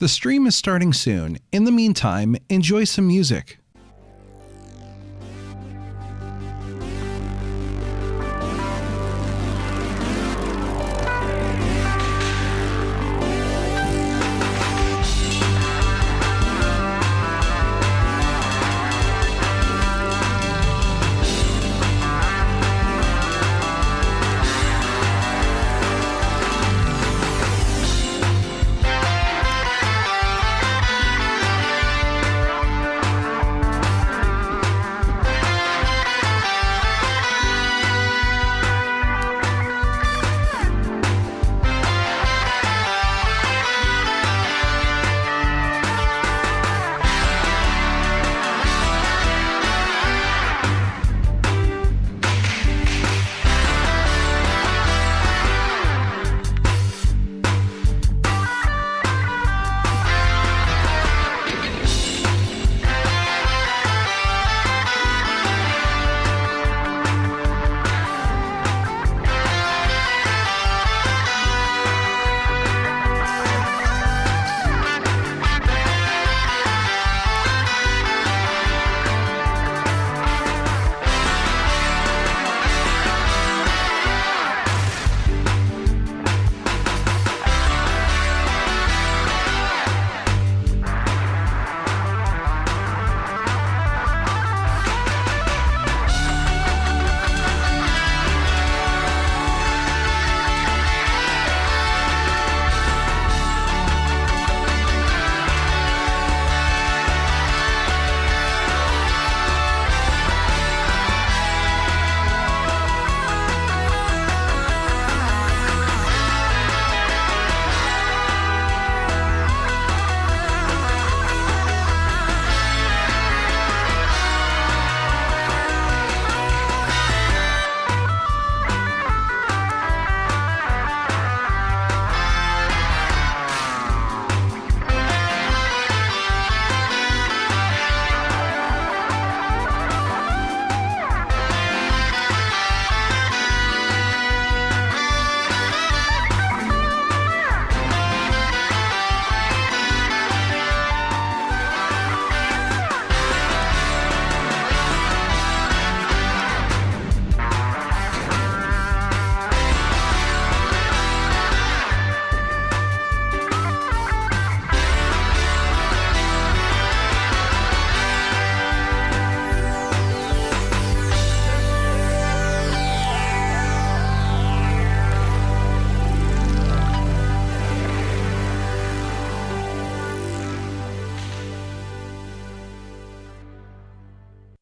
The stream is starting soon. In the meantime, enjoy some music.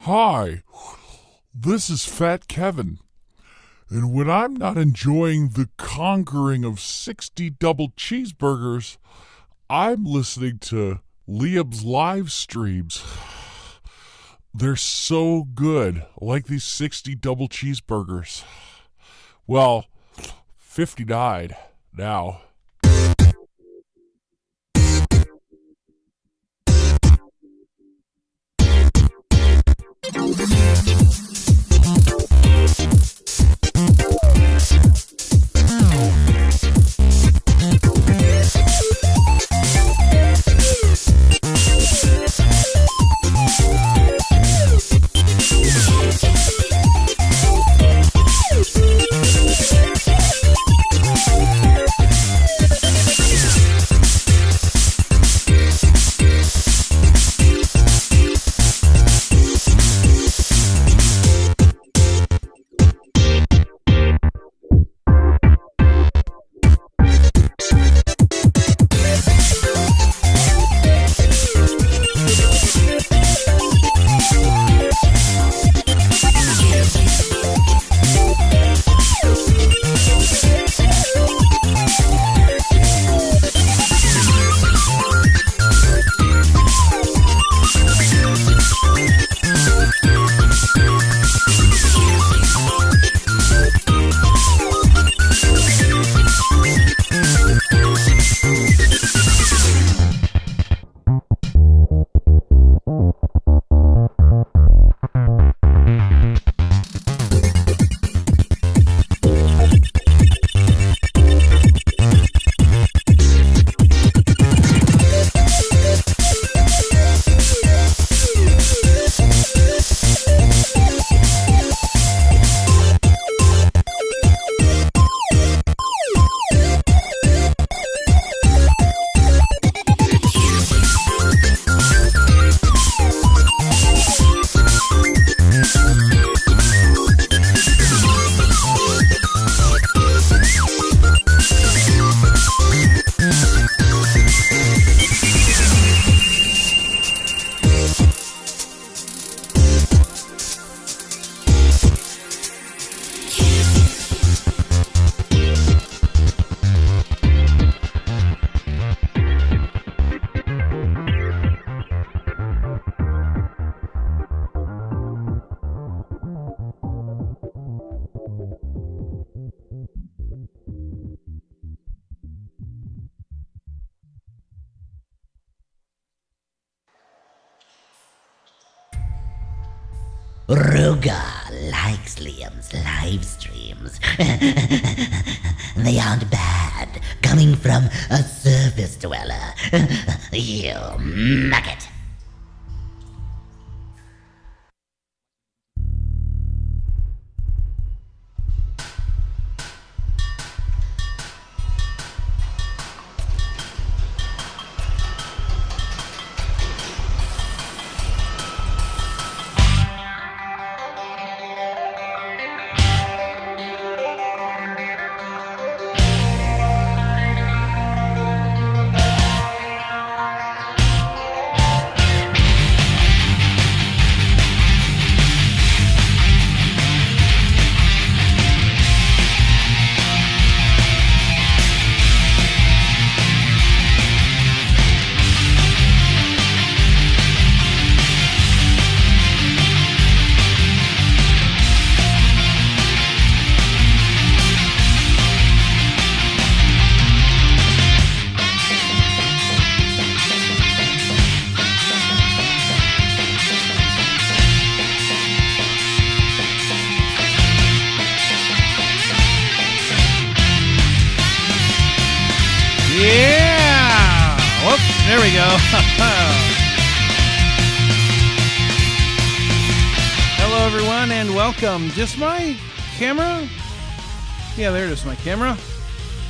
Hi, this is Fat Kevin, and when I'm not enjoying the conquering of 60 double cheeseburgers, I'm listening to Liam's live streams. They're so good, like these 60 double cheeseburgers. Well, 59 now. Ruga likes Liam's live streams. They aren't bad, coming from a surface dweller. You maggot. Yeah! Whoop, there we go. Hello, everyone, and welcome. Just my camera? Yeah, there it is, my camera.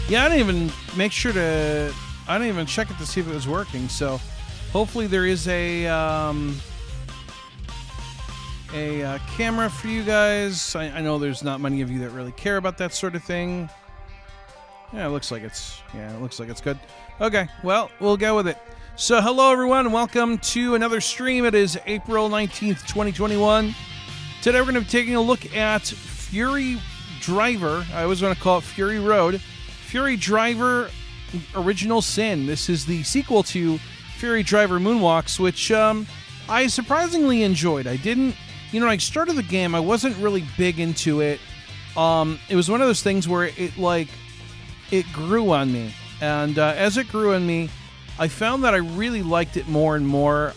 Yeah, I didn't even make sure to... I didn't even check it to see if it was working, so hopefully there is a camera for you guys. I know there's not many of you that really care about that sort of thing. Yeah, it looks like it's good. Okay, well, we'll go with it. So, hello everyone, welcome to another stream. It is April 19th, 2021. Today we're going to be taking a look at Fury Driver. I always want to call it Fury Road. Fury Driver Original Sin. This is the sequel to Fury Driver Moonwalks, which I surprisingly enjoyed. I didn't, when I started the game, I wasn't really big into it. It was one of those things where it grew on me, and as it grew on me, I found that I really liked it more and more.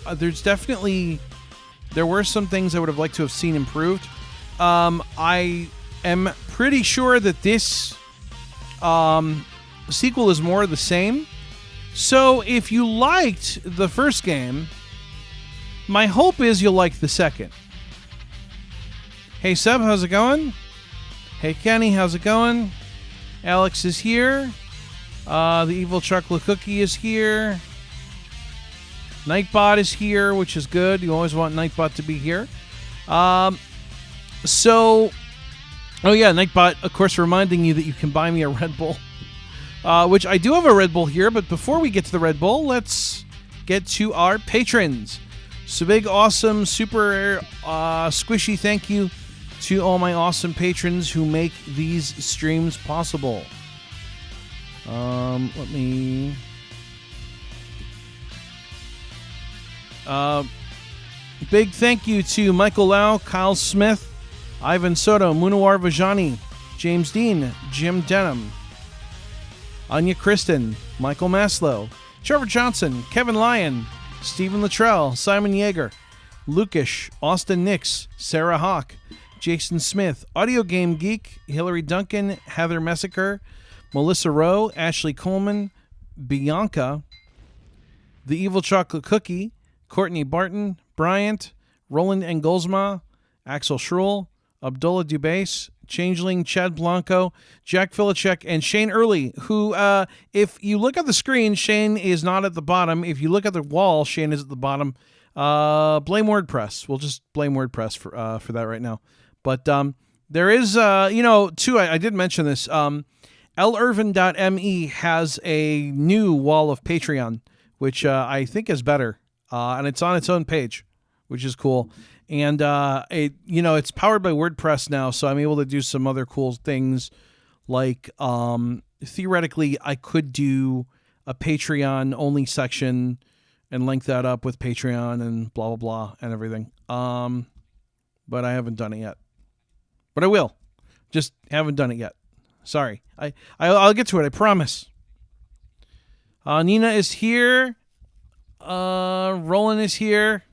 There were some things I would have liked to have seen improved. I am pretty sure that this sequel is more of the same. So if you liked the first game, my hope is you'll like the second. Hey Seb, how's it going? Hey Kenny, how's it going? Alex is here. The Evil Chocolate Cookie is here. Nightbot is here, which is good. You always want Nightbot to be here. Nightbot, of course, reminding you that you can buy me a Red Bull, which I do have a Red Bull here. But before we get to the Red Bull, let's get to our patrons. So big, awesome, super squishy thank you to all my awesome patrons who make these streams possible. Big thank you to Michael Lau, Kyle Smith, Ivan Soto, Munawar Vajani, James Dean, Jim Denham, Anya Kristen, Michael Maslow, Trevor Johnson, Kevin Lyon, Stephen Luttrell, Simon Yeager, Lukish, Austin Nix, Sarah Hawk, Jason Smith, Audio Game Geek, Hillary Duncan, Heather Messaker, Melissa Rowe, Ashley Coleman, Bianca, The Evil Chocolate Cookie, Courtney Barton, Bryant, Roland Engolsma, Axel Schrull, Abdullah Dubase, Changeling, Chad Blanco, Jack Filichek, and Shane Early, who, if you look at the screen, Shane is not at the bottom. If you look at the wall, Shane is at the bottom. Blame WordPress. We'll just blame WordPress for that right now. But there is, too, I did mention this. LIrvin.me has a new wall of Patreon, which I think is better. And it's on its own page, which is cool. And it's powered by WordPress now, so I'm able to do some other cool things. Like theoretically, I could do a Patreon only section and link that up with Patreon and blah blah blah and everything. But I haven't done it yet. But I will. Just haven't done it yet. Sorry. I'll get to it. I promise. Nina is here. Roland is here.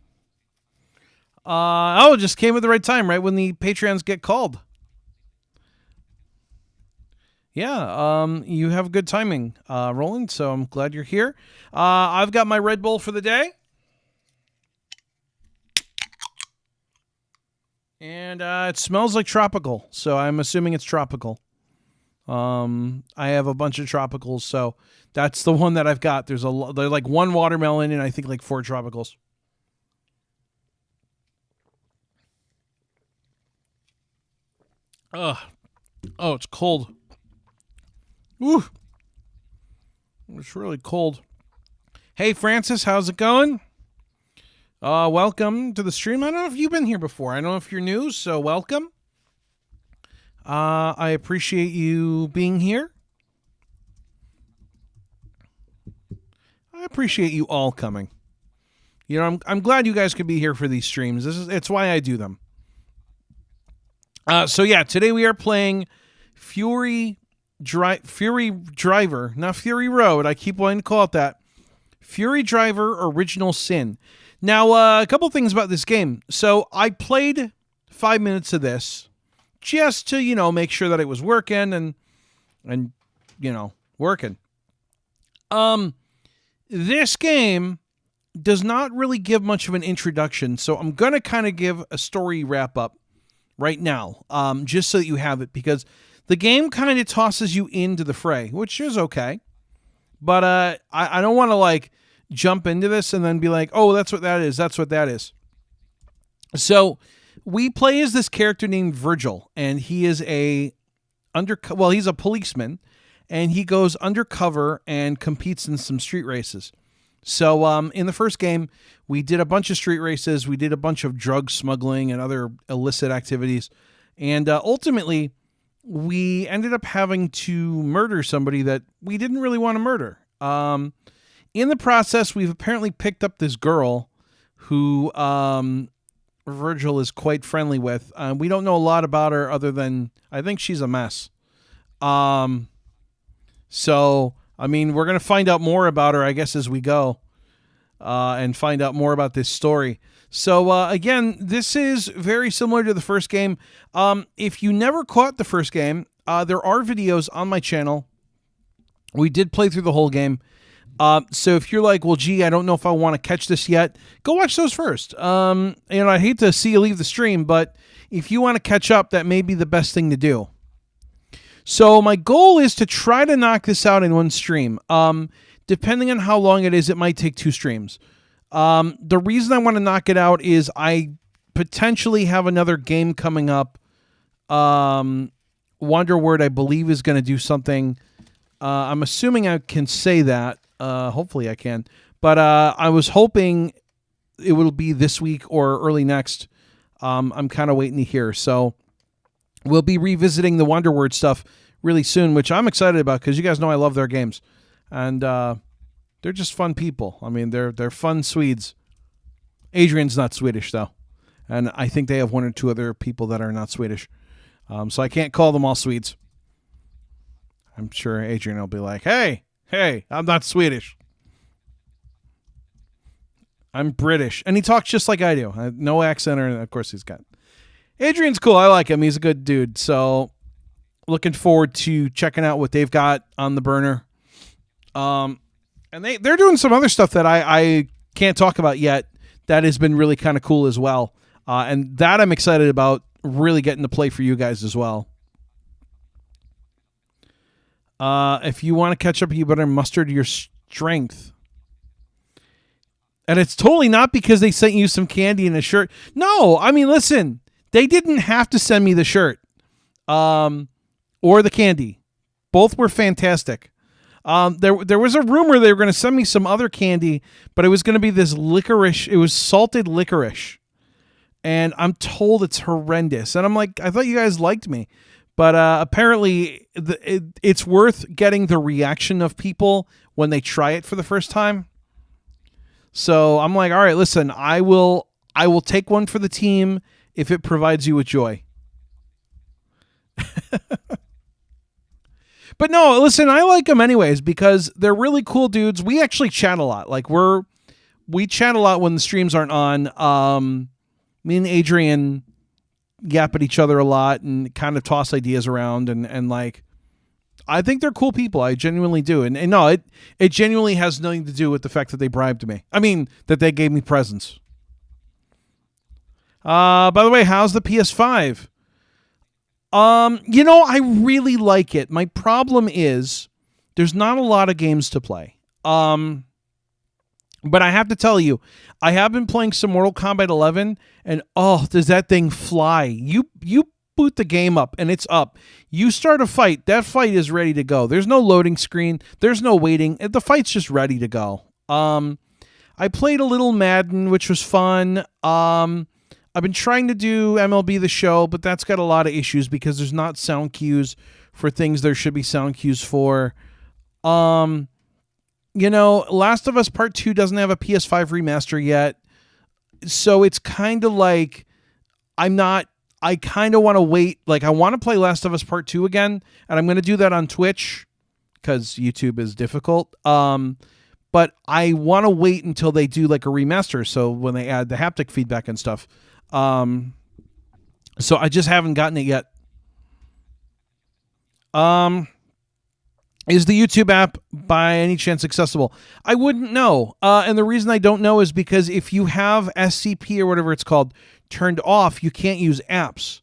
Oh, it just came at the right time, right when the Patreons get called. Yeah, you have good timing, Roland, so I'm glad you're here. I've got my Red Bull for the day. And it smells like tropical, so I'm assuming it's tropical. I have a bunch of tropicals, so that's the one that I've got. There's like one watermelon and I think like 4 tropicals. Ugh. Oh, it's cold. Ooh. It's really cold. Hey, Francis, how's it going? Welcome to the stream. I don't know if you've been here before. I don't know if you're new, so welcome. I appreciate you being here. I appreciate you all coming. You know, I'm glad you guys could be here for these streams. It's why I do them. So yeah, today we are playing Fury Driver, not Fury Road. I keep wanting to call it that. Fury Driver Original Sin. Now, a couple things about this game. So I played 5 minutes of this just to, you know, make sure that it was working and you know, working. This game does not really give much of an introduction, so I'm going to kind of give a story wrap up right now, just so that you have it, because the game kind of tosses you into the fray, which is okay. But I don't want to like jump into this and then be like, oh, that's what that is. That's what that is. So we play as this character named Virgil, and he is he's a policeman, and he goes undercover and competes in some street races. So in the first game, we did a bunch of street races. We did a bunch of drug smuggling and other illicit activities. And ultimately, we ended up having to murder somebody that we didn't really want to murder. In the process, we've apparently picked up this girl who Virgil is quite friendly with. We don't know a lot about her other than I think she's a mess. So, I mean, we're going to find out more about her, I guess, as we go and find out more about this story. So, again, this is very similar to the first game. If you never caught the first game, there are videos on my channel. We did play through the whole game. So if you're like, well, gee, I don't know if I want to catch this yet, go watch those first. I hate to see you leave the stream, but if you want to catch up, that may be the best thing to do. So my goal is to try to knock this out in one stream. Depending on how long it is, it might take 2 streams. The reason I want to knock it out is I potentially have another game coming up. Wonderword, I believe, is going to do something. I'm assuming I can say that. Hopefully I can. But I was hoping it will be this week or early next. I'm kind of waiting to hear. So we'll be revisiting the Wonderword stuff really soon, which I'm excited about because you guys know I love their games. And they're just fun people. I mean, they're fun Swedes. Adrian's not Swedish, though. And I think they have 1 or 2 other people that are not Swedish. So I can't call them all Swedes. I'm sure Adrian will be like, hey, I'm not Swedish. I'm British. And he talks just like I do. No accent, or of course he's got. Adrian's cool. I like him. He's a good dude. So looking forward to checking out what they've got on the burner. And they're doing some other stuff that I can't talk about yet that has been really kind of cool as well. And that I'm excited about really getting to play for you guys as well. If you want to catch up, you better muster your strength. And it's totally not because they sent you some candy and a shirt. No, I mean, listen, they didn't have to send me the shirt or the candy. Both were fantastic. There was a rumor they were going to send me some other candy, but it was going to be this licorice. It was salted licorice. And I'm told it's horrendous. And I'm like, I thought you guys liked me. But apparently it's worth getting the reaction of people when they try it for the first time. So I'm like, all right, listen, I will take one for the team if it provides you with joy. But no, listen, I like them anyways because they're really cool dudes. We actually chat a lot. Like we chat a lot when the streams aren't on. Me and Adrian yap at each other a lot and kind of toss ideas around and like, I think they're cool people. I genuinely do. And no, it genuinely has nothing to do with the fact that they bribed me. I mean, that they gave me presents. By the way, how's the PS5? I really like it. My problem is there's not a lot of games to play. But I have to tell you, I have been playing some Mortal Kombat 11, and does that thing fly? You boot the game up, and it's up. You start a fight, that fight is ready to go. There's no loading screen. There's no waiting. The fight's just ready to go. I played a little Madden, which was fun. I've been trying to do MLB The Show, but that's got a lot of issues because there's not sound cues for things there should be sound cues for. Last of Us Part 2 doesn't have a PS5 remaster yet. So it's kind of like I kind of want to wait. Like, I want to play Last of Us Part 2 again, and I'm going to do that on Twitch because YouTube is difficult. But I want to wait until they do like a remaster. So when they add the haptic feedback and stuff. So I just haven't gotten it yet. Is the YouTube app by any chance accessible? I wouldn't know. And the reason I don't know is because if you have SCP or whatever it's called turned off, you can't use apps.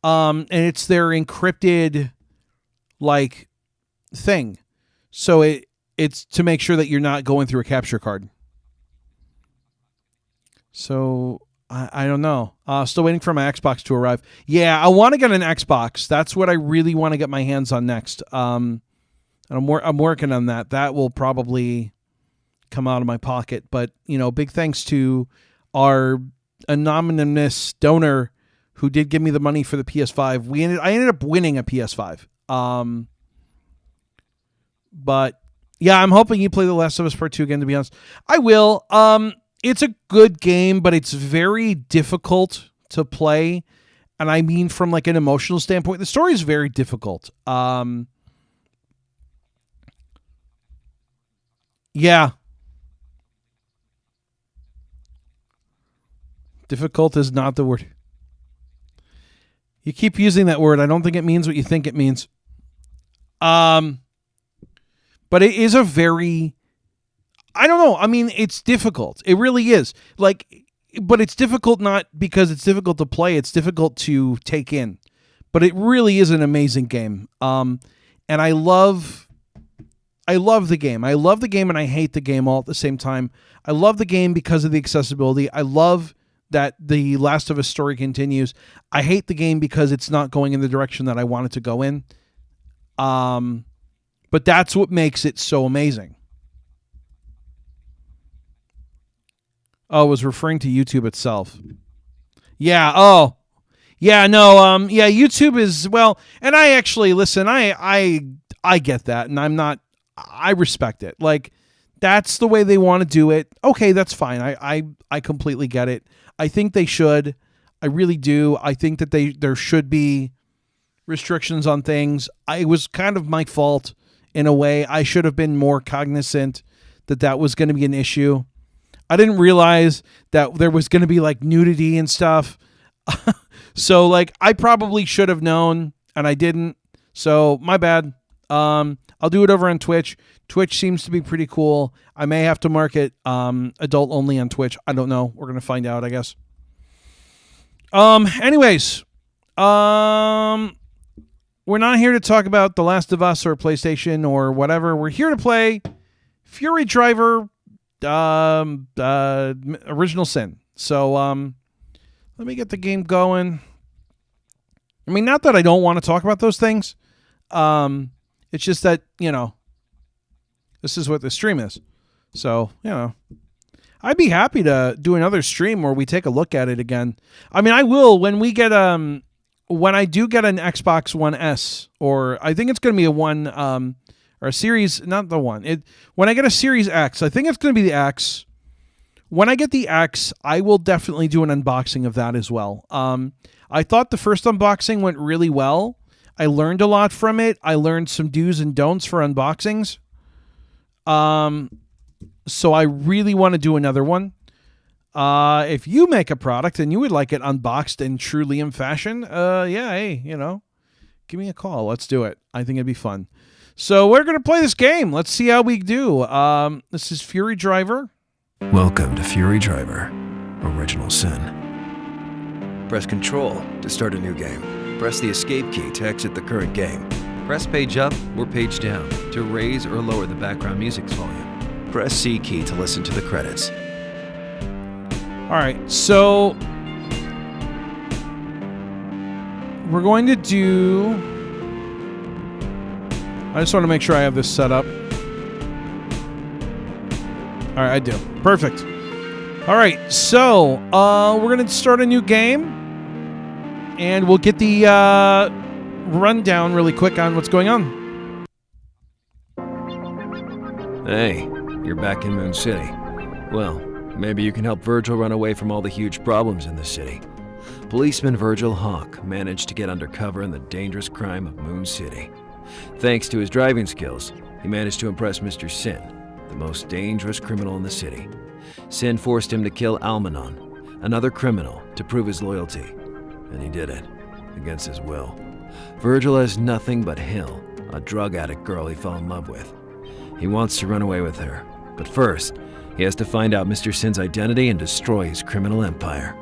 And it's their encrypted like thing. So it's to make sure that you're not going through a capture card. So I don't know. Still waiting for my Xbox to arrive. Yeah, I want to get an Xbox. That's what I really want to get my hands on next. And I'm working on that. That will probably come out of my pocket. But, big thanks to our anonymous donor who did give me the money for the PS5. I ended up winning a PS5. But yeah, I'm hoping you play The Last of Us Part 2 again, to be honest. I will. It's a good game, but it's very difficult to play. And I mean from like an emotional standpoint. The story is very difficult. Yeah. Difficult is not the word. You keep using that word. I don't think it means what you think it means. But it is a very, I don't know. I mean, it's difficult. It really is. But it's difficult not because it's difficult to play. It's difficult to take in. But it really is an amazing game. And I love the game. I love the game and I hate the game all at the same time. I love the game because of the accessibility. I love that the Last of Us story continues. I hate the game because it's not going in the direction that I want it to go in. But that's what makes it so amazing. Oh, it was referring to YouTube itself. Yeah. Oh, yeah. No. Yeah. YouTube is and I actually listen. I get that, and I respect it. Like, that's the way they want to do it. Okay, that's fine. I completely get it. I think they should. I really do. I think that there should be restrictions on things. It was kind of my fault in a way. I should have been more cognizant that was going to be an issue. I didn't realize that there was going to be like nudity and stuff. So like I probably should have known and I didn't. So my bad. I'll do it over on Twitch. Twitch seems to be pretty cool. I may have to market adult only on Twitch. I don't know. We're going to find out, I guess. Anyways, we're not here to talk about The Last of Us or PlayStation or whatever. We're here to play Fury Driver Original Sin. So let me get the game going. I mean, not that I don't want to talk about those things. It's just that, this is what the stream is. So, I'd be happy to do another stream where we take a look at it again. I mean, I will when we get when I do get an Xbox One S, or I think it's going to be a one or a Series, not the one. When I get a Series X, I think it's going to be the X. When I get the X, I will definitely do an unboxing of that as well. I thought the first unboxing went really well. I learned a lot from it. I learned some do's and don'ts for unboxings. So I really want to do another one. If you make a product and you would like it unboxed in true Liam fashion, yeah, hey, give me a call. Let's do it. I think it'd be fun. So we're going to play this game. Let's see how we do. This is Fury Driver. Welcome to Fury Driver, Original Sin. Press Control to start a new game. Press the Escape key to exit the current game. Press Page Up or Page Down to raise or lower the background music's volume. Press C key to listen to the credits. All right, so we're going to do... I just want to make sure I have this set up. All right, I do. Perfect. All right, so we're going to start a new game, and we'll get the rundown really quick on what's going on. Hey, you're back in Moon City. Well, maybe you can help Virgil run away from all the huge problems in the city. Policeman Virgil Hawk managed to get undercover in the dangerous crime of Moon City. Thanks to his driving skills, he managed to impress Mr. Sin, the most dangerous criminal in the city. Sin forced him to kill Almanon, another criminal, to prove his loyalty. And he did it, against his will. Virgil has nothing but Hill, a drug addict girl he fell in love with. He wants to run away with her, but first, he has to find out Mr. Sin's identity and destroy his criminal empire.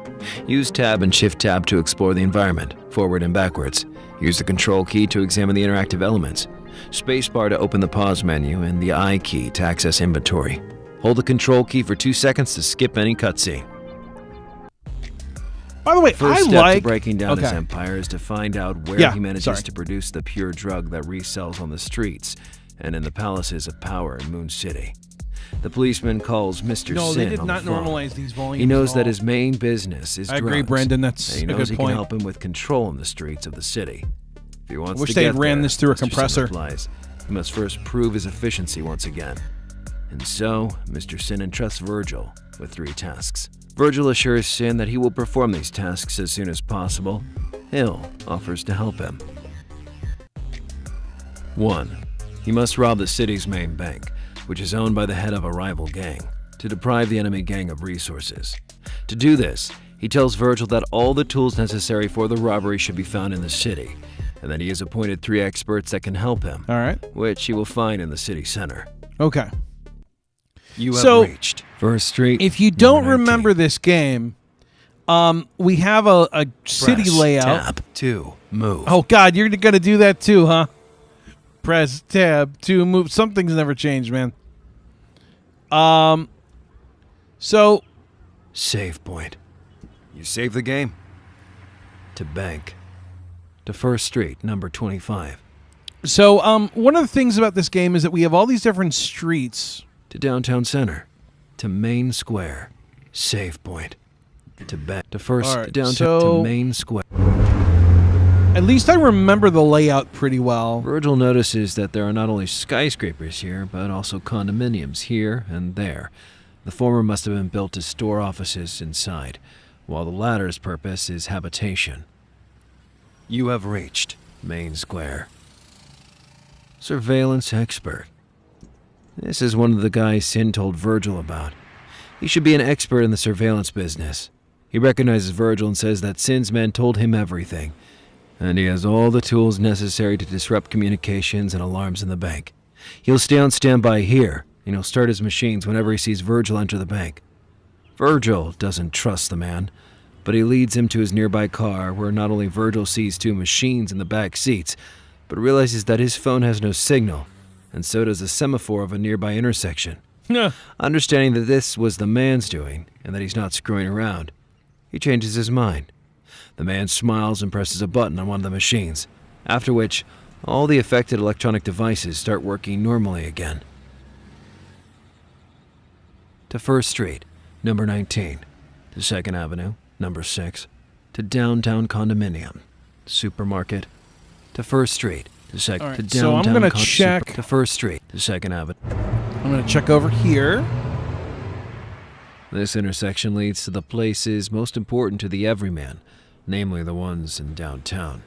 Use Tab and Shift Tab to explore the environment, forward and backwards. Use the Control key to examine the interactive elements. Spacebar to open the pause menu, and the I key to access inventory. Hold the Control key for 2 seconds to skip any cutscene. By the way, First step to breaking down his empire is to find out where he manages sorry. to produce the pure drug that resells on the streets and in the palaces of power in Moon City. The policeman calls Mr. No, Sin they did on not the phone. normalize these volumes. He knows at that all. his main business is I drugs. agree, Brandon. That's and he a knows good he point. can help him with control in the streets of the city. If he wants I wish to they get had ran there, this through a Mr. Sin compressor. replies, he must first prove his efficiency once again. And so, Mr. Sin entrusts Virgil with 3 tasks. Virgil assures Sin that he will perform these tasks as soon as possible. Hill offers to help him. 1. He must rob the city's main bank, which is owned by the head of a rival gang, to deprive the enemy gang of resources. To do this, he tells Virgil that all the tools necessary for the robbery should be found in the city, and that he has appointed 3 experts that can help him, All right. which he will find in the city center. Okay. You have So, reached First Street. If you don't number 19. remember this game, we have a city Press layout. Tab to move. Oh, God, you're going to do that too, huh? Press tab to move. Something's never changed, man. So, Save point. You save the game. To bank. To First Street, number 25. One of the things about this game is that we have all these different streets. To downtown center. To main square. Save point. To bank. To first All right, downtown so- to main square. At least I remember the layout pretty well. Virgil notices that there are not only skyscrapers here, but also condominiums here and there. The former must have been built to store offices inside, while the latter's purpose is habitation. You have reached Main Square. Surveillance expert. This is one of the guys Sin told Virgil about. He should be an expert in the surveillance business. He recognizes Virgil and says that Sin's men told him everything, and he has all the tools necessary to disrupt communications and alarms in the bank. He'll stay on standby here, and he'll start his machines whenever he sees Virgil enter the bank. Virgil doesn't trust the man, but he leads him to his nearby car, where not only Virgil sees 2 machines in the back seats, but realizes that his phone has no signal, and so does the semaphore of a nearby intersection. Understanding that this was the man's doing, and that he's not screwing around, he changes his mind. The man smiles and presses a button on one of the machines, after which all the affected electronic devices start working normally again. To First Street, number 19. To 2nd Avenue, number 6. To downtown condominium, supermarket. To First Street, to All right, to so I'm downtown gonna check- to First Street, to 2nd Avenue. I'm going to check over here. This intersection leads to the places most important to the everyman, namely the ones in downtown.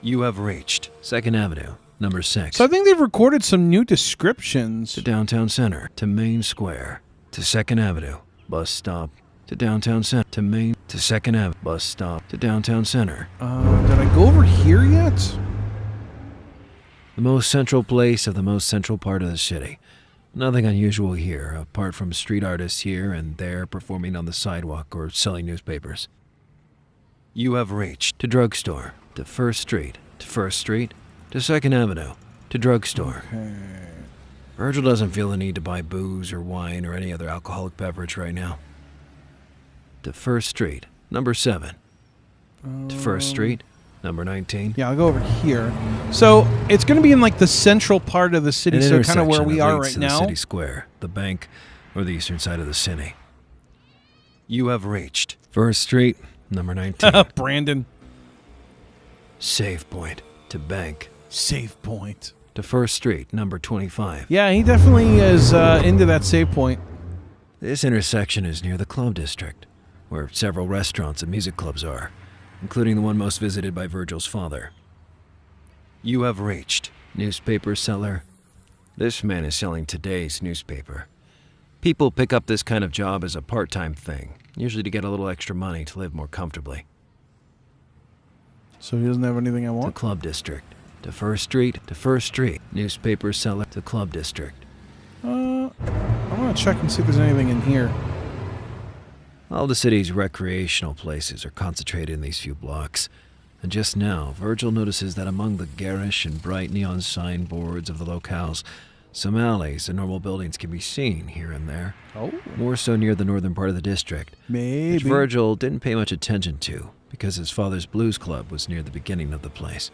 You have reached 2nd Avenue, number 6. So I think they've recorded some new descriptions. To downtown center, to Main Square, to 2nd Avenue, bus stop to downtown center to Main to 2nd Avenue, bus stop to downtown center. Did I go over here yet? The most central place of the most central part of the city. Nothing unusual here, apart from street artists here and there performing on the sidewalk or selling newspapers. You have reached to drugstore, to 1st Street, to 1st Street, to 2nd Avenue, to drugstore. Okay. Virgil doesn't feel the need to buy booze or wine or any other alcoholic beverage right now. To 1st Street, number 7. To 1st Street, number 19. Yeah, I'll go over here. So it's going to be in like the central part of the city, An so kind of where intersection we that are leads right to now. The city square, the bank, or the eastern side of the city. You have reached 1st Street, number 19. Brandon. Save point to bank. Save point. To 1st Street, number 25. Yeah, he definitely is into that save point. This intersection is near the club district, where several restaurants and music clubs are, including the one most visited by Virgil's father. You have reached newspaper seller. This man is selling today's newspaper. People pick up this kind of job as a part-time thing, usually to get a little extra money to live more comfortably. So he doesn't have anything I To want? club district. To 1st Street. To 1st Street. Newspaper seller. To club district. I'm going to check and see if there's anything in here. All the city's recreational places are concentrated in these few blocks. And just now, Virgil notices that among the garish and bright neon signboards of the locales, some alleys and normal buildings can be seen here and there. Oh. More so near the northern part of the district, Maybe. which Virgil didn't pay much attention to because his father's blues club was near the beginning of the place.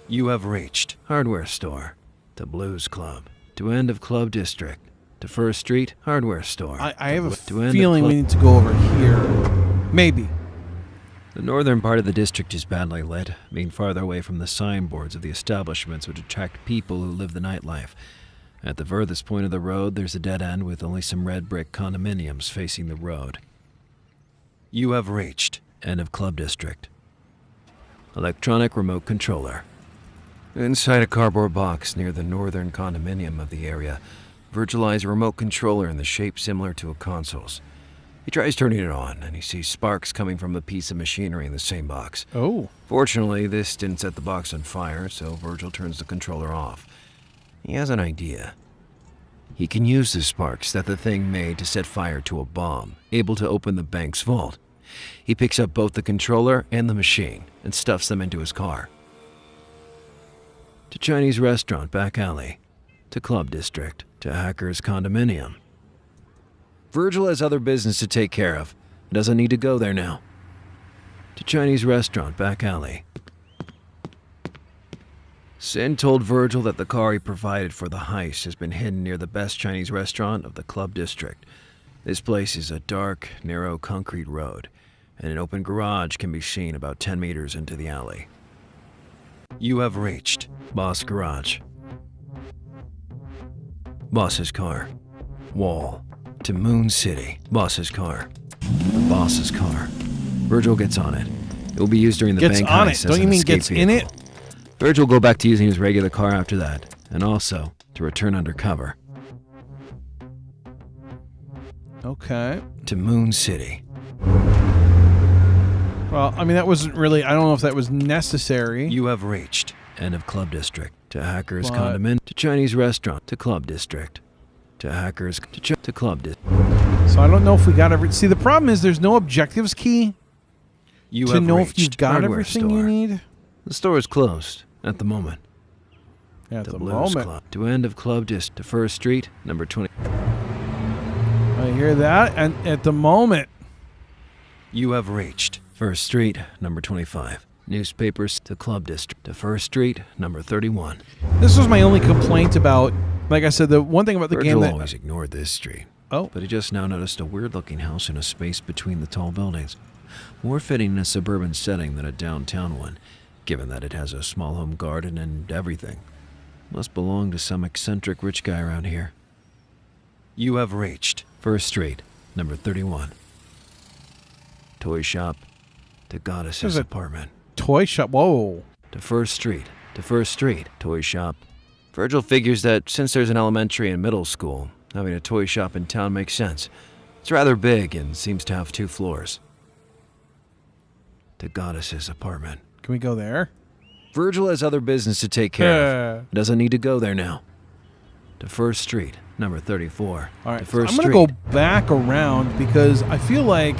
You have reached hardware store. To blues club. To end of club district. To 1st Street hardware store. I have a to end of feeling club- we need to go over here. Maybe. The northern part of the district is badly lit, being farther away from the signboards of the establishments which attract people who live the nightlife. At the furthest point of the road, there's a dead end with only some red brick condominiums facing the road. You have reached end of club district. Electronic remote controller. Inside a cardboard box near the northern condominium of the area, Virgil eyes a remote controller in the shape similar to a console's. He tries turning it on, and he sees sparks coming from the piece of machinery in the same box. Oh. Fortunately, this didn't set the box on fire, so Virgil turns the controller off. He has an idea. He can use the sparks that the thing made to set fire to a bomb, able to open the bank's vault. He picks up both the controller and the machine and stuffs them into his car. To Chinese restaurant back alley. To club district. To hacker's condominium. Virgil has other business to take care of. Doesn't need to go there now. To Chinese restaurant back alley. Sin told Virgil that the car he provided for the heist has been hidden near the best Chinese restaurant of the club district. This place is a dark, narrow concrete road, and an open garage can be seen about 10 meters into the alley. You have reached Boss Garage. Boss's car. Wall. To Moon City. Boss's car. The boss's car. Virgil gets on it. It will be used during the Gets bank on heist it. as Don't an you mean escape gets in vehicle. Virgil will go back to using his regular car after that, and also to return undercover. Okay. To Moon City. Well, I mean, that wasn't really... I don't know if that was necessary. You have reached end of club district. To Hacker's What? Condiment. To Chinese restaurant. To club district. To Hacker's... To club district. So I don't know if we got every... See, the problem is there's no objectives key You to have know if reached you've got hardware everything store. you need. The store is closed at the moment. At The the Blues moment. Club. To end of club district. To First Street. Number 20. I hear that. And at the moment... You have reached First Street, number 25. Newspapers to Club District. To First Street, number 31. This was my only complaint about... Like I said, the one thing about the Virgil game that... always ignored this street. Oh. But he just now noticed a weird-looking house in a space between the tall buildings. More fitting in a suburban setting than a downtown one, given that it has a small home garden and everything. Must belong to some eccentric rich guy around here. You have reached First Street, number 31. Toy shop to Goddess's There's a- apartment. Toy shop. Whoa. To First Street. To First Street. Toy shop. Virgil figures that since there's an elementary and middle school, having a toy shop in town makes sense. It's rather big and seems to have 2 floors. To Goddess's apartment. Can we go there? Virgil has other business to take care of. Doesn't need to go there now. To First Street, number 34. All right, To so First I'm Street. going to go back around because I feel like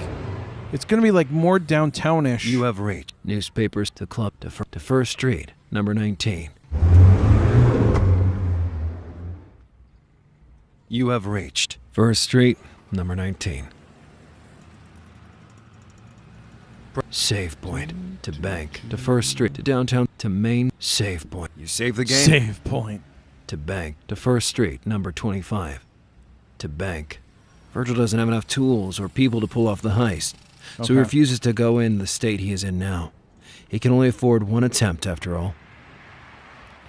it's going to be like more downtownish. You have reached newspapers to club to First Street, number 19. You have reached First Street, number 19. Save point to bank to First Street to downtown to main save point. You save the game. Save point. To bank to First Street, number 25. To bank. Virgil doesn't have enough tools or people to pull off the heist, so he Okay. refuses to go in the state he is in now. He can only afford one attempt after all.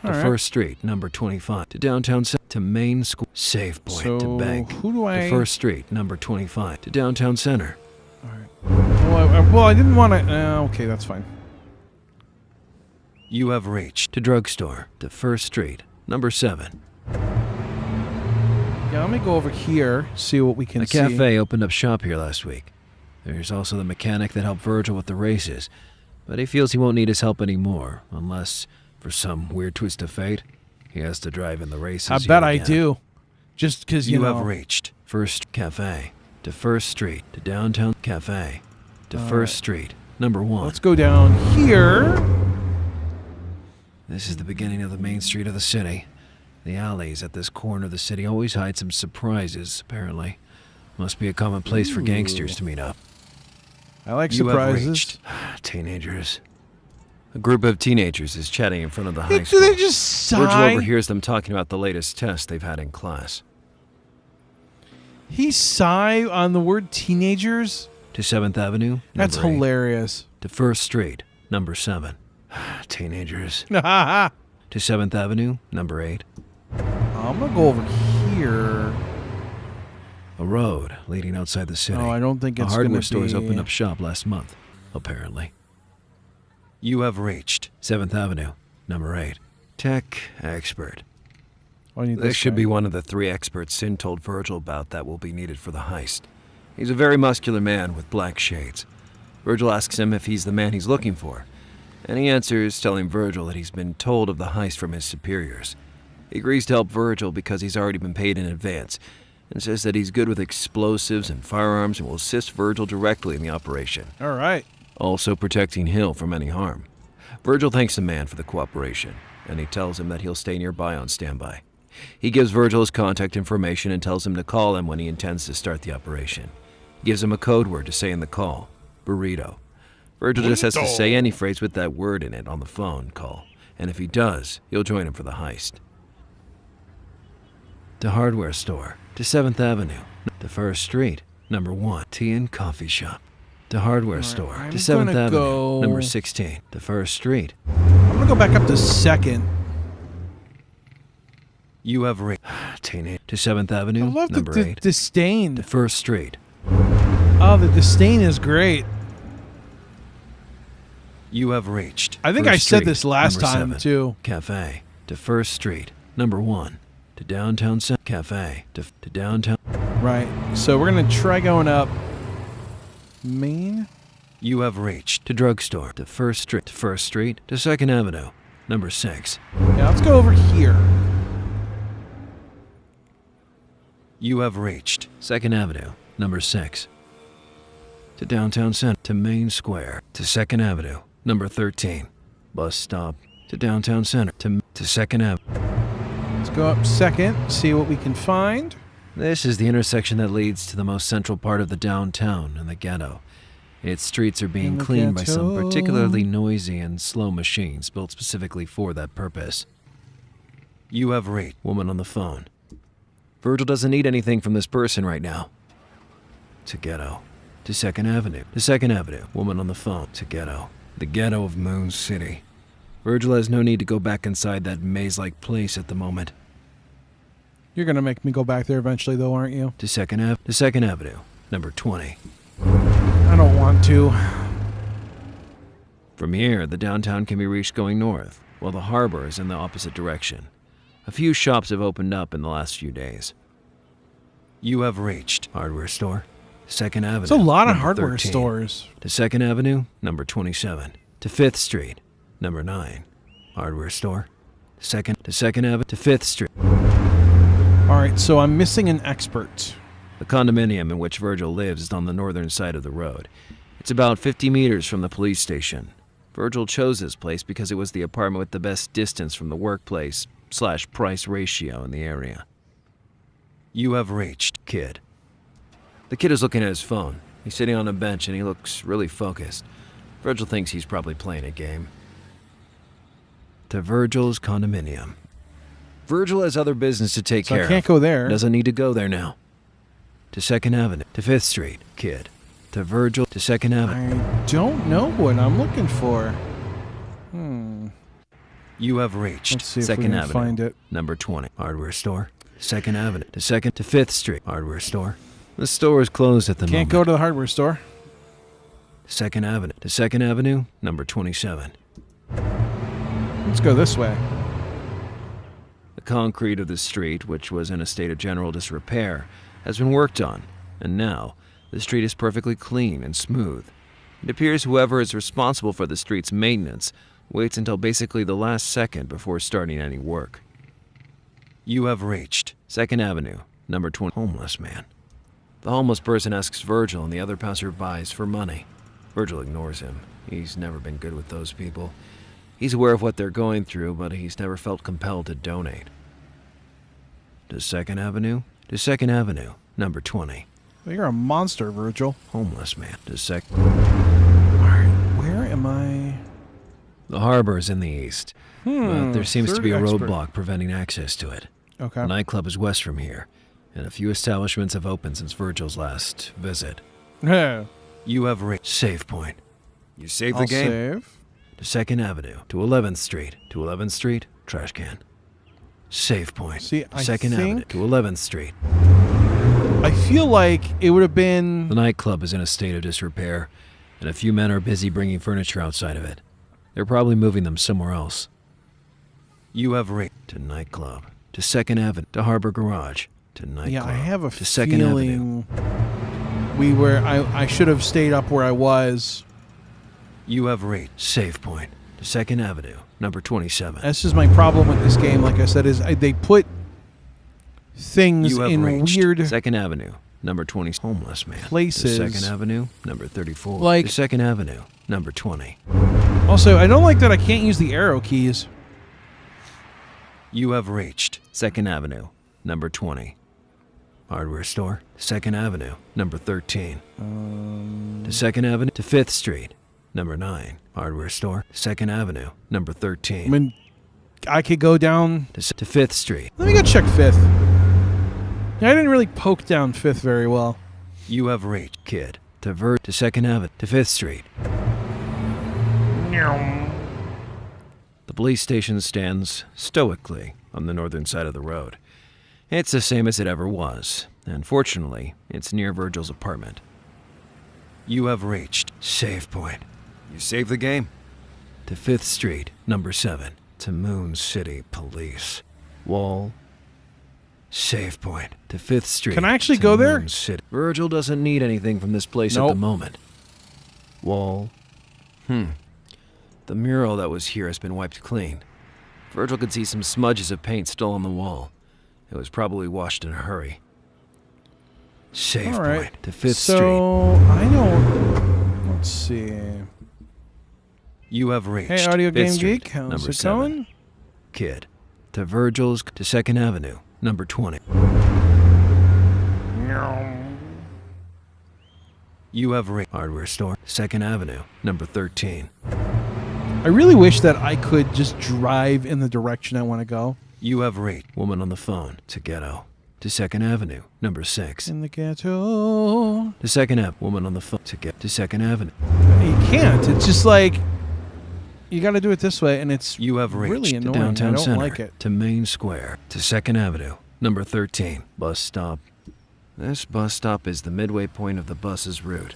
To All right. First Street, number 25. To downtown to main school save point So to bank. who do I? To First Street, number 25. To downtown center. All right. Well, I didn't want to. Okay, that's fine. You have reached to drugstore to First Street, number 7. Yeah, let me go over here, see what we can A see. cafe opened up shop here last week. There's also the mechanic that helped Virgil with the races, but he feels he won't need his help anymore unless, for some weird twist of fate, he has to drive in the races. I yet bet I again. do. Just because You know. have reached First Cafe to First Street to downtown cafe to All First right. Street, number 1. Let's go down here. This is the beginning of the main street of the city. The alleys at this corner of the city always hide some surprises, apparently. Must be a common place for gangsters to meet up. I like You have surprises. reached teenagers. A group of teenagers is chatting in front of the high Do school. they just Virgil sigh? overhears them talking about the latest test they've had in class. He sigh on the word teenagers? To 7th Avenue, That's number 8. hilarious. To First Street, number 7. Teenagers. I'm To 7th Avenue, number 8. gonna go over here. A road leading outside the city. Oh, I don't think A it's hardware gonna stores be... opened up shop last month, apparently. You have reached 7th Avenue, number 8. Tech expert. Oh, I need This should guy. be one of the 3 experts Sin told Virgil about that will be needed for the heist. He's a very muscular man with black shades. Virgil asks him if he's the man he's looking for, and he answers, telling Virgil that he's been told of the heist from his superiors. He agrees to help Virgil because he's already been paid in advance, and says that he's good with explosives and firearms and will assist Virgil directly in the operation, All right. also protecting Hill from any harm. Virgil thanks the man for the cooperation, and he tells him that he'll stay nearby on standby. He gives Virgil his contact information and tells him to call him when he intends to start the operation. He gives him a code word to say in the call, burrito. Virgil just has to say any phrase with that word in it on the phone call, and if he does, he'll join him for the heist. To hardware store, to 7th Avenue, to First Street, number 1, tea and coffee shop. To hardware store, I'm to 7th gonna Avenue, go- number 16, to First Street. I'm gonna go back up to 2nd. You have reached to 7th I Avenue, love the number 8, disdain. to First Street. Oh, the disdain is great. You have reached. I think First I said Street, this last number time, 7, too. Cafe to First Street, number 1, to downtown cafe to downtown. Right. So we're gonna try going up Main. You have reached to drugstore to First Street to 2nd Avenue, number 6. Yeah, let's go over here. You have reached 2nd Avenue, number 6. To downtown center to Main Square to 2nd Avenue, number 13. Bus stop to downtown center to 2nd Avenue. Let's go up 2nd, see what we can find. This is the intersection that leads to the most central part of the downtown and the ghetto. Its streets are being In the cleaned by some ghetto. particularly noisy and slow machines built specifically for that purpose. You have reached woman on the phone. Virgil doesn't need anything from this person right now. To ghetto. To 2nd Avenue. To 2nd Avenue. Woman on the phone. To ghetto. The ghetto of Moon City. Virgil has no need to go back inside that maze-like place at the moment. You're gonna make me go back there eventually, though, aren't you? To 2nd Avenue. Number 20. I don't want to. From here, the downtown can be reached going north, while the harbor is in the opposite direction. A few shops have opened up in the last few days. You have reached hardware store 2nd Avenue. It's a lot of number hardware 13. stores. To 2nd Avenue, number 27. To 5th Street, number 9. Hardware store. To 2nd Avenue, to 5th Street. All right, so I'm missing an expert. The condominium in which Virgil lives is on the northern side of the road. It's about 50 meters from the police station. Virgil chose this place because it was the apartment with the best distance from the workplace/price ratio in the area. You have reached, kid. The kid is looking at his phone. He's sitting on a bench and he looks really focused. Virgil thinks he's probably playing a game. To Virgil's condominium. Virgil has other business to take So care I can't of. go there. Doesn't need to go there now. To 2nd Avenue. To 5th Street, kid. To Virgil. To 2nd Avenue. I don't know what I'm looking for. You have reached Let's see if 2nd we can Avenue. find it. Number 20. Hardware store. 2nd Avenue. To 2nd to 5th Street. Hardware store. The store is closed at the Can't moment. go to the hardware store. 2nd Avenue. To 2nd Avenue. Number 27. Let's go this way. The concrete of the street, which was in a state of general disrepair, has been worked on, and now the street is perfectly clean and smooth. It appears whoever is responsible for the street's maintenance waits until basically the last second before starting any work. You have reached 2nd Avenue, number 20. Homeless man. The homeless person asks Virgil and the other passerbys for money. Virgil ignores him. He's never been good with those people. He's aware of what they're going through, but he's never felt compelled to donate. To 2nd Avenue? To 2nd Avenue, number 20. You're a monster, Virgil. Homeless man. To All right, where am I? The harbor is in the east, but there seems to third be a expert. roadblock preventing access to it. Okay. The nightclub is west from here, and a few establishments have opened since Virgil's last visit. Yeah. You have reached save point. You save the I'll game? save. To 2nd Avenue, to 11th Street, to 11th Street, trash can. Save point. See, to I 2nd Avenue, think- to 11th Street. I feel like it would have The been... nightclub is in a state of disrepair, and a few men are busy bringing furniture outside of it. They're probably moving them somewhere else. You have reached to nightclub, to 2nd Avenue, to Harbor Garage, to nightclub, Yeah, I have a to 2nd Avenue. feeling I should have stayed up where I was. You have reached save point, to 2nd Avenue, number 27. That's just my problem with this game, like I said, is they put things You have in reached weird... 2nd Avenue, number 20. Homeless man. places. To 2nd Avenue, number 34. Like- to 2nd Avenue, number 20. Also, I don't like that I can't use the arrow keys. You have reached 2nd Avenue, number 20. Hardware store, 2nd Avenue, number 13. To 2nd Avenue, to 5th Street, number 9. Hardware store, 2nd Avenue, number 13. I mean, I could go down... To 5th Street. Let me go check 5th. Yeah, I didn't really poke down 5th very well. You have reached, kid, to 2nd Avenue, to 5th Street. The police station stands stoically on the northern side of the road. It's the same as it ever was, and fortunately, it's near Virgil's apartment. You have reached save point. You save the game. To 5th Street, number 7. To Moon City Police. Wall. Save point. To 5th Street. Can I actually to go there? Moon City. Virgil doesn't need anything from this place at the Nope. moment. Wall. The mural that was here has been wiped clean. Virgil could see some smudges of paint still on the wall. It was probably washed in a hurry. Save All right. point to 5th so, Street. I don't... Let's see. You have reached Hey, Audio 5th Game Street, Geek. How's number it 7. going? Kid. To Virgil's, to 2nd Avenue, number 20. You have reached hardware store, 2nd Avenue, number 13. I really wish that I could just drive in the direction I want to go. You have reached woman on the phone, to ghetto. To 2nd Avenue, number 6. In the ghetto. To 2nd Avenue, woman on the phone, to 2nd Avenue. You can't. It's just like... You got to do it this way, and it's You have reached really the annoying. downtown I don't center, like it. to Main Square, to 2nd Avenue, number 13. Bus stop. This bus stop is the midway point of the bus's route.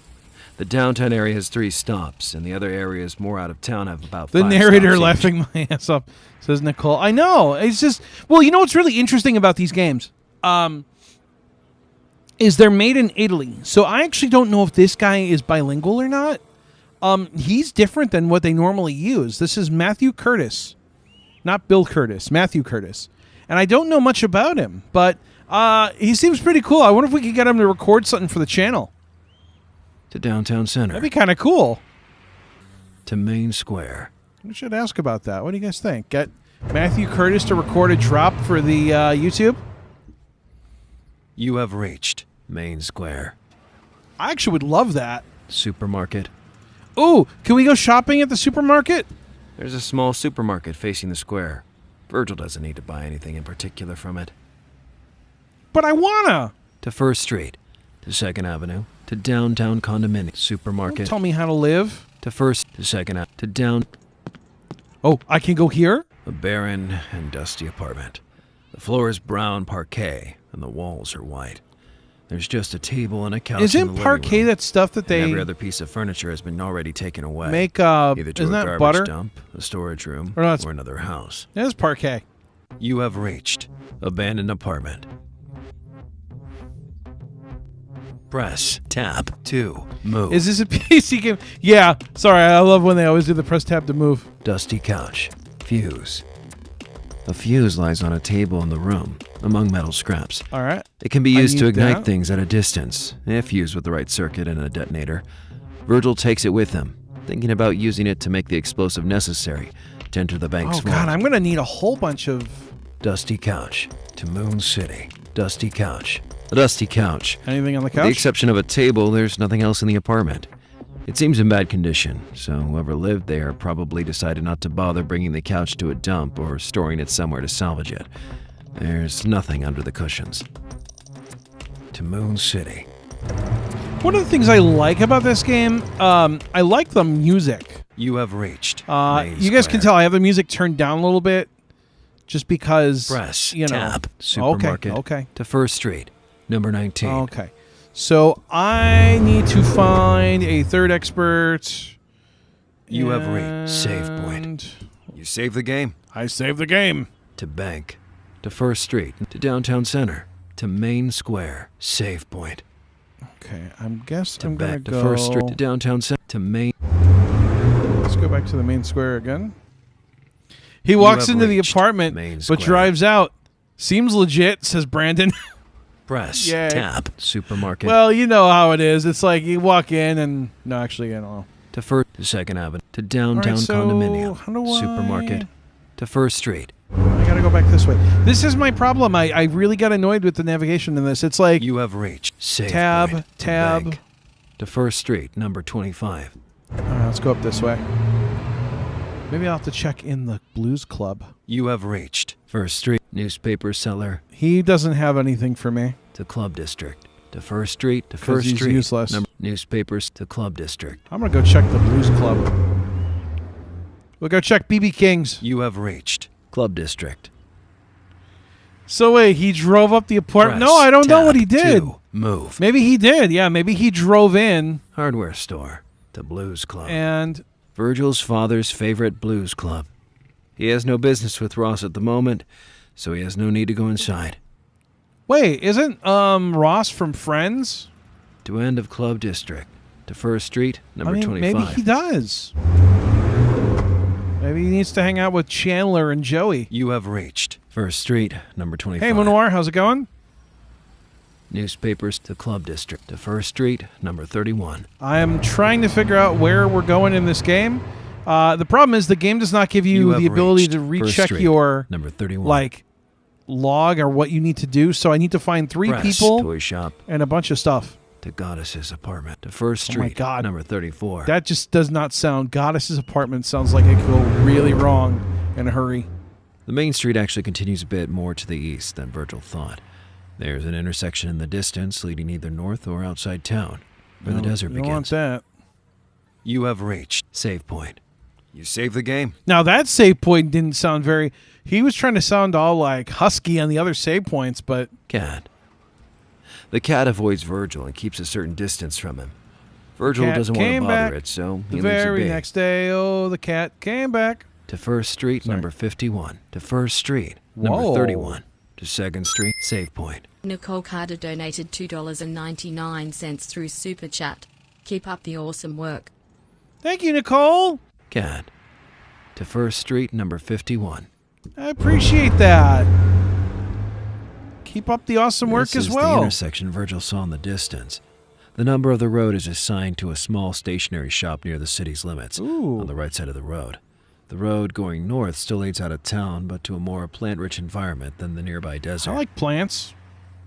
The downtown area has 3 stops, and the other areas more out of town have about 5 The stops narrator each. laughing my ass off, says Nicole. I know. It's just... Well, you know what's really interesting about these games? is they're made in Italy. So I actually don't know if this guy is bilingual or not. He's different than what they normally use. This is Matthew Curtis. Not Bill Curtis, Matthew Curtis. And I don't know much about him, but he seems pretty cool. I wonder if we could get him to record something for the channel. To downtown center. That'd be kind of cool. To main square. We should ask about that. What do you guys think? Get Matthew Curtis to record a drop for the YouTube? You have reached main square. I actually would love that. Supermarket. Ooh, can we go shopping at the supermarket? There's a small supermarket facing the square. Virgil doesn't need to buy anything in particular from it. But I wanna. To First Street. To 2nd Avenue. To downtown condominium. Supermarket. Don't tell me how to live. To First. To 2nd Avenue. To down. Oh, I can go here? A barren and dusty apartment. The floor is brown parquet, and the walls are white. There's just a table and a couch in the Isn't living parquet room, that stuff that and every they other piece of furniture has been already taken away. make, either to isn't a that garbage butter? dump, a storage room, Or no, it's- or another house. It is parquet. You have reached abandoned apartment. Press tab to move. Is this a PC game? Yeah, sorry, I love when they always do the press tab to move. Dusty couch. Fuse. A fuse lies on a table in the room, among metal scraps. All right. It can be I used to need ignite that. things at a distance, if used with the right circuit and a detonator. Virgil takes it with him, thinking about using it to make the explosive necessary to enter the bank's Oh, vault. God, I'm going to need a whole bunch of... Dusty couch to Moon City. Dusty couch. A dusty couch. Anything on the With the couch? exception of a table, there's nothing else in the apartment. It seems in bad condition, so whoever lived there probably decided not to bother bringing the couch to a dump or storing it somewhere to salvage it. There's nothing under the cushions. To Moon City. One of the things I like about this game, I like the music. You have reached. Main You guys can Square. tell I have the music turned down a little bit, just because, Press you know. tab. Supermarket. Okay. To First Street. Number 19. Okay. So I need to find a third expert. You have reached save point. and You save the game. I saved the game. To Bank. To First Street. To Downtown Center. To Main Square. Save point. Okay, I'm guess To I'm gonna back to go. First Street. To Downtown Center. To Main. Let's go back to the main square again. He walks have into the reached apartment, main but square. drives out. Seems legit, says Brandon. Press Yay. tab. Supermarket. Well, you know how it is. It's like you walk in and no, actually, I don't know. To First. To 2nd Avenue. To Downtown so Condominium. how do I- Supermarket. To First Street. I gotta go back this way. This is my problem. I really got annoyed with the navigation in this. It's like You have reached save tab, point. To tab. Bank. To First Street. Number 25. all right, let's go up this way. Maybe I'll have to check in the Blues Club. You have reached First Street. Newspaper seller. He doesn't have anything for me. To Club District. To First Street. To 'Cause First he's Street. useless. Newspapers. To Club District. I'm gonna go check the Blues Club. We'll go check BB King's. You have reached Club District. So wait, he drove up the apartment? Press No, I don't know what he tab did. to move. Maybe he did. Yeah, maybe he drove in Hardware store. To Blues Club. and Virgil's father's favorite blues club. He has no business with Ross at the moment, so he has no need to go inside. wait, isn't Ross from Friends? To end of Club District. To First Street. Number 25. maybe he does. Maybe he needs to hang out with Chandler and Joey. You have reached First Street. Number 25. Hey, Manoir, how's it going? Newspapers. To Club District. To First Street. Number 31. I'm trying to figure out where we're going in this game. The problem is the game does not give you have the ability reached to First recheck Street. your Number 31. like log or what you need to do. So I need to find 3 Press people Toy shop. and a bunch of stuff. To Goddess's apartment. To First Oh Street. my God. Number 34. That just does not sound. Goddess's apartment sounds like it could go really wrong in a hurry. The main street actually continues a bit more to the east than Virgil thought. There's an intersection in the distance leading either north or outside town, where the desert You don't want begins. that. You have reached save point. You save the game. Now that save point didn't sound very. He was trying to sound all like husky on the other save points, but Cat. The cat avoids Virgil and keeps a certain distance from him. Virgil cat doesn't want to came bother back it, so the he leaves it very be. next day, oh, the cat came back. To First Street, Sorry. number 51. To First Street, number Whoa. 31. To 2nd Street, save point. Nicole Carter donated $2.99 through Super Chat. Keep up the awesome work. Thank you, Nicole. Cat. To First Street, number 51. I appreciate that. Keep up the awesome work This as is well. the intersection Virgil saw in the distance. The number of the road is assigned to a small stationery shop near the city's limits, Ooh. on the right side of the road. The road going north still leads out of town, but to a more plant-rich environment than the nearby desert. I like plants.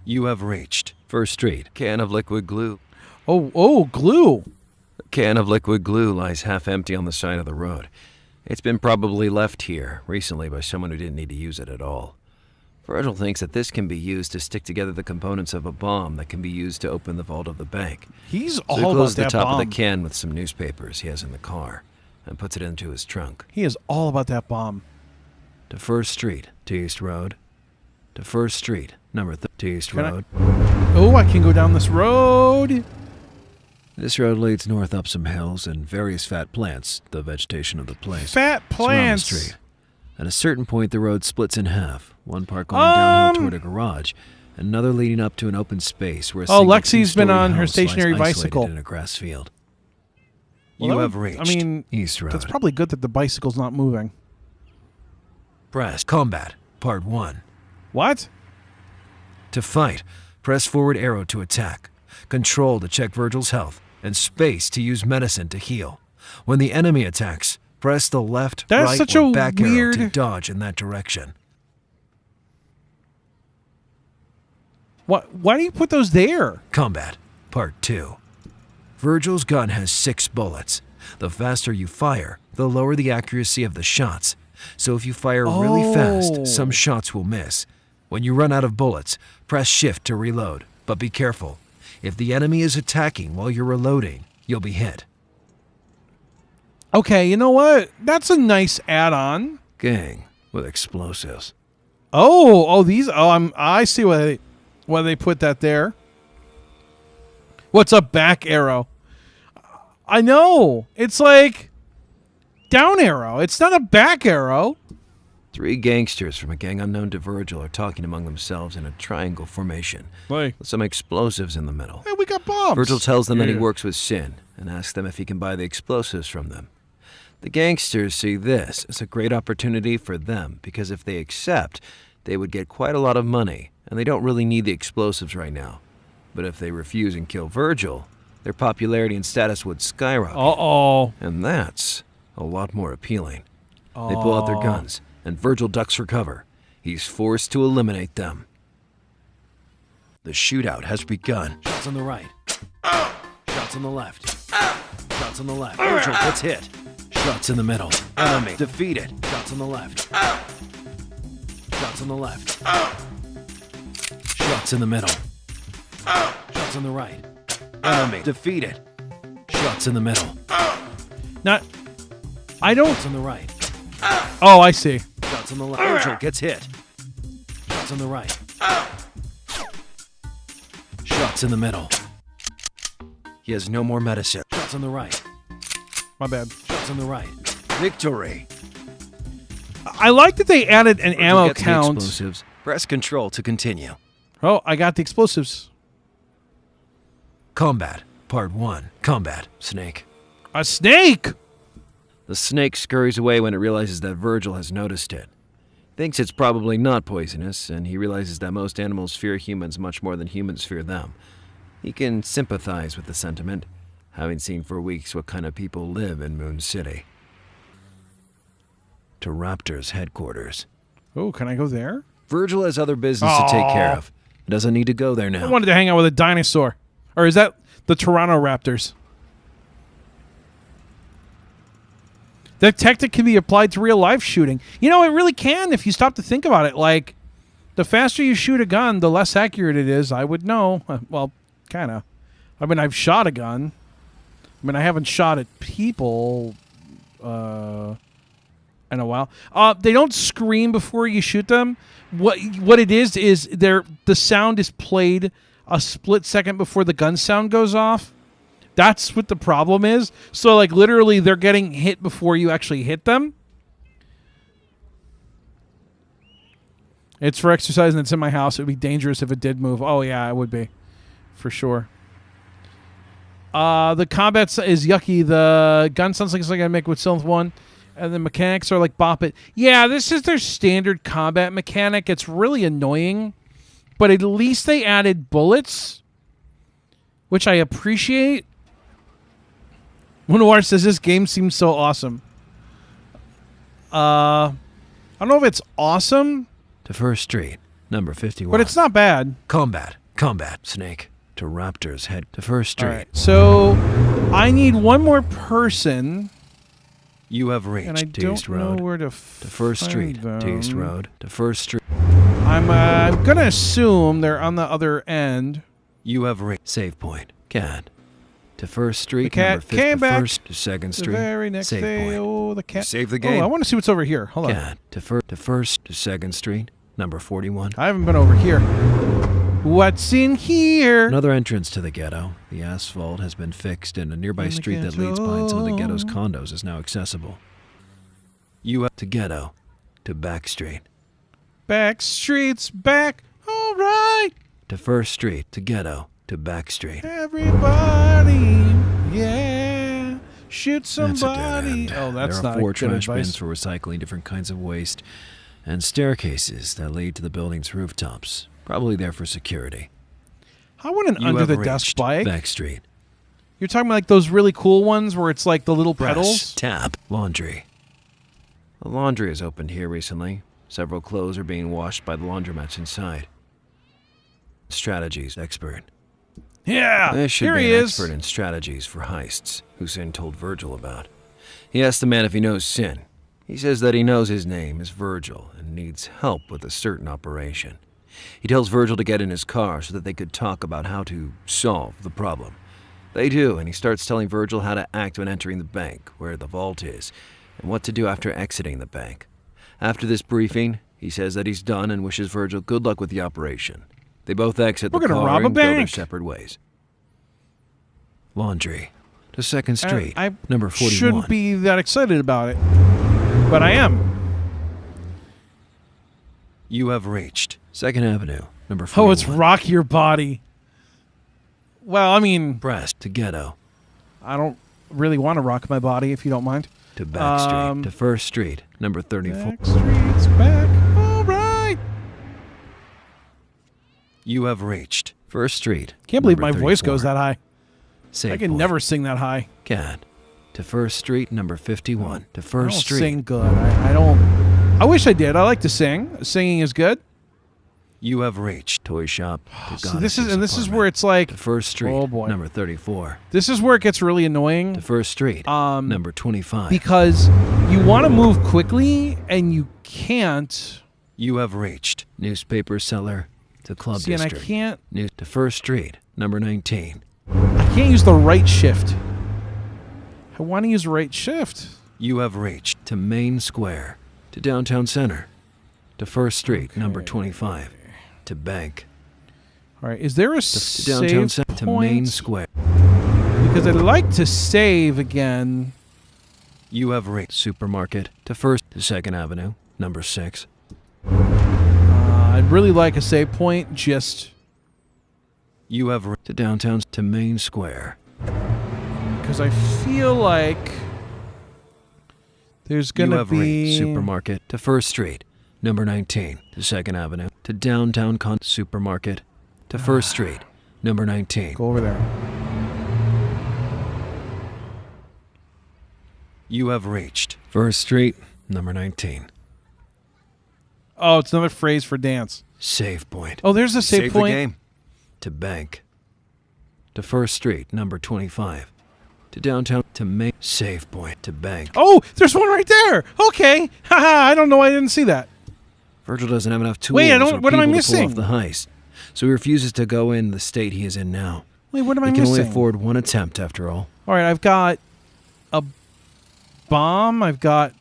You have reached First Street. Can of liquid glue. Oh, glue. A can of liquid glue lies half empty on the side of the road. It's been probably left here recently by someone who didn't need to use it at all. Virgil thinks that this can be used to stick together the components of a bomb that can be used to open the vault of the bank. He's So all he about closes that the top bomb. of the can with some newspapers he has in the car and puts it into his trunk. He is all about that bomb. To First Street, to East Road. To First Street, number to East Can I- Road. Oh, I can go down this road. This road leads north up some hills and various fat plants, the vegetation of the place. Fat surround the plants. street. At a certain point, the road splits in half. One part going downhill toward a garage, and another leading up to an open space where a Oh, single Lexi's been two-story on her house lies stationary isolated bicycle. in a grass field. Well, You that have would- reached I mean, East Road. that's probably good that the bicycle's not moving. Press Combat, Part 1. What? To fight, press forward arrow to attack, control to check Virgil's health, and space to use medicine to heal. When the enemy attacks, press the left, That's right, such or a back arrow to weird- dodge in that direction. What? Why do you put those there? Combat, Part 2. Virgil's gun has 6 bullets. The faster you fire, the lower the accuracy of the shots. So if you fire really Oh. fast, some shots will miss. When you run out of bullets, press shift to reload. But be careful. If the enemy is attacking while you're reloading, you'll be hit. Okay, you know what? That's a nice add-on. Gang with explosives. I see why they put that there. What's a back arrow? I know. It's like down arrow. It's not a back arrow. 3 gangsters from a gang unknown to Virgil are talking among themselves in a triangle formation Like, with some explosives in the middle. hey, we got bombs. Virgil tells them that he Yeah. works with Sin and asks them if he can buy the explosives from them. The gangsters see this as a great opportunity for them because if they accept, they would get quite a lot of money, and they don't really need the explosives right now. But if they refuse and kill Virgil, their popularity and status would skyrocket. Uh-oh. And that's a lot more appealing. They pull out their guns, and Virgil ducks for cover. He's forced to eliminate them. The shootout has begun. Shots on the right. Shots on the left. Shots on the left. Virgil gets hit. Shots in the middle. Enemy defeated. Shots on the left. Shots on the left. Shots in the middle. Shots on the right. Enemy defeated. Shots in the middle. Not. I don't. Shots on the right. Oh, I see. Shots on the left. Virgil gets hit. Shots on the right. Shots in the middle. He has no more medicine. Shots on the right. My bad. Shots on the right. Victory. I like that they added an Virgil ammo gets the count. explosives. Press control to continue. Oh, I got the explosives. Combat. Part 1. Combat. Snake. A snake. The snake scurries away when it realizes that Virgil has noticed it. Thinks it's probably not poisonous, and he realizes that most animals fear humans much more than humans fear them. He can sympathize with the sentiment, having seen for weeks what kind of people live in Moon City. To Raptor's headquarters. Oh, can I go there? Virgil has other business to take care of. He doesn't need to go there I now. wanted to hang out with a dinosaur. Or is that the Toronto Raptors? That tactic can be applied to real life shooting. You know, it really can if you stop to think about it. Like, the faster you shoot a gun, the less accurate it is. I would know. Well, kind of. I mean, I've shot a gun. I mean, I haven't shot at people in a while. They don't scream before you shoot them. What it is the sound is played a split second before the gun sound goes off. That's what the problem is. So, like, literally, they're getting hit before you actually hit them. It's for exercise and it's in my house. It would be dangerous if it did move. Oh, yeah, it would be. For sure. The combat is yucky. The gun sounds like it's like I make with Silent 1. And the mechanics are like bop it. Yeah, this is their standard combat mechanic. It's really annoying. But at least they added bullets, which I appreciate. Munoir says this game seems so awesome. I don't know if it's awesome. To First Street, number 51. But it's not bad. Combat, Snake. To Raptor's head. To First Street. All right, so I need one more person. You have reached And I to East don't know Road. where to To First Street. To East Road. To First Street. I'm going to assume they're on the other end. You have reached save point. Cat. To First Street. The cat number 50, came back. First to Second The Street. very next save day. point. Oh, the cat. Save the game. Oh, I want to see what's over here. Hold on. Cat. To First to Second Street. Number 41. I haven't been over here. What's in here? Another entrance to the ghetto. The asphalt has been fixed, and a nearby In the street that leads behind some of the ghetto's ghetto. condos is now accessible. You have to ghetto. To Back Street. Back streets back. All right. To First Street. To ghetto. To Back Street. Everybody. Yeah. Shoot That's a dead somebody. end. Oh, that's there not are 4 a good trash advice. bins for recycling different kinds of waste, and staircases that lead to the building's rooftops. Probably there for security. I want an You under have the desk reached bike. Back Street. You're talking about like those really cool ones where it's like the little Brush, pedals. tap, laundry. The laundry has opened here recently. Several clothes are being washed by the laundromats inside. Strategies expert. Yeah. This should Here be he an is. expert in strategies for heists, who Sin told Virgil about. He asked the man if he knows Sin. He says that he knows his name is Virgil and needs help with a certain operation. He tells Virgil to get in his car so that they could talk about how to solve the problem. They do, and he starts telling Virgil how to act when entering the bank, where the vault is, and what to do after exiting the bank. After this briefing, he says that he's done and wishes Virgil good luck with the operation. They both exit We're the gonna car rob a and go their bank. separate ways. Laundry. To Second Street. I number 41. shouldn't be that excited about it, but I am. You have reached Second Avenue. Number 41. Oh, it's rock your body. Well, I mean, Breast to Ghetto. I don't really want to rock my body, if you don't mind. To Back Street. To First Street. Number 34. Back streets back. All right. You have reached First Street. Can't believe number my voice 34. goes that high. Save I can point. never sing that high. Cat. To First Street. Number 51. To I First don't Street. sing good. I don't. I wish I did. I like to sing. Singing is good. You have reached Toy Shop. To So this Goddess's is apartment. where it's like. To First Street. Oh, boy. Number 34. This is where it gets really annoying. To First Street. Number 25. Because you want to move quickly and you can't. You have reached Newspaper Seller. To Club See, and I District. can't. To First Street. Number 19. I can't use the right shift. I want to use right shift. You have reached to Main Square. To Downtown Center. To First Street. Number 25. To Bank. All right. Is there a To Downtown save Center. To point? Main Square. Because I'd like to save again. You have reached Supermarket. To First to Second Avenue. Number 6. I'd really like a save point. Just You have reached to Downtown to Main Square. because I feel like there's You gonna have reached be Supermarket. To First Street. Number 19. To Second Avenue. To Downtown Supermarket. To First Street. Number 19. Go over there. You have reached First Street. Number 19. Oh, it's another phrase for dance. Save point. Oh, there's a save point. the game. To Bank. To First Street. Number 25. To Downtown. To Main. Save point. To Bank. Oh, there's one right there. Okay. Haha, I don't know why I didn't see that. Virgil doesn't have enough tools Wait, I don't- or what am I people to pull missing? off the heist, so he refuses to go in the state he is in now. Wait, what am I He can missing? only afford one attempt, after all. All right, I've got a bomb. I've got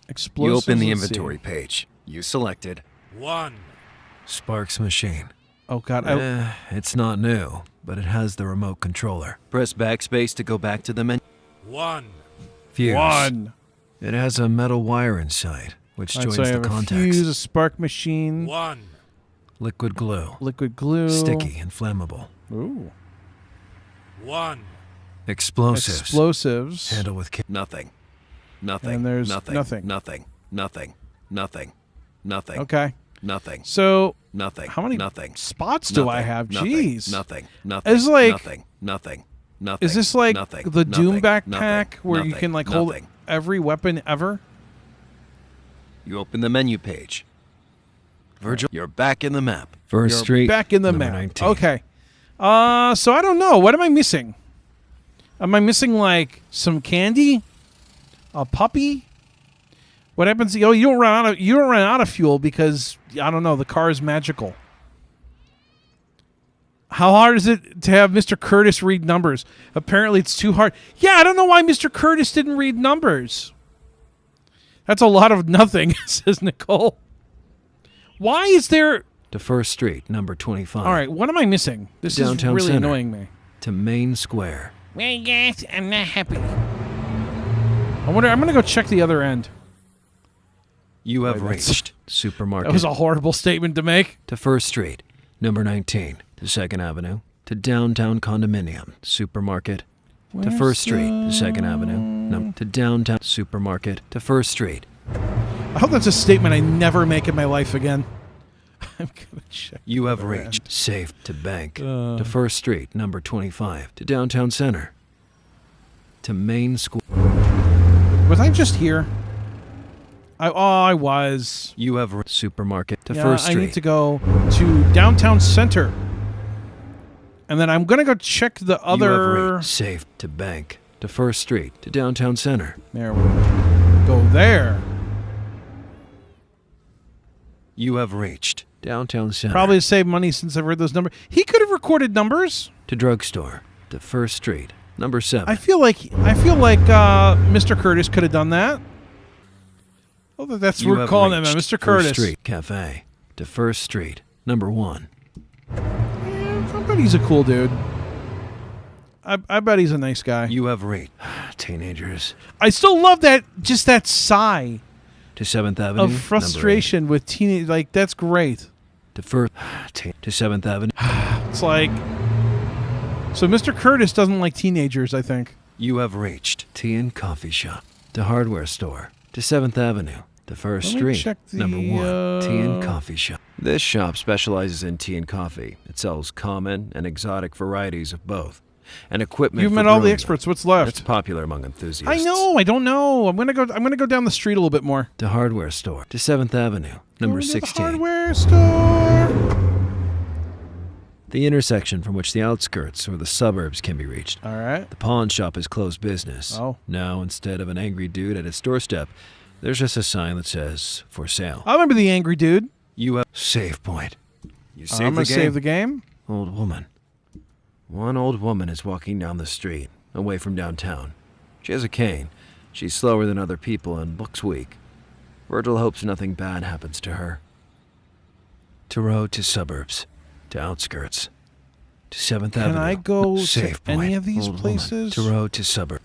explosives. You open the Let's see. inventory page. You selected 1. Sparks machine. Oh God, It's not new, but it has the remote controller. Press backspace to go back to the menu. 1. Fuse. one. It has a metal wire inside. which All right, joins so I the have a contacts. fuse, a spark machine, Liquid glue. liquid glue. Sticky and flammable. Ooh. Explosives. Explosives. Handle with nothing. Nothing. And there's nothing. nothing. Nothing. Nothing. Nothing. Nothing. Okay. Nothing. So Nothing. how many Nothing. spots do I Nothing. have? Nothing. Jeez. Nothing. Nothing. It's like- nothing. Nothing. Nothing. Is this like nothing. the Doom nothing. backpack nothing. where you nothing. can like hold nothing. every weapon ever? You open the menu page. Virgil, you're back in the map. First You're Street. back in the number map. 19. Okay. So I don't know. What am I missing? Am I missing like some candy? A puppy? What happens? Oh, you don't run out of fuel because I don't know. The car is magical. How hard is it to have Mr. Curtis read numbers? Apparently, it's too hard. Yeah, I don't know why Mr. Curtis didn't read numbers. That's a lot of nothing, says Nicole. Why is there... To First Street, number 25. All right, what am I missing? This Downtown is really Center. annoying me. To Main Square. Well, yes, I'm not happy. I'm going to go check the other end. You have Wait, that's- reached Supermarket. That was a horrible statement to make. To First Street, number 19. To 2nd Avenue. To Downtown Condominium. Supermarket. To First Street. To 2nd Avenue. To Downtown Supermarket. To First Street. I hope that's a statement I never make in my life again. I'm going to check. You have the other end. reached Safe to Bank. To First Street, number 25. To Downtown Center. To Main Square. Was I just here? I was. You have Supermarket. To Yeah, First I Street. need to go to Downtown Center. And then I'm going to go check the You have other... reached Safe to Bank. To First Street. To Downtown Center. There we go. There. You have reached Downtown Center. Probably to save money since I've heard those numbers. He could have recorded numbers. To Drugstore. To First Street. Number 7. I feel like Mr. Curtis could have done that. Oh, that's You we're have calling him reached Mr. First Curtis. Street Cafe. To First Street. Number 1. Yeah, I bet he's a cool dude. I bet he's a nice guy. You have reached Teenagers. I still love that sigh To 7th Avenue. of frustration with teenage. Like that's great. To First. To 7th Avenue. It's like so. Mr. Curtis doesn't like teenagers. I think. You have reached Tea and Coffee Shop. To Hardware Store. To 7th Avenue. To First Let me Street. check the, Number 1. Tea and Coffee Shop. This shop specializes in tea and coffee. It sells common and exotic varieties of both. And equipment You've for met all the brewing experts. them. What's left? It's popular among enthusiasts. I know. I don't know. I'm gonna go down the street a little bit more. To Hardware Store. To 7th Avenue. Number Going to the 16. hardware store. The intersection from which the outskirts or the suburbs can be reached. All right. The pawn shop is closed business. Oh. Now, instead of an angry dude at its doorstep, there's just a sign that says, for sale. I remember the angry dude. You have save point. You I'm save gonna the game. save the game. Old woman. One old woman is walking down the street, away from downtown. She has a cane. She's slower than other people and looks weak. Virgil hopes nothing bad happens to her. To road to suburbs. To outskirts. To 7th Avenue. Can I go to Save any point. of these Old woman. places? To road to suburb.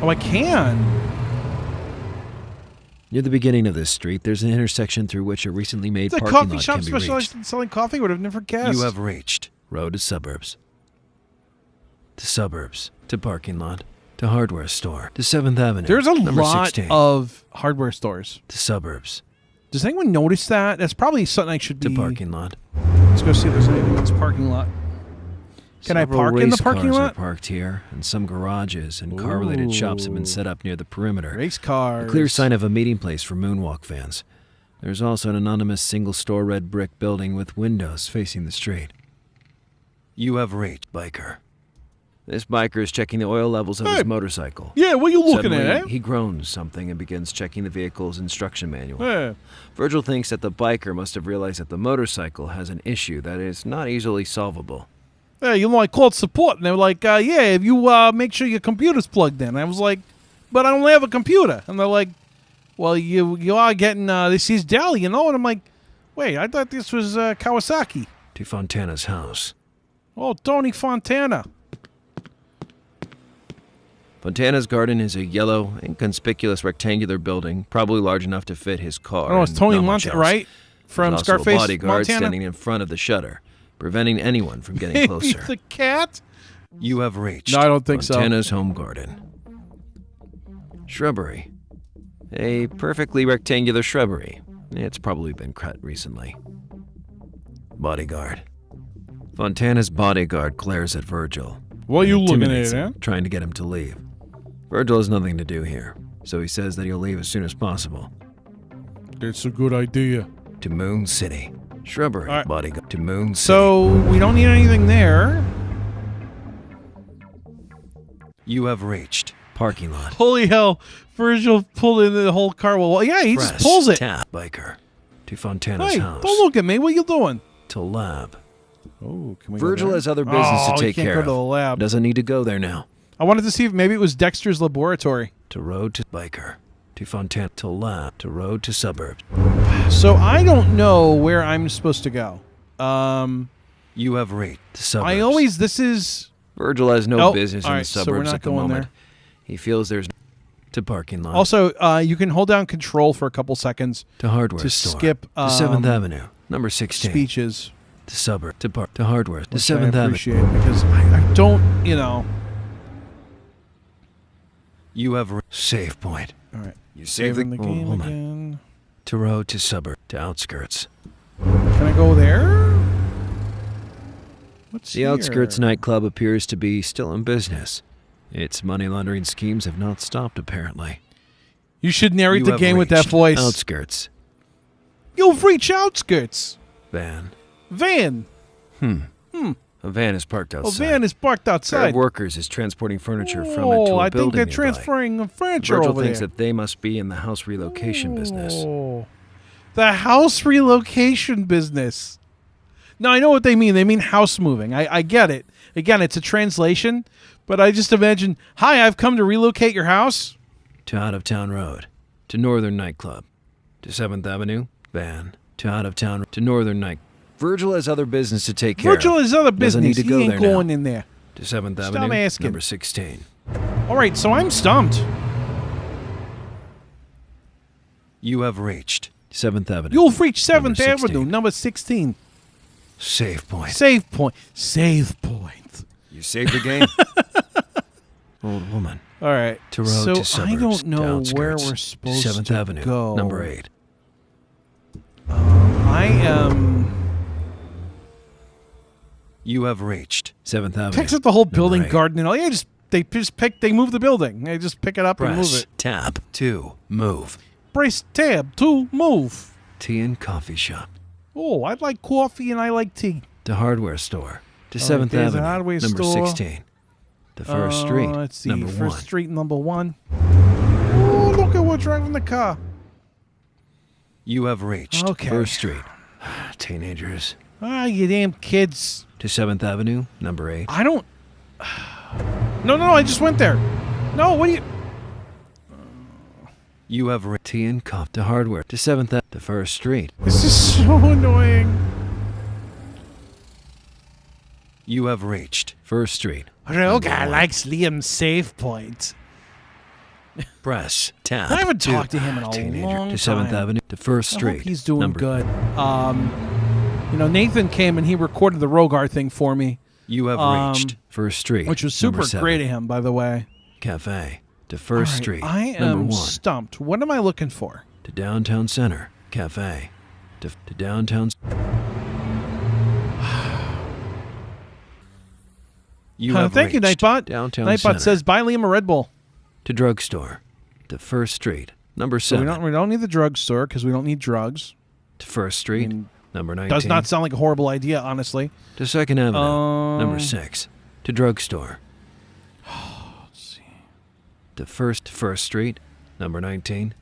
Oh, I can. Near the beginning of this street, there's an intersection through which a recently made The parking coffee lot shop can be specialized reached. in selling coffee would have never guessed. You have reached road to suburbs. To suburbs. To parking lot. To hardware store. To 7th Avenue. There's a number lot 16. of hardware stores. To suburbs. Does anyone notice that? That's probably something I should be. To parking lot. Let's go see if there's anything in this parking lot. Can I Several park in the race parking cars lot? are parked here, and some garages and car-related shops have been set up near the perimeter. Race cars. A clear sign of a meeting place for moonwalk fans. There's also an anonymous single-store red brick building with windows facing the street. You have reached biker. This biker is checking the oil levels of Hey. his motorcycle. Yeah, what are you looking Suddenly, at? Eh? he groans something and begins checking the vehicle's instruction manual. Yeah. Virgil thinks that the biker must have realized that the motorcycle has an issue that is not easily solvable. Hey, you know, I called support, and they were like, yeah, if you make sure your computer's plugged in. I was like, but I don't have a computer. And they're like, well, you are getting, this is Dell, you know? And I'm like, wait, I thought this was Kawasaki. To Fontana's house. Oh, Tony Fontana. Fontana's garden is a yellow, inconspicuous rectangular building, probably large enough to fit his car. Oh, it's and Tony not much Montana, else. right? From There's also Scarface, a bodyguard Montana. standing in front of the shutter, preventing anyone from getting Maybe closer. the cat? You have reached No, I don't think so. Fontana's home garden. Shrubbery. A perfectly rectangular shrubbery. It's probably been cut recently. Bodyguard. Fontana's bodyguard glares at Virgil. What are you looking at, Intimidates him, eh? trying to get him to leave. Virgil has nothing to do here, so he says that he'll leave as soon as possible. It's a good idea. To Moon City. Shrubbery. All right. Bodyguard. To Moon City. So, we don't need anything there. You have reached parking lot. Holy hell. Virgil pulled in the whole car. Well, yeah, he just Press pulls it. Tap biker. To Fontana's Hey, house. don't look at me. What you doing? To lab. Oh, can we Virgil go there? has other business Oh, to he take can't care go of. to the lab. Doesn't need to go there now. I wanted to see if maybe it was Dexter's laboratory. To road to biker. To Fontana. To lab. To road to suburbs. So I don't know where I'm supposed to go. You have reached the suburbs. I always, this is... Virgil has no Oh, business in all the right, so we're suburbs not at the going moment. there. He feels there's to parking lot. Also, you can hold down control for a couple seconds to hardware to store. skip to 7th Avenue. Number 16. speeches. To suburb. To park. To hardware. To Which 7th I Avenue. appreciate because I don't, you know... You have save point. All right. You save Saving the, the game woman. again. To road to suburb. To outskirts. Can I go there? What's The here? Outskirts nightclub appears to be still in business. Its money laundering schemes have not stopped, apparently. You should narrate You the have game with that reached voice. Outskirts. You've reached outskirts. Van. Van. A van is parked A outside. van is parked A pair outside. of workers is transporting furniture from it to Oh, a I building think they're nearby. transferring furniture Virgil over thinks there. that they must be in the house relocation business. Oh. The house relocation business. No, I know what they mean. They mean house moving. I get it. Again, it's a translation, but I just imagine, hi, I've come to relocate your house. To Out of Town Road. To Northern Nightclub. To 7th Avenue. Van. To Out of Town. To Northern Night. Virgil has other business to take care Virgil of. has other Doesn't business. need to He go ain't there going now. in there. To 7th Stop Avenue. asking. Number 16. All right, so I'm stumped. You have reached 7th Avenue. You'll reach 7th Number 16. Avenue, number 16. Save point. Save point. Save point. You saved the game? Old woman. All right. To road so to suburbs. I don't to know where outskirts. we're supposed 7th to Avenue. go. Number 8. I am... You have reached 7th Avenue. Picks up the whole building Number 8. garden and all. Yeah, they move the building. They just pick it up and move Press it. tab to move. Brace tab to move. Tea and coffee shop. Oh, I like coffee and I like tea. To hardware store. To All right, 7th there's a Avenue. hardware Number store. 16. To First Street. Let's see. Number First 1. Street, number 1. Oh, look at what's driving the car. You have reached Okay. First Street. Teenagers. Ah, you damn kids. To 7th Avenue. Number 8. I don't... No, I just went there. No, what do you... You have reached tea and coffee. To hardware. To 7th Avenue. To First Street. This is so annoying. You have reached First Street. Roga Number 1. likes Liam's save point. Press tab. I haven't to talked to him in a teenager. long To 7th time. Avenue. To First I Street. hope he's doing Number good. You know, Nathan came and he recorded the Rogar thing for me, You have reached First Street. which was Number super 7. great of him, by the way. Cafe. To First All right, Street. I Number am 1. stumped. What am I looking for? To Downtown Center. Cafe. To Downtown. You have Thank you, reached Nightbot. Downtown Nightbot Center. says, buy Liam a Red Bull. To drugstore. To First Street. Number So 7. we don't need the drugstore because we don't need drugs. To First Street. mean, Number 19. Does not sound like a horrible idea, honestly. To 2nd Avenue. Number 6. To drugstore. Let's see. To First Street. Number 19.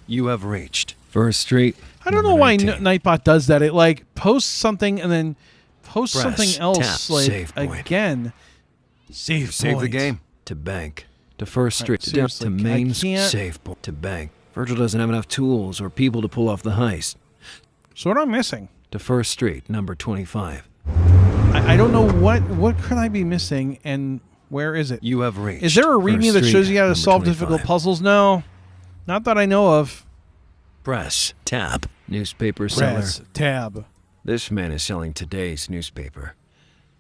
You have reached First Street. I don't know number why 19. Nightbot does that. It like posts something and then posts Press, something else tap, like save point. again. Save Save the point. game. To bank. To First Right, Street. seriously, to I main can't- save point. To bank. Virgil doesn't have enough tools or people to pull off the heist. So what am I missing? To First Street. Number 25. I don't know what could I be missing, and where is it? You have reached. Is there a readme First that Street, shows you how to number solve 25. difficult puzzles? No, not that I know of. Press. Tab. Newspaper seller. Press tab. This man is selling today's newspaper.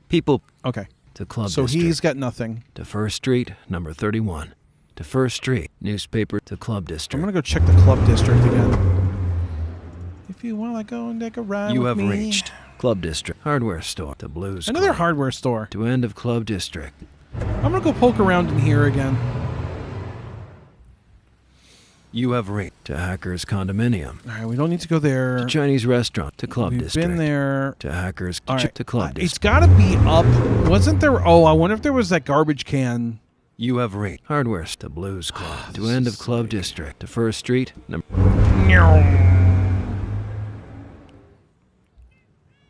People Okay. to Club So District. he's got nothing. To First Street, number 31. To First Street, newspaper to Club District. I'm gonna go check the club district again. If you wanna go and take a ride You with have me. reached Club District. Hardware store. To Blues Another Club. hardware store. To end of Club District. I'm gonna go poke around in here again. You have reached to Hackers Condominium. All right, we don't need to go there. To Chinese Restaurant. To Club We've District. been there. To Hackers All right. to Club It's District. got to be up. Wasn't there? Oh, I wonder if there was that garbage can. You have reached Hardware to Blues Club. To end of Club District. To First Street.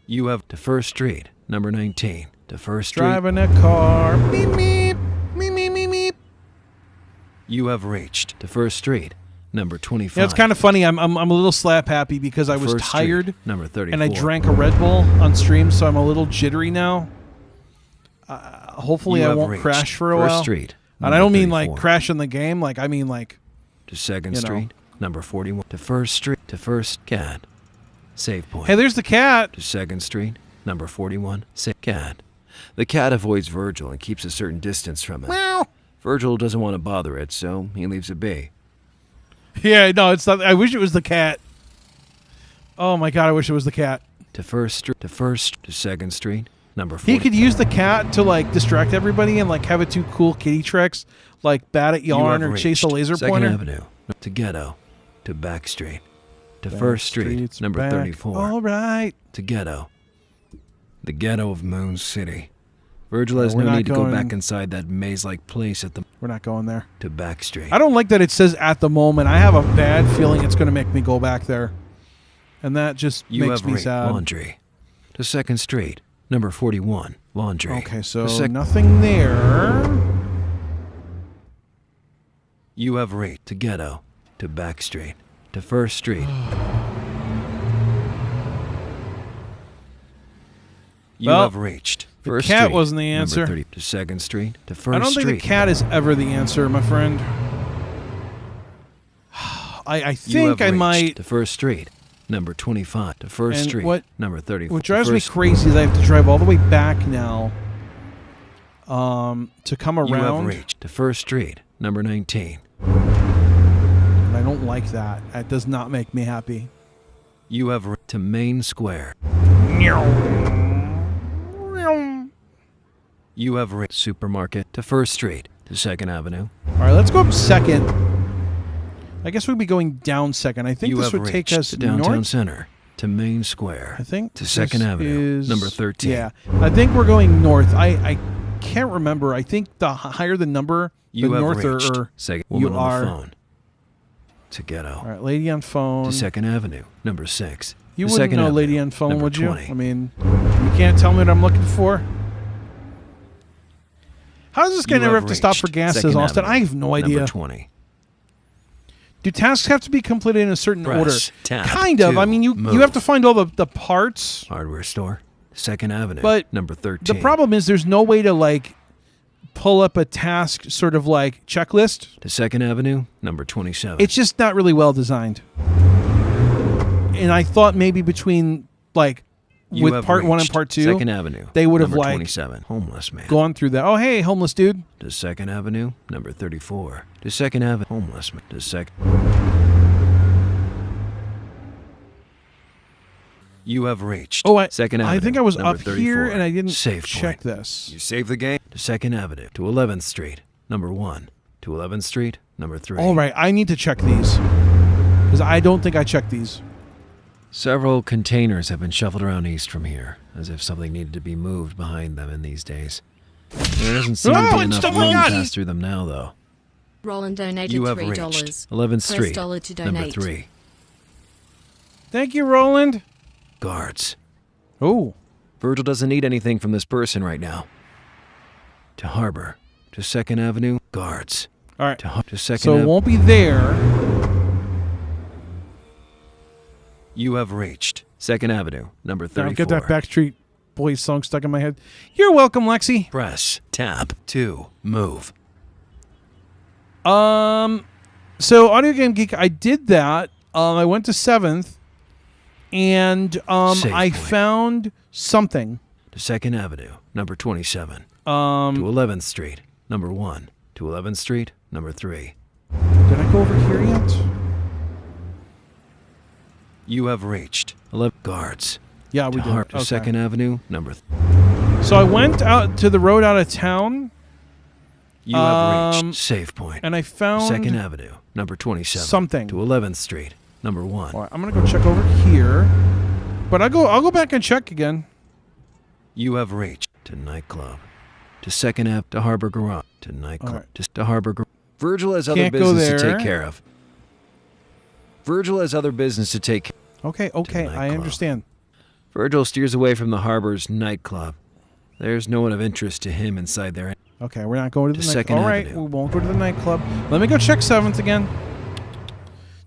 You have to First Street. Number 19. To First Street. Driving a car. Meep, meep. Meep, meep, meep, meep. You have reached to First Street. Number 25. Yeah, it's kind of funny. I'm a little slap happy because I was First Street, tired number 34. and I drank a Red Bull on stream, so I'm a little jittery now. Hopefully You I have won't reached crash for a First while. Street. And I number don't mean 34. like crash in the game. Like I mean like To Second you know. Street. Number 41. To First Street. To First Cat. Save point. hey, there's the cat. To Second Street. Number 41. Save Cat. The cat avoids Virgil and keeps a certain distance from him. Meow. Virgil doesn't want to bother it, so he leaves it be. Yeah, no, it's not. I wish it was the cat. Oh my god, I wish it was the cat. To First Street. To Second Street. Number 40. He could use the cat to like distract everybody and like have it do cool kitty tricks, like bat at You yarn have or chase a reached laser Second pointer. Avenue. To Ghetto. To Back Street. To First Street. Street's Number back. 34. All right. To Ghetto. The ghetto of Moon City. Virgil has we're no not need to go going- back inside that maze-like place at the We're not going there. to Back Street. I don't like that it says at the moment. I have a bad feeling it's going to make me go back there. And that just You makes have me reached sad. Laundry. To Second Street. Number 41. Laundry. Okay, so To nothing there. You have reached to Ghetto. To Back Street. To First Street. You Well, have reached First cat Street. wasn't the Number answer. 30. To Second Street. To First I don't think Street. the cat is ever the answer, my friend. I You think have I reached might. to First Street. Number 25. To First And Street. what- Number 34. What drives to me First crazy is I have to drive all the way back now to come You have around. reached to First Street. Number 19. And I don't like that. That does not make me happy. You have reached to Main Square. You have reached Supermarket. To First Street. To Second Avenue. All right, let's go up second. I guess we'd be going down second. I think You this have would take reached us to Downtown north. Center. To Main Square. I think to Second this Avenue. is- Number 13. Yeah, I think we're going north. I can't remember. I think the higher the number, You the have north reached or Second you Woman on are. the phone. To Ghetto. All right, lady on phone. To Second Avenue. Number 6. You to wouldn't Second know Avenue, lady on phone, number would you? 20. I mean, you can't tell me what I'm looking for. How does this guy You never have have to stop for reached gas? Says Second Austin. Avenue, I have no idea. Number 20. Do tasks have to be completed in a certain Press order? tab Kind of. to I mean, you move. have to find all the parts. Hardware store. Second Avenue. But number 13. The problem is there's no way to like pull up a task sort of like checklist. To Second Avenue. Number 27. It's just not really well designed. And I thought maybe between like You with have part 1 and reached part 2, Second Avenue. they would have number like 27. Homeless man. gone through that. Oh, hey, homeless dude. To Second Avenue. Number 34. To Second Avenue. Homeless man. To Second. You have reached. Oh, Second Avenue. I think I was number up 34. here and I didn't Save check point. this. You save the game. To Second Avenue. To 11th Street. Number 1. To 11th Street. Number 3. All right, I need to check these because I don't think I checked these. Several containers have been shuffled around east from here, as if something needed to be moved behind them in these days. There doesn't seem to Oh, be it's enough the room to one! pass through them now, though. Roland donated You have $3. reached 11th Press Street. dollar to Number donate. 3. Thank you, Roland. Guards. Oh, Virgil doesn't need anything from this person right now. To Harbor. To Second Avenue. Guards. all right. To Second So it Avenue. won't be there. You have reached Second Avenue. Number 34. Now get that back street Boys song stuck in my head. You're welcome, Lexi. Press tab to move. So Audio Game Geek, I did that. I went to 7th, and Save I point. found something. To 2nd Avenue, number 27. To Um, 11th Street, number 1. To 11th Street, number 3. did I go over here yet? You have reached 11 guards. Yeah, we To did. Harp to 2nd Avenue, number So I went out to the road out of town, You have reached save point. and I found 2nd Avenue, number 27. something. To 11th Street, number 1. All right, I'm gonna go check over here, but I'll go back and check again. You have reached to nightclub. To 2nd Ave, to Harbor Garage, to nightclub, Alright. to Harbor Garage. Virgil has other Can't go business to there. take care of. Virgil has other business to take care of. Okay, I nightclub. understand. Virgil steers away from the Harbor's nightclub. There's no one of interest to him inside there. Okay, we're not going to the To nightclub. 2nd All right, Avenue. we won't go to the nightclub. Let me go check 7th again.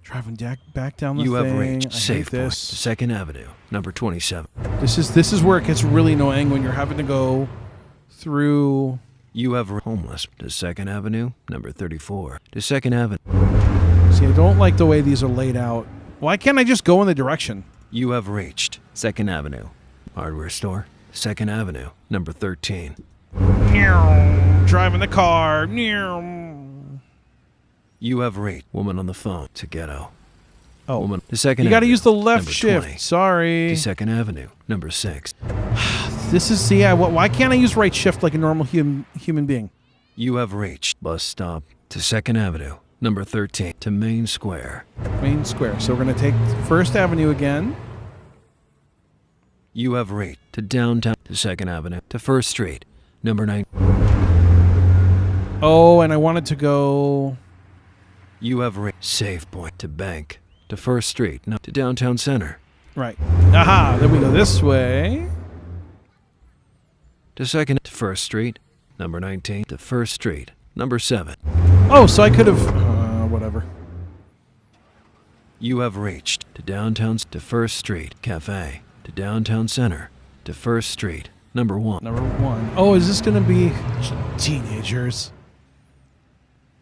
Driving back down the You thing. have reached I hate save point. this. To 2nd Avenue, number 27. This is where it gets really annoying when you're having to go through. You have homeless. To 2nd Avenue, number 34. To 2nd Avenue. See, I don't like the way these are laid out. Why can't I just go in the direction? You have reached 2nd Avenue. Hardware store. 2nd Avenue, number 13. Driving the car. You have reached woman on the phone to ghetto. Oh, Woman to 2nd you got to Avenue, use the left number shift. 20. Sorry. To 2nd Avenue, number 6. This is why can't I use right shift like a normal human being? You have reached bus stop to 2nd Avenue, number 13. To Main Square. Main Square. So we're gonna take First Avenue again. You have reached to downtown to 2nd Avenue. To 1st Street, number 9. Oh, and I wanted to go. You have reached save point to Bank. To 1st Street, no, to Downtown Center. Right. Aha. Then we go this way. To 2nd to 1st Street, number 19. To 1st Street, number 7. Oh, so I could have. Whatever. You have reached to downtown to 1st Street Cafe. To Downtown Center. To 1st Street, number 1. Number 1. Oh, is this gonna be teenagers?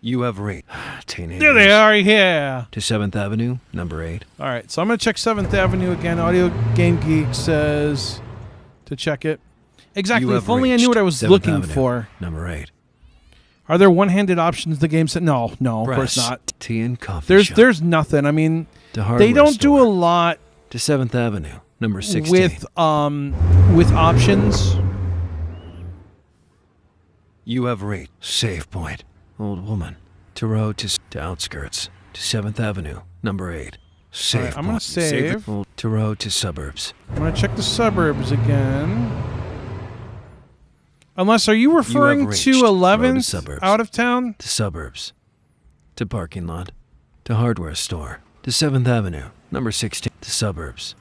You have reached teenagers. There they are. Yeah. To 7th Avenue, number 8. All right. So I'm gonna check 7th Avenue again. Audio Game Geek says to check it. Exactly. You have If only I knew what I was 7th looking Avenue, for. Number 8. Are there one-handed options the game said? No, of course not. Tea and coffee shop. There's nothing. I mean, To hardware they don't do a store. lot To 7th Avenue, number 16. with options. You have reached save point. Old woman. To road to outskirts. To 7th Avenue, number 8. Save All right, I'm gonna point. save. To road to suburbs. I'm gonna check the suburbs again. Unless, are you referring reached to road to 11th suburbs. out of town? To suburbs. To parking lot. To hardware store. To 7th Avenue, number 16. To suburbs.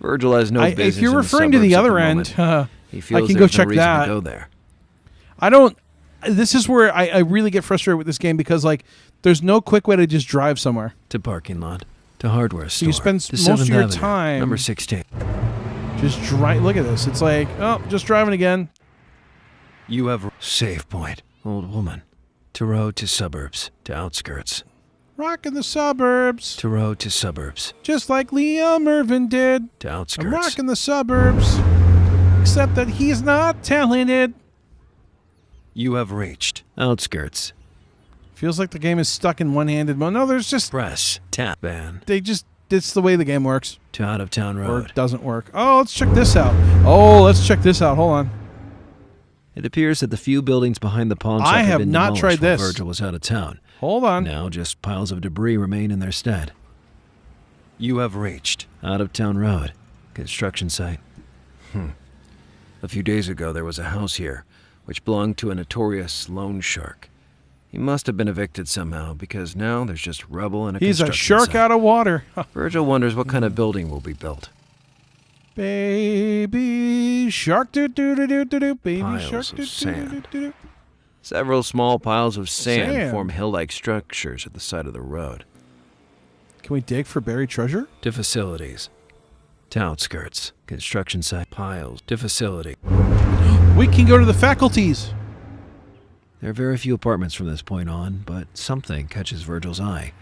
Virgil has no business If you're in referring to the suburbs at other end, moment. He feels I can go there's no check reason that. to go there. I don't. This is where I really get frustrated with this game because there's no quick way to just drive somewhere. To parking lot. To hardware store. you spend to most 7th of your Avenue, time- number 16. Just drive. Look at this. It's like, oh, just driving again. You have save point. Old woman. To road to suburbs. To outskirts. Rocking the suburbs, To road to suburbs. just like Liam Irvin did. To I'm outskirts. rocking the suburbs, except that he's not talented. You have reached outskirts. Feels like the game is stuck in one-handed mode. No, there's just Press. Tap. Ban. it's the way the game works, To out of town or road. it doesn't work. Oh, let's check this out. Hold on. It appears that the few buildings behind the pawn shop I have been not demolished tried while this. Virgil was out of town. Hold on. Now just piles of debris remain in their stead. You have reached out of town road. Construction site. A few days ago there was a house here which belonged to a notorious loan shark. He must have been evicted somehow because now there's just rubble and a He's a construction shark site. out of water. Virgil wonders what kind of building will be built. Baby shark, do do do do do do. Baby Piles shark, of do do do sand. do do. Several small piles of sand Sand. form hill-like structures at the side of the road. Can we dig for buried treasure? To facilities. To outskirts. construction site, piles, to facility. We can go to the faculties. There are very few apartments from this point on, but something catches Virgil's eye.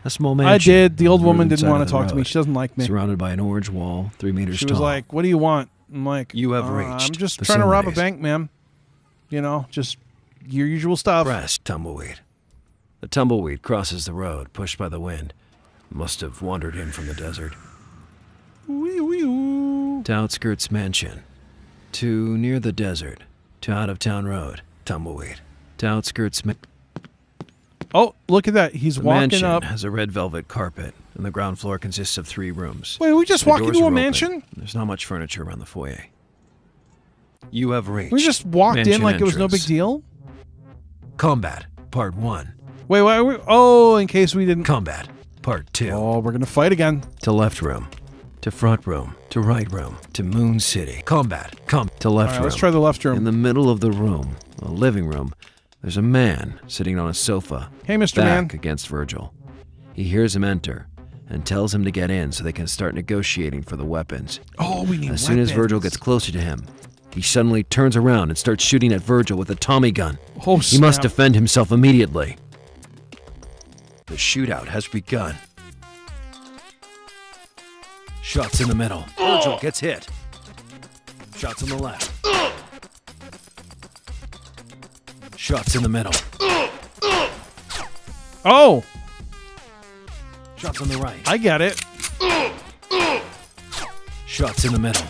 A small mansion. I did. The old on woman northern didn't side want of to the talk to me. road, She doesn't like me. surrounded by an orange wall, 3 meters She tall. was like, what do you want? I'm like, You have I'm reached just trying to rob a facilities. bank, ma'am. You know, just your usual stuff. Press tumbleweed. The tumbleweed crosses the road, pushed by the wind. Must have wandered in from the desert. Wee, wee, woo. To outskirts mansion. To near the desert. To out of town road. Tumbleweed. To outskirts. Oh, look at that. He's The walking mansion up. has a red velvet carpet, and the ground floor consists of 3 rooms. Wait, we just The walked doors into are a open. mansion? There's not much furniture around the foyer. You have reached. We just walked in mansion like it was no big entrance. deal? Combat, Part 1. Wait, oh, in case we didn't. Combat, Part 2. Oh, we're going to fight again. To left room. To front room. To right room. To Moon City. Combat. To left All right, room. let's try the left room. In the middle of the room, a living room, there's a man sitting on a sofa. Hey, Mr. back Man. against Virgil. He hears him enter and tells him to get in so they can start negotiating for the weapons. Oh, we need As soon as Virgil gets closer to him, he suddenly turns around and starts shooting at Virgil with a Tommy gun. Oh, He must snap. defend himself immediately. The shootout has begun. Shots in the middle. Virgil gets hit. Shots on the left. Shots in the middle. Oh, Shots on the right. I get it. Shots in the middle.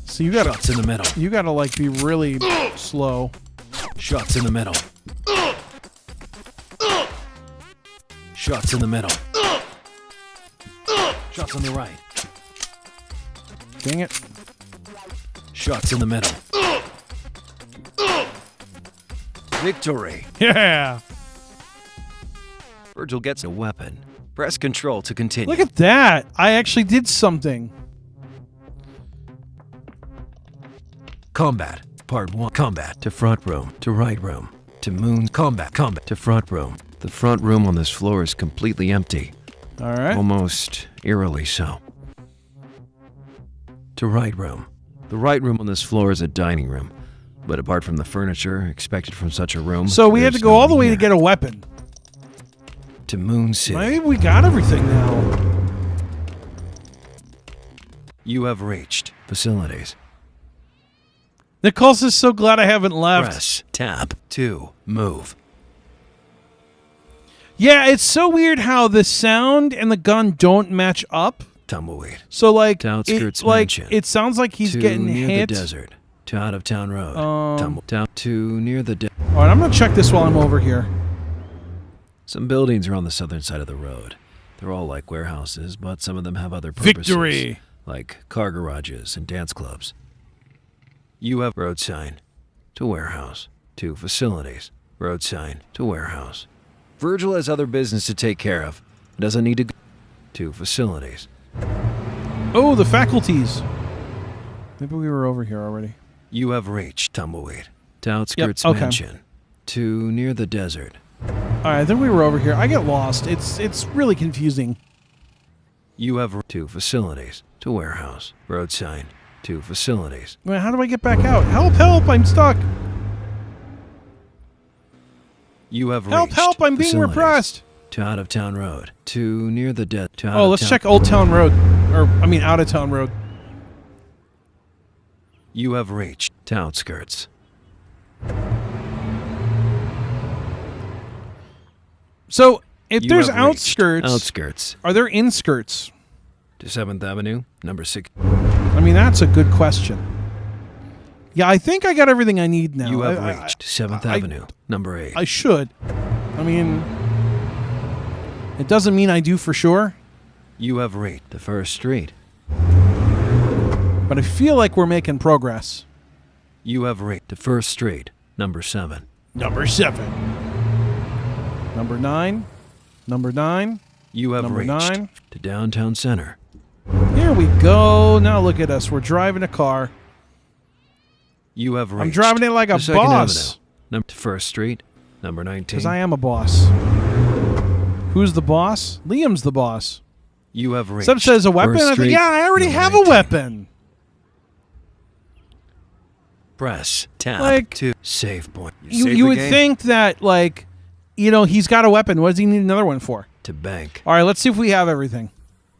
So you got Shots in the middle. to, like be really slow. Shots in the middle. Shots in the middle. Shots on the right. Dang it. Shots in the middle. Victory. Yeah. Virgil gets a weapon. Press control to continue. Look at that. I actually did something. Combat. Part 1. Combat. To front room. To right room. To moon. Combat. Combat. To front room. The front room on this floor is completely empty. All right. Almost eerily so. To right room. The right room on this floor is a dining room. But apart from the furniture expected from such a room, So we had to there's go all the nothing way to here. get a weapon. To Moon City. Maybe we got everything now. You have reached facilities. Nichols is so glad I haven't left. Press tab to move. Yeah, it's so weird how the sound and the gun don't match up. Tumbleweed. So like, To outskirts it, like mansion. it sounds like he's to getting near hit. the desert. To out of town road. Um, Down to near the desert. All right, I'm gonna check this while I'm over here. Some buildings are on the southern side of the road. They're all like warehouses, but some of them have other purposes. Victory. Like car garages and dance clubs. You have road sign to warehouse to facilities. Road sign to warehouse. Virgil has other business to take care of. Doesn't need to go to facilities. Oh, the faculties. Maybe we were over here already. You have reached Tumbleweed. To outskirts okay. mansion. To near the desert. All right, I think we were over here. I get lost. It's really confusing. You have to facilities. To warehouse. Road sign. To facilities. Wait, how do I get back out? Help! Help! I'm stuck. You have Help! reached Help! I'm being facilities. repressed. To out of town road. To near the to out Oh, of let's town. check Old Town Road, or I mean Out of Town Road. You have reached to outskirts. So if You there's have reached outskirts, Outskirts. are there inskirts? To 7th Avenue, number 6. I mean, that's a good question. Yeah, I think I got everything I need now. You have I- reached 7th I- Avenue, number 8. I should. I mean, it doesn't mean I do for sure, You have reached the first street. but I feel like we're making progress. You have reached the first street, number 7. Number 7. Number 9. Number 9. You have Number reached 9. to downtown center. Here we go. Now look at us. We're driving a car. You have reached I'm driving it like a the Second boss. Avenue, number first street, number 19. Because I am a boss. Who's the boss? Liam's the boss. You have reached. Some says a weapon. First I think, Street, yeah, I already number have a 19. weapon. Press tab Like, to save point. You would think that, like, you know, he's got a weapon. What does he need another one for? to bank. All right, let's see if we have everything.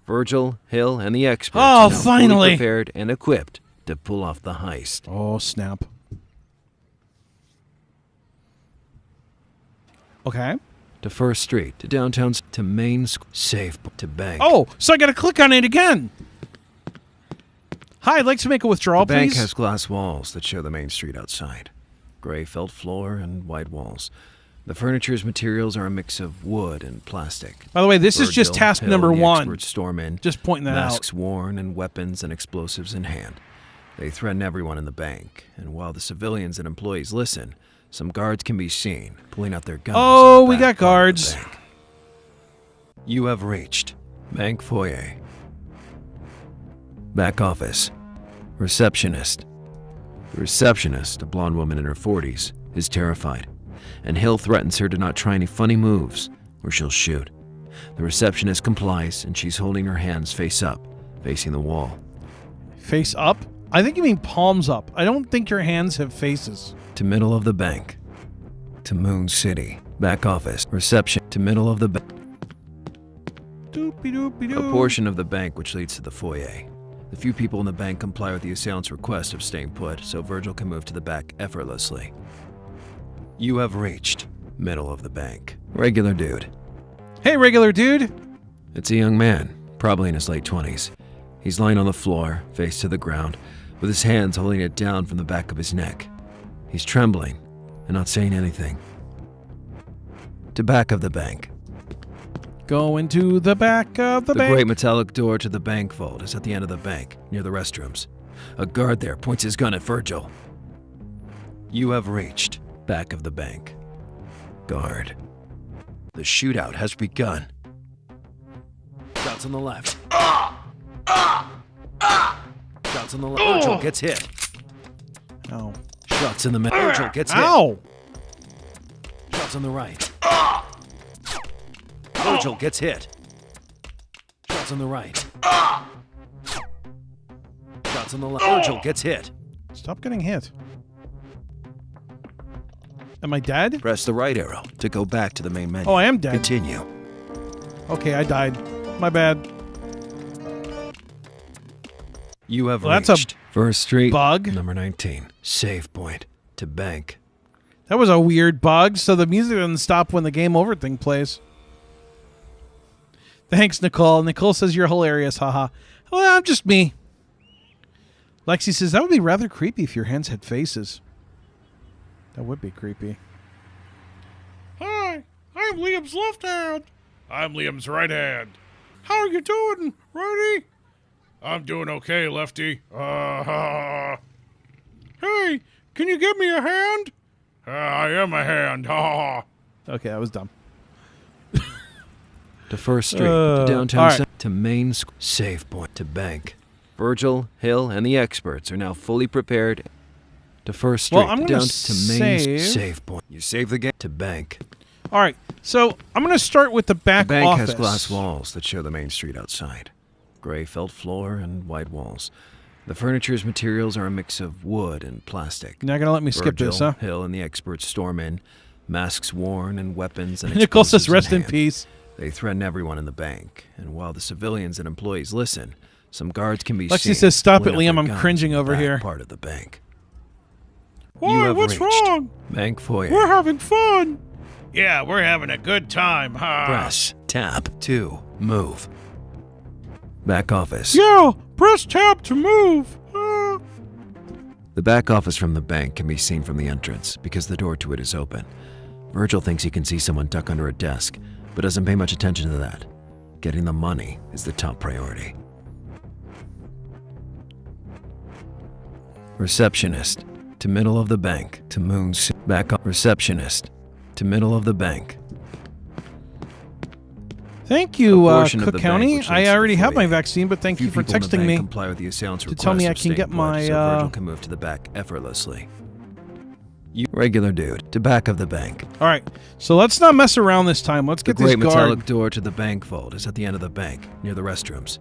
Virgil, Hill, and the experts Oh, are now fully finally. prepared and equipped to pull off the heist. Oh, snap. Okay. To First Street, to downtown's, to Main Save to bank. Oh, so I got to click on it again. Hi, I'd like to make a withdrawal, the bank please. has glass walls that show the main street outside. Gray felt floor and white walls. The furniture's materials are a mix of wood and plastic. By the way, this is just Virgil, task Hill, number and the 1. experts storm in, Just pointing that masks out. worn and weapons and explosives in hand. They threaten everyone in the bank, and while the civilians and employees listen, some guards can be seen pulling out their guns. Oh, in the we back got part of the guards. bank. You have reached bank foyer. Back office. Receptionist. The receptionist, a blonde woman in her 40s, is terrified, and Hill threatens her to not try any funny moves or she'll shoot. The receptionist complies, and she's holding her hands face up, facing the wall. Face up? I think you mean palms up. I don't think your hands have faces. To middle of the bank. To Moon City. Back office. Reception. To middle of the bank. Doopy-doopy-doo. A portion of the bank which leads to the foyer. The few people in the bank comply with the assailant's request of staying put, so Virgil can move to the back effortlessly. You have reached middle of the bank. Regular dude. Hey, regular dude. It's a young man, probably in his late 20s. He's lying on the floor, face to the ground, with his hands holding it down from the back of his neck. He's trembling and not saying anything. To back of the bank. Go into the back of the The bank. great metallic door to the bank vault is at the end of the bank, near the restrooms. A guard there points his gun at Virgil. You have reached back of the bank. Guard. The shootout has begun. Shots on the left. Shots on the left. Virgil gets hit. Ow. Shots in the middle. Virgil gets hit. Ow! Shots on the right. Virgil gets hit. Shots on the right. Shots on the left. Virgil gets hit. Stop getting hit. Am I dead? Press the right arrow to go back to the main menu. Oh, I am dead. Continue. Okay, I died. My bad. You have Well, that's a reached First Street, bug. number 19. Save point to bank. That was a weird bug, so the music doesn't stop when the game over thing plays. Thanks, Nicole. Nicole says you're hilarious, haha. Well, I'm just me. Lexi says that would be rather creepy if your hands had faces. That would be creepy. Hi, I'm Liam's left hand. I'm Liam's right hand. How are you doing, Righty? I'm doing okay, Lefty. Hey, can you give me a hand? I am a hand. Ha Okay, that was dumb. To First Street, to downtown, all right. to Main Save point to bank. Virgil, Hill, and the experts are now fully prepared. To First Street, Well, I'm gonna down to Main save. Save point. You save the game to bank. All right, so I'm going to start with the back The bank office. has glass walls that show the main street outside. Gray felt floor and white walls. The furniture's materials are a mix of wood and plastic. You're not going to let me skip Virgil, this, huh? Hill, and the experts storm in, masks worn and weapons and Nicole says explosives rest in hand. peace. They threaten everyone in the bank, and while the civilians and employees listen, some guards can be seen. Lexi says, "Stop it, pulling out Liam, their I'm guns cringing in the over back here." Part of the bank. Why, You have what's reached wrong? Bank foyer. We're having fun. Yeah, we're having a good time. Ha. Press tab to move. Back office. Yeah, press tab to move. The back office from the bank can be seen from the entrance because the door to it is open. Virgil thinks he can see someone duck under a desk, but doesn't pay much attention to that. Getting the money is the top priority. Receptionist. To middle of the bank. To Moon's back up. Receptionist. To middle of the bank. Thank you, A portion of Cook the County. bank which leads I to the already have my foyer. vaccine, but thank Few you for people in the texting bank me. comply with the assailant's to request tell me I of can staying get put, my, so Virgil can move to the back effortlessly. You regular dude, to back of the bank. All right, so let's not mess around this time. Let's get The this great guard. metallic door to the bank vault is at the end of the bank, near the restrooms.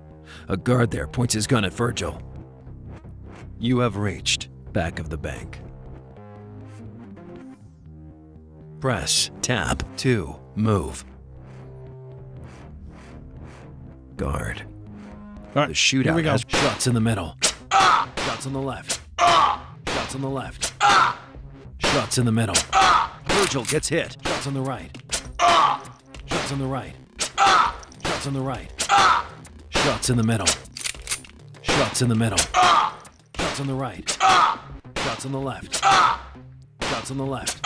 A guard there points his gun at Virgil. You have reached back of the bank. Press tab to move. Guard. All right, The here we shootout go. has shots in the middle. Shots on the left. Shots on the left. Shots in the middle. Virgil gets hit. Shots on the right. Shots on the right. Shots on the right. Shots in the middle. Shots in the middle. Shots on the right. Shots on the left. Shots on the left.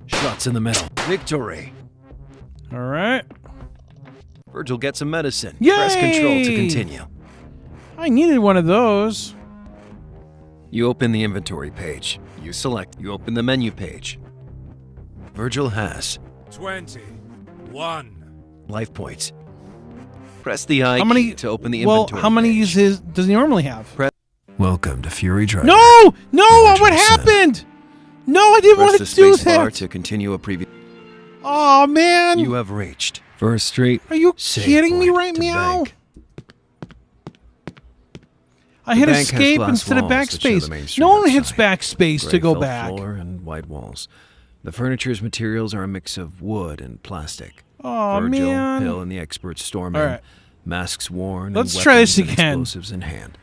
Shots in the middle. Victory. All right. Virgil gets a medicine. Yay! Press control to continue. I needed one of those. You open the inventory page. You select. You open the menu page. Virgil has 21. life points. Press the I How many key to open the Well, inventory how many page. does he normally have? Welcome to Fury Drive. No! No! What 100%. happened? No, I didn't Press want the to do space bar that. to continue a previous. Oh man! You have reached First Street. Are you Save kidding me point right to meow? bank. I The hit bank has escape glass instead of walls that show the main backspace. street No one hits outside. backspace to Gray go felt back. floor and white walls. The furniture's materials are a mix of wood and plastic. Oh Virgil, man! Hill, and the experts storm in, All right. masks worn, Let's and try weapons this and again. explosives in hand.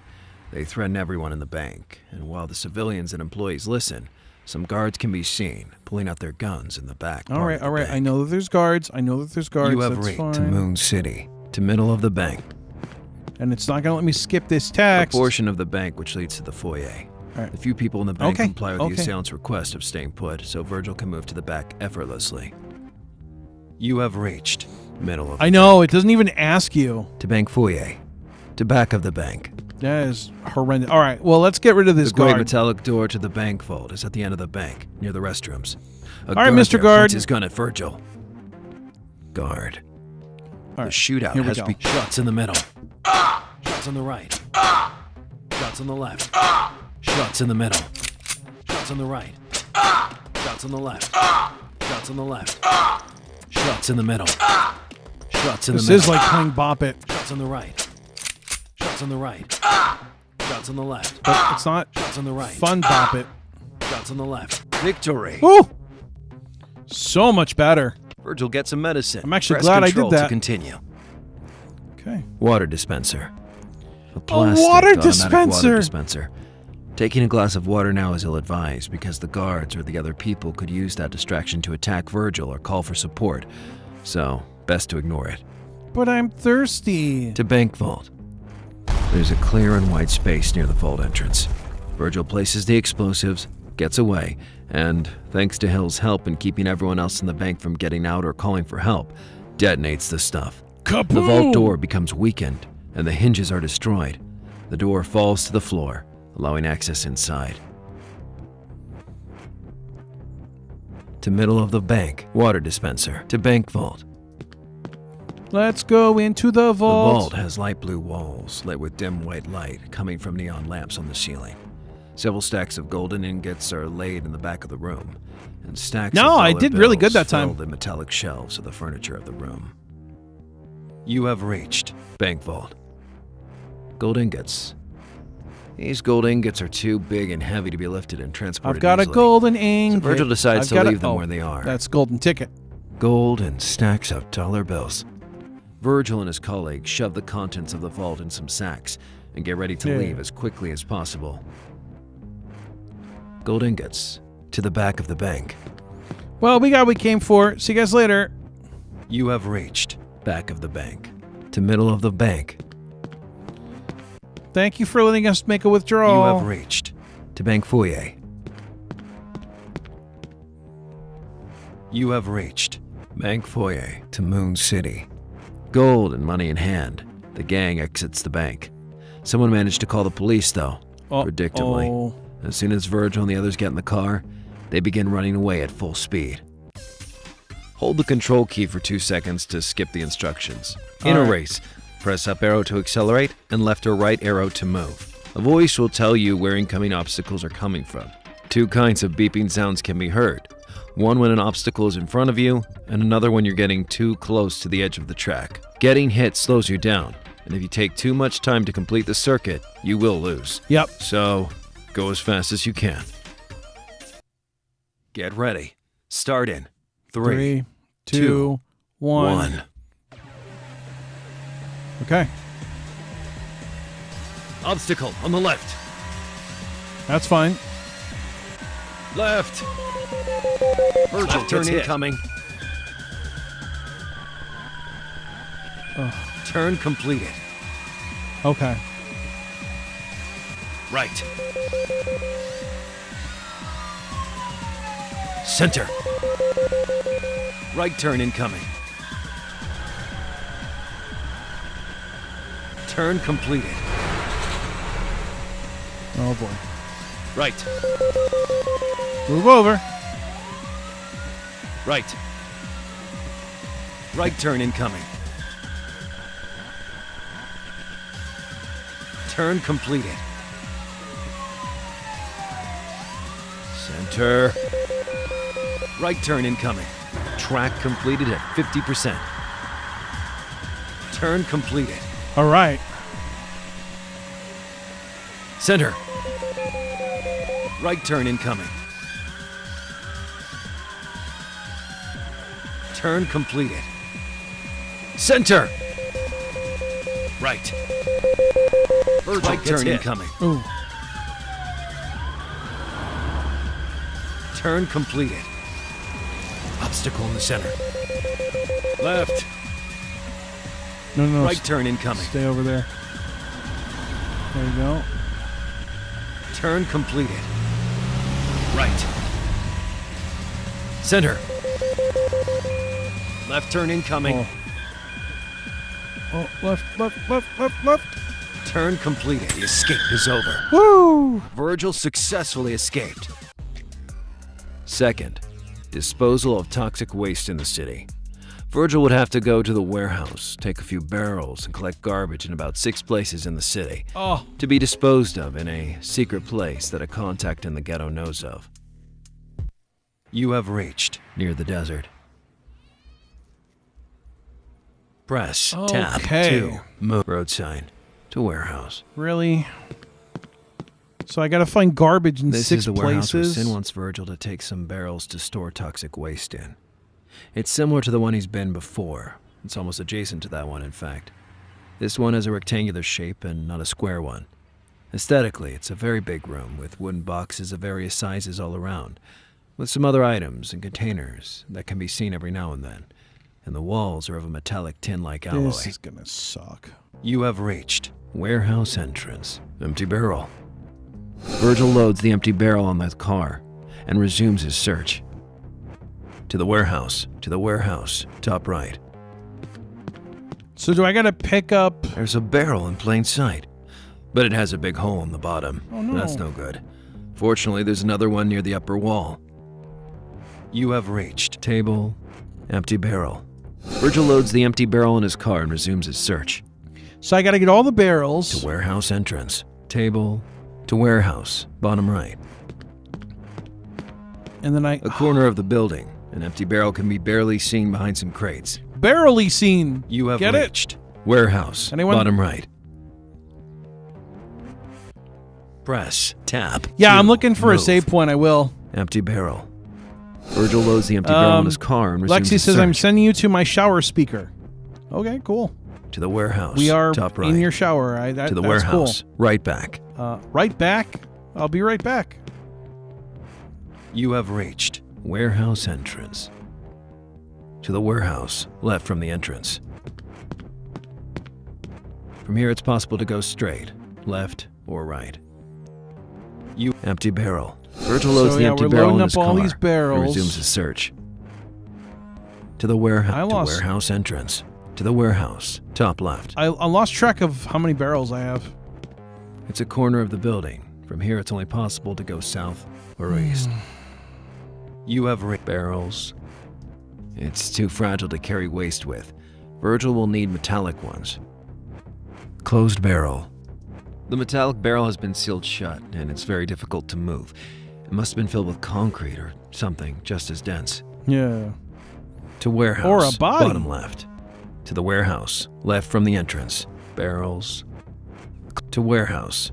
They threaten everyone in the bank, and while the civilians and employees listen, some guards can be seen pulling out their guns in the back. All part right, of the all right. bank. I know that there's guards. You have That's reached fine. to Moon City, to middle of the bank. And it's not gonna let me skip this A text. portion of the bank which leads to the foyer. All right. The few people in the bank Okay, comply with okay. the assailant's request of staying put, so Virgil can move to the back effortlessly. You have reached middle of I know it doesn't even ask you. to bank foyer, to back of the bank. That is horrendous. All right, well let's get rid of this The great guard. metallic door to the bank vault is at the end of the bank, near the restrooms. A right, guard Mr. there Guard. points his gun at Virgil. Guard. All The right, shootout here we has go. shots in the middle. Shots on the right. Shots on the left. Shots in the middle. Shots on the right. Shots on the left. Shots on the left. Shots in the middle. Shots in the This middle. is like playing Bop It, Shots on the right. Shots on the right. Shots on the left. but it's not Shots on the right. fun Bop It. Shots on the left. Victory. Woo! So much better. Virgil gets some medicine. I'm actually Press glad I did control that. to continue. Okay. Water dispenser. A plastic water automatic dispenser. water dispenser. Taking a glass of water now is ill-advised because the guards or the other people could use that distraction to attack Virgil or call for support. So, best to ignore it. But I'm thirsty. To bank vault. There's a clear and wide space near the vault entrance. Virgil places the explosives, gets away, and, thanks to Hill's help in keeping everyone else in the bank from getting out or calling for help, detonates the stuff. Kaboom! The vault door becomes weakened, and the hinges are destroyed. The door falls to the floor, allowing access inside. To middle of the bank, water dispenser. To bank vault. Let's go into the The vault. vault has light blue walls, lit with dim white light coming from neon lamps on the ceiling. Several stacks of golden ingots are laid in the back of the room, and stacks No, of I dollar did really good bills that time. fill the metallic shelves of the furniture of the room. You have reached bank vault. Gold ingots. These gold ingots are too big and heavy to be lifted and transported I've got easily. a golden ingot. So Virgil decides I've to got leave them where they are. That's golden ticket. Gold and stacks of dollar bills. Virgil and his colleagues shove the contents of the vault in some sacks and get ready to Yeah. leave as quickly as possible. Gold ingots to the back of the bank. Well, we got what we came for. See you guys later. You have reached back of the bank. To middle of the bank. Thank you for letting us make a withdrawal. You have reached to bank foyer. You have reached bank foyer to Moon City. Gold and money in hand, the gang exits the bank. Someone managed to call the police, though, predictably. Oh. As soon as Virgil and the others get in the car, they begin running away at full speed. Hold the control key for 2 seconds to skip the instructions. In a Alright. race, press up arrow to accelerate and left or right arrow to move. A voice will tell you where incoming obstacles are coming from. Two kinds of beeping sounds can be heard. One when an obstacle is in front of you, and another when you're getting too close to the edge of the track. Getting hit slows you down, and if you take too much time to complete the circuit, you will lose. Yep. So, go as fast as you can. Get ready. Start in 3, 2, 1. 1. Okay. Obstacle on the left. That's fine. Left. Virgil, turn incoming. Turn completed. Okay. Right. Center. Right turn incoming. Turn completed. Oh boy. Right. Move over. Right. Right turn incoming. Turn completed. Center. Right turn incoming. Track completed at 50%. Turn completed. All right. Center. Right turn incoming. Turn completed. Center. Right. Right turn incoming. Ooh. Turn completed. Obstacle in the center. Left. No. Right turn incoming. Stay over there. There you go. Turn completed. Right. Center. Left turn incoming. Oh, left. Turn completed. The escape is over. Woo! Virgil successfully escaped. Second, disposal of toxic waste in the city. Virgil would have to go to the warehouse, take a few barrels, and collect garbage in about 6 places in the city Oh, to be disposed of in a secret place that a contact in the ghetto knows of. You have reached near the desert. Press tab Okay. to move road sign to warehouse. really? So I gotta find garbage in This 6 is the warehouse where places. Sin wants Virgil to take some barrels to store toxic waste in. It's similar to the one he's been before. It's almost adjacent to that one, in fact. This one has a rectangular shape and not a square one. Aesthetically, it's a very big room with wooden boxes of various sizes all around, with some other items and containers that can be seen every now and then. And the walls are of a metallic tin-like alloy. This is gonna suck. You have reached warehouse entrance. Empty barrel. Virgil loads the empty barrel on the car and resumes his search. To the warehouse, top right. So do I gotta pick up? There's a barrel in plain sight, but it has a big hole in the bottom. Oh, no. That's no good. Fortunately, there's another one near the upper wall. You have reached table, empty barrel. Virgil loads the empty barrel in his car and resumes his search. So I gotta get all the barrels. To warehouse entrance, table, to warehouse, bottom right. And then A corner of the building. An empty barrel can be barely seen behind some crates. barely seen. You have Get it? reached warehouse, Anyone? bottom right. Press tab. Yeah, to I'm looking for a move. save point. I will. Empty barrel. Virgil loads the empty barrel in his car and resumes Lexi his says, "I'm search. sending you to my shower speaker." Okay, cool. To the warehouse. We are top right. in your shower. to the That's warehouse. Right back. Cool. Right back. I'll be right back. You have reached warehouse entrance. To the warehouse, left from the entrance. From here, it's possible to go straight, left, or right. You empty barrel. Virgil loads So, the yeah, empty we're barrel loading in up his all car these barrels. and resumes his search. To the warehouse entrance. To the warehouse, top left. I lost track of how many barrels I have. It's a corner of the building. From here, it's only possible to go south or east. You have barrels. It's too fragile to carry waste with. Virgil will need metallic ones. Closed barrel. The metallic barrel has been sealed shut, and it's very difficult to move. It must have been filled with concrete or something just as dense. Yeah. To warehouse. Or a body. Bottom left. To the warehouse. Left from the entrance. Barrels. To warehouse.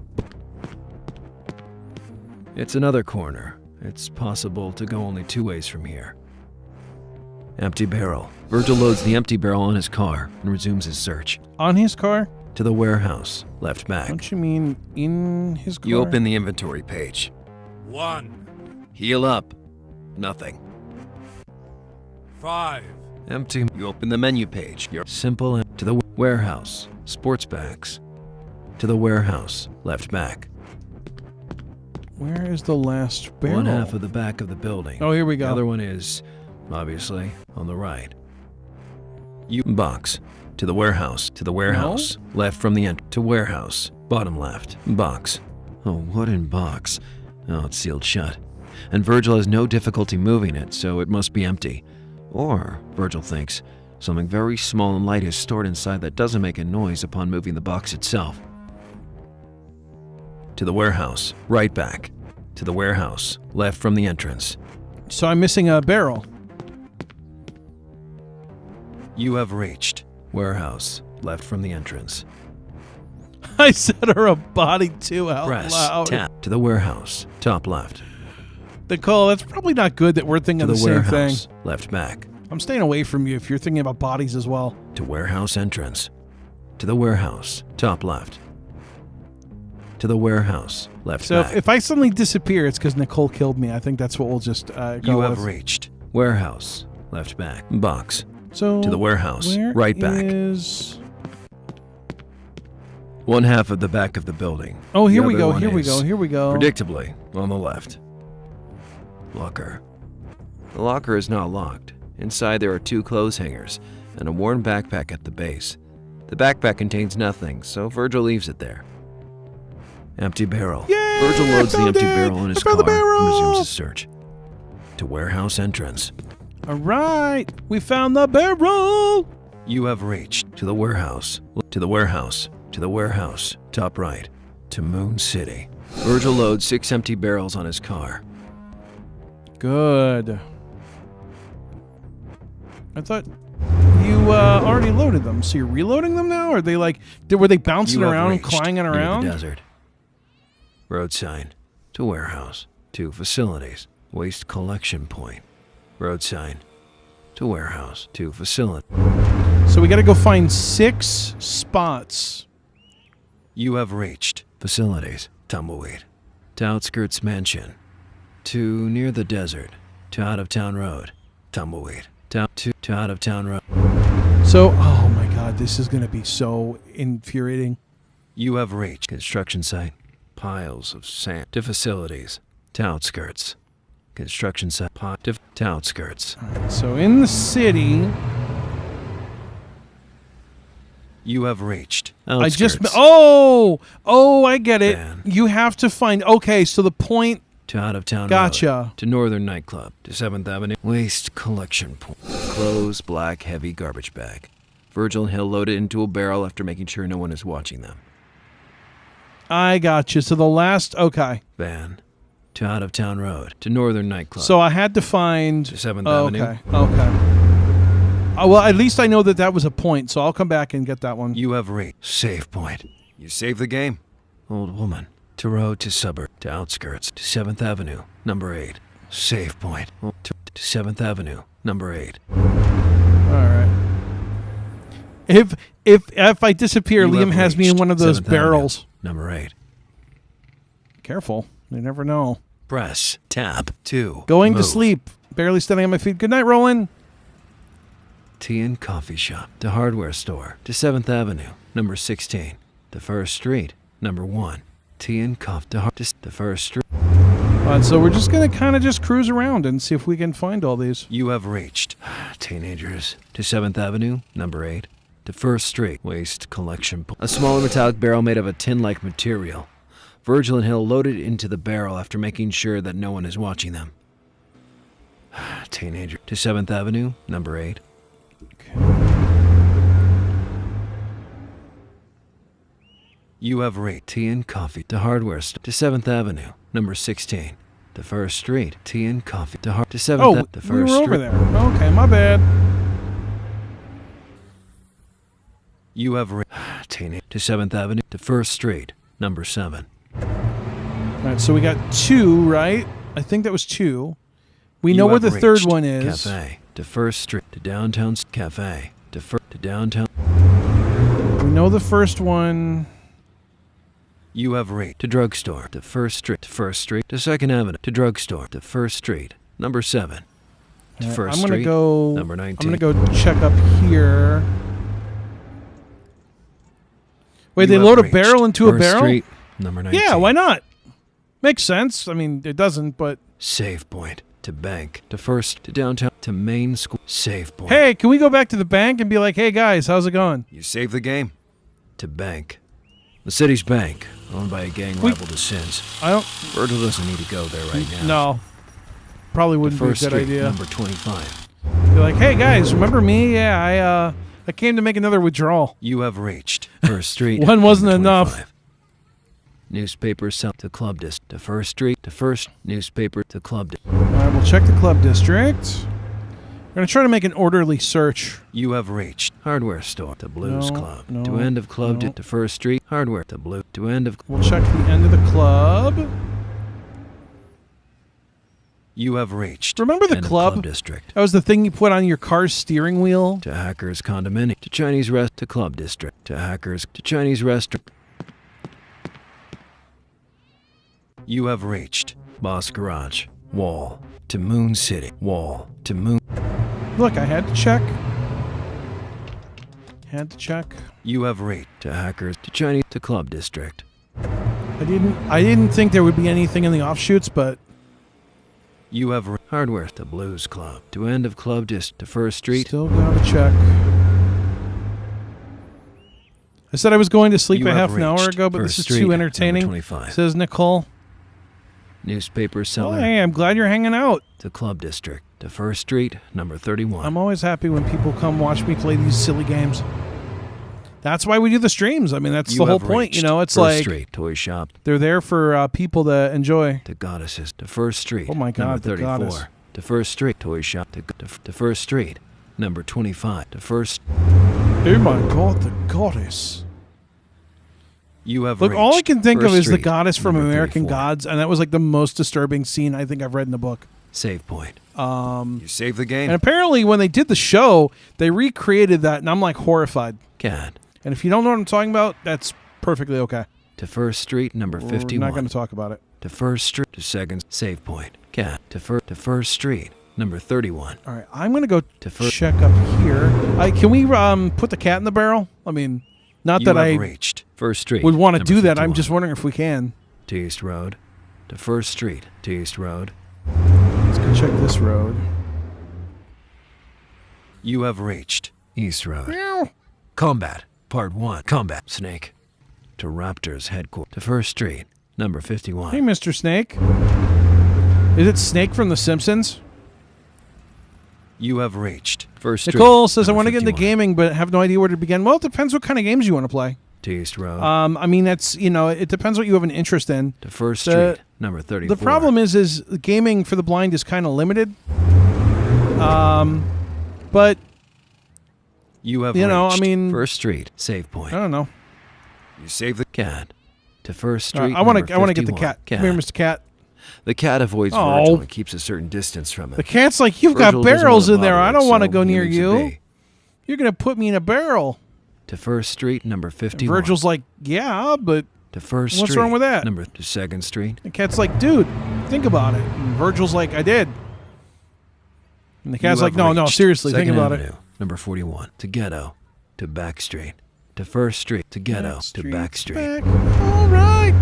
It's another corner. It's possible to go only 2 ways from here. Empty barrel. Virgil loads the empty barrel on his car and resumes his search. On his car? To the warehouse. Left back. Don't you mean in his car? You open the inventory page. 1, Heal up. Nothing. 5, Empty. You open the menu page. You're simple. To the warehouse. Sports bags. To the warehouse. Left back. Where is the last barrel? One half of the back of the building. Oh, here we go. The other one is, obviously, on the right. You box. To the warehouse. To the warehouse. Left from the end. To warehouse. Bottom left. Box. A wooden box. Oh, it's sealed shut. And Virgil has no difficulty moving it, so it must be empty. Or, Virgil thinks, something very small and light is stored inside that doesn't make a noise upon moving the box itself. To the warehouse. Right back. To the warehouse. Left from the entrance. So I'm missing a barrel. You have reached warehouse. Left from the entrance. I said her a body too out Press loud. tap to the warehouse. Top left. Nicole, that's probably not good that we're thinking To of the the same thing. warehouse. Left back. I'm staying away from you if you're thinking about bodies as well. To warehouse entrance. To the warehouse. Top left. To the warehouse. Left So back. if I suddenly disappear, it's because Nicole killed me. I think that's what we'll just go You have with. reached warehouse. Left back. Box. So To the warehouse. where Right back. is- One half of the back of the building. Oh, here The we other go. one Here we is, go. Here we go. Predictably, on the left. Locker. The locker is not locked. Inside there are 2 clothes hangers and a worn backpack at the base. The backpack contains nothing, so Virgil leaves it there. Empty barrel. Yay, Virgil loads I the found empty it! barrel in his I found car the and barrel! resumes his search. To warehouse entrance. All right, we found the barrel. You have reached to the warehouse. To the warehouse. To the warehouse. Top right. To Moon City. Virgil loads 6 empty barrels on his car. Good. I thought you already loaded them, so you're reloading them now? Or are they like, were they bouncing You have around, reached clanging near around? the desert. Road sign. To warehouse. To facilities. Waste collection point. Road sign. To warehouse. To facility. So we got to go find 6 spots. You have reached facilities. Tumbleweed. To outskirts mansion. To near the desert. To out of town road. Tumbleweed. To out of town road. So, oh my God, this is going to be so infuriating. You have reached construction site. Piles of sand. To facilities. To outskirts. Construction site. To outskirts. So in the city, You have reached I just, outskirts. I get it. Van. You have to find, okay, so the point, To out of town Gotcha. road. To northern nightclub. To 7th Avenue. Waste collection point. Clothes, black, heavy garbage bag. Virgil and Hill load it into a barrel after making sure no one is watching them. I got you. So the last, okay. Van. To out of town road. To northern nightclub. So I had to find, To 7th okay, Avenue. okay. Well, at least I know that was a point, so I'll come back and get that one. You have reached save point. You save the game. Old woman. To road to suburb. To outskirts. To 7th Avenue. Number 8. Save point. To 7th Avenue. Number 8. All right. If I disappear, You Liam have has me in reached one of those 7th Avenue. barrels. Number 8. Careful. You never know. Press. Tab. 2. Going to Move. sleep. Barely standing on my feet. Good night, Roland. Tea and coffee shop. To hardware store. To 7th Avenue. Number 16. To First Street. Number 1. Tea and coffee. To the First Street. All right, so we're just going to kind of just cruise around and see if we can find all these. You have reached teenagers. To 7th Avenue. Number 8. To First Street. Waste collection point. A smaller metallic barrel made of a tin-like material. Virgil and Hill load it into the barrel after making sure that no one is watching them. Teenager. To 7th Avenue. Number 8. You have reached tea and coffee to hardware store. To 7th Avenue. Number 16. to First Street. Tea and coffee to Hart to 7th Oh, to we First were Street. over there. Okay, my bad. You have Tina to 7th Avenue to First Street, number 7. All right, so we got 2, right? I think that was 2. We know where the third one is. Cafe to First Street to downtown cafe to downtown. We know the first one. You have reached to drugstore to First Street to 2nd Avenue to drugstore to First Street, number 7. To All right, First I'm gonna Street, go. number 19. I'm gonna go check up here. Wait, You they have load a reached barrel into a First barrel? Street, number 19. Yeah, why not? Makes sense. I mean, it doesn't, but Save point to bank to First to downtown to main school. Save point. hey, can we go back to the bank and be like, "Hey guys, how's it going?" You save the game. To bank. The city's bank, owned by a gang rival to Sins. I don't. Virgil doesn't need to go there right now. No, probably To wouldn't be a First good Street, idea. number 25. Be like, "Hey guys, remember me? Yeah, I came to make another withdrawal." You have reached First Street. One wasn't number enough. 25. Newspaper sell to Club District. To First Street. To First newspaper to Club District. All right, we'll check the club district. We're gonna try to make an orderly search. You have reached hardware store to Blues No, Club. no, to end of club no. to First Street. Hardware to Blue. To end of. We'll check the end of the club. You have reached. Remember the end of club? district. That was the thing you put on your car's steering wheel. To Hackers Condominium. To Chinese Rest. To Club District. To Hackers. To Chinese Restaurant. You have reached Boss Garage. Wall. To Moon City. Wall. To Moon. Look, I had to check. Had to check. You have reached to Hackers. To Chinese. To Club District. I didn't think there would be anything in the offshoots, but You have hardware to Blues Club. To end of Club District. To First Street. still gotta check. I said I was going to sleep You a have half an hour reached ago, but First this is Street, too number entertaining, 25. says Nicole. Newspaper Well, seller. hey, I'm glad you're hanging out. To Club District. To First Street. Number 31. I'm always happy when people come watch me play these silly games. That's why we do the streams. I mean, that's You the whole have point. You reached know, it's First like Street. Toy Shop. they're there for people to enjoy. To Goddesses. To First Street. Oh my God, Number the 34. Goddess. To First Street. Toy Shop. To First Street. Number 25. To First. Oh my God, the goddess. You have Look, reached all I can think of First is the Street, goddess from number American 34. Gods, and that was like the most disturbing scene I think I've read in the book. Save point. You save the game. And apparently, when they did the show, they recreated that, and I'm like horrified. Cat. And if you don't know what I'm talking about, that's perfectly okay. To First Street. Number 51. We're not going to talk about it. To First Street. To Second. Save point. Cat. To First Street. Number 31. All right, I'm going to go To first. check up here. Can we put the cat in the barrel? I mean, not You that have I reached First Street. would want to number do that. 51. I'm just wondering if we can. To East Road. To First Street. To East Road. Let's go check this road. You have reached East Road. Combat. Part 1. Combat. Snake. To Raptors headquarters. To First Street. Number 51. Hey, Mr. Snake. Is it Snake from The Simpsons? You have reached First Street. Nicole says, I number want to get into 51. gaming, but have no idea where to begin. Well, it depends what kind of games you want to play. To East Road. I mean, that's, it depends what you have an interest in. to First the- Street. Number 34. The problem is gaming for the blind is kind of limited. But, You have you know, I reached mean- First Street. Save point. I don't know. You save the cat. To First Street. I want number to get the 51. cat. Come here, Mr. Cat. The cat avoids Oh. Virgil and keeps a certain distance from him. The cat's like, you've Virgil got doesn't barrels wanna in there. bother I it, don't want to so go he near leaves it you. be. You're going to put me in a barrel. To First Street. Number And 51. Virgil's like, yeah, but To First what's Street. wrong with that? Number to Second Street. the cat's like, dude, think about it. And Virgil's like, I did. And the cat's You like, have no, reached seriously, think Second about Avenue, it. Number 41. To Ghetto. To Back Street. To First Street. To Ghetto. To Back Street. Back. All right.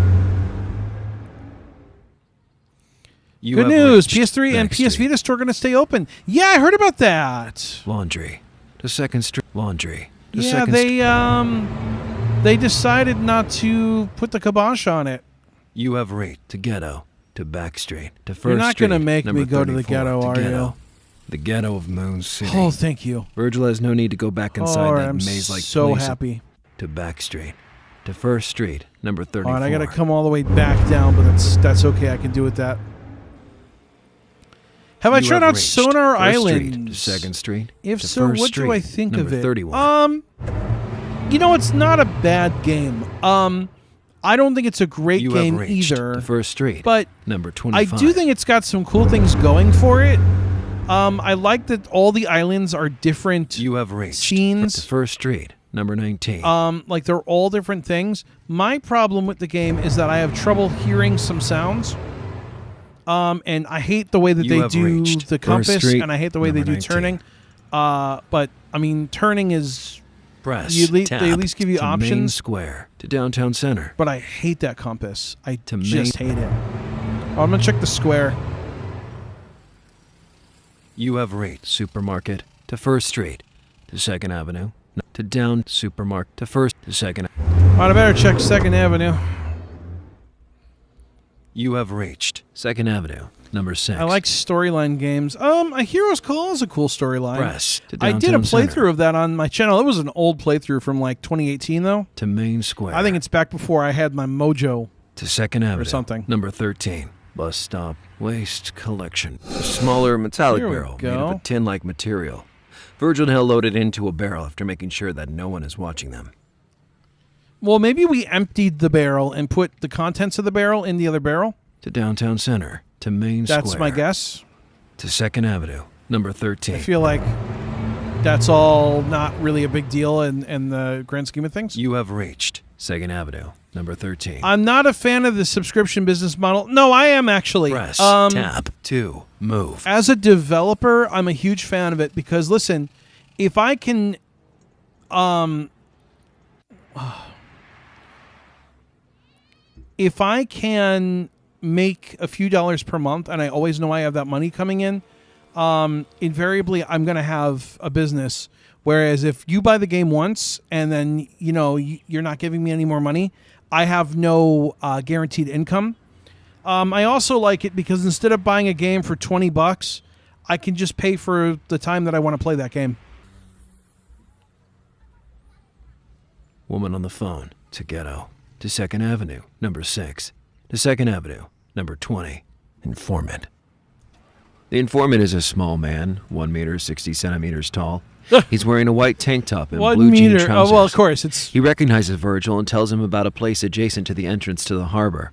You Good have news. reached PS3 and Back PS Street. Vita store going to stay open. Yeah, I heard about that. Laundry. To Second Street. Laundry. To Yeah, Second Street. they decided not to put the kibosh on it. You have reached to Ghetto. To Back Street. To First You're not Street. gonna make Number me go to the 34, ghetto, are Ghetto. you? The ghetto of Moon City. Oh, thank you. Virgil has no need to go back inside Oh, that I'm maze-like so place. happy. To Back Street. To First Street. Number 34. All right, I got to come all the way back down, but that's okay. I can do with that. Have I You tried have out reached Sonar First Street Island? to Second Street. If to so, First what do I Street, think number of it? 31. You know, it's not a bad game. I don't think it's a great You game have reached either. to First Street. But number I 25. do think it's got some cool things going for it. I like that all the islands are different. You have reached scenes. to First Street. Number 19. Like they're all different things. My problem with the game is that I have trouble hearing some sounds. And I hate the way that You they have do reached the First compass, Street, and I hate the way they number do 19. turning. But I mean, turning is. Press they tab at least give you to Main options. Square to Downtown Center. But I hate that compass. I To just hate it. Oh, I'm gonna check the square. You have reached Supermarket to First Street to Second Avenue to Down Supermarket to First to Second. All right, I better check Second Avenue. You have reached Second Avenue. Number 6. I like storyline games. A Hero's Call is a cool storyline. Press to I Downtown did a playthrough Center of that on my channel. It was an old playthrough from like 2018, though. to Main Square. I think it's back before I had my mojo. to Second Avenue. something. Number 13. Bus stop waste collection. A smaller metallic Here we barrel made of go. a tin-like material. Virgil and Hill loaded into a barrel after making sure that no one is watching them. Well, maybe we emptied the barrel and put the contents of the barrel in the other barrel. To Downtown Center to Main Square. That's my guess. To Second Avenue. Number 13. I feel like that's all not really a big deal in the grand scheme of things. You have reached Second Avenue. Number 13. I'm not a fan of the subscription business model. No, I am actually. Press tab to move. As a developer, I'm a huge fan of it because listen, if I can make a few dollars per month and I always know I have that money coming in, invariably I'm going to have a business. Whereas if you buy the game once and then, you're not giving me any more money, I have no guaranteed income. I also like it because instead of buying a game for $20, I can just pay for the time that I want to play that game. Woman on the phone to Ghetto. To Second Avenue. Number 6. To Second Avenue. Number 20. Informant. The informant is a small man, 1 meter 60 centimeters tall. He's wearing a white tank top and 1 blue jean meter. trousers. Oh, well, of course. He recognizes Virgil and tells him about a place adjacent to the entrance to the harbor.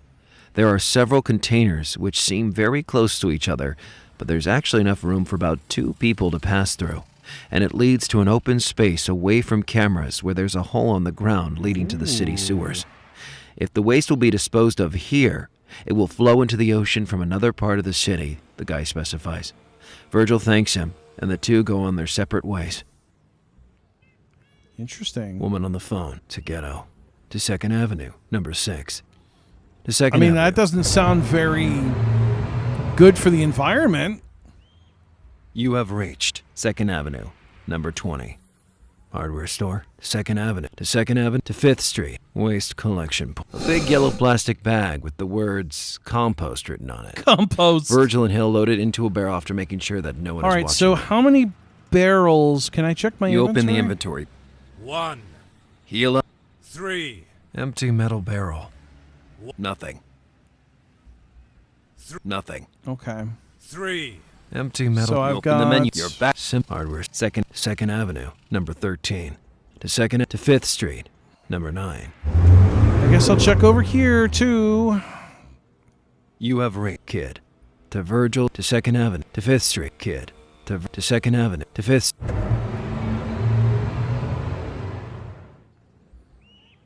There are several containers which seem very close to each other, but there's actually enough room for about 2 people to pass through. And it leads to an open space away from cameras where there's a hole on the ground leading to the city sewers. If the waste will be disposed of here, it will flow into the ocean from another part of the city, the guy specifies. Virgil thanks him, and the two go on their separate ways. Interesting. Woman on the phone to Ghetto. To Second Avenue. Number 6. To Second I mean, Avenue. that doesn't sound very good for the environment. You have reached Second Avenue. Number 20. Hardware store. Second Avenue. To Second Avenue. To 5th Street. Waste collection. A big yellow plastic bag with the words compost written on it. Compost. Virgil and Hill load it into a barrel after making sure that no one All is right, watching so them. how many barrels? Can I check my You inventory? open the inventory. 1, Heel up. 3, Empty metal barrel. Nothing. Nothing. Okay. 3, Empty metal. So You I've open the menu. got- You're back. Hardware. Second Avenue. Number 13. To 5th Street. Number 9. I guess I'll check over here, too. You have reached Kid. To Virgil. To 2nd Avenue. To 5th Street. Kid. To 2nd Avenue. To 5th.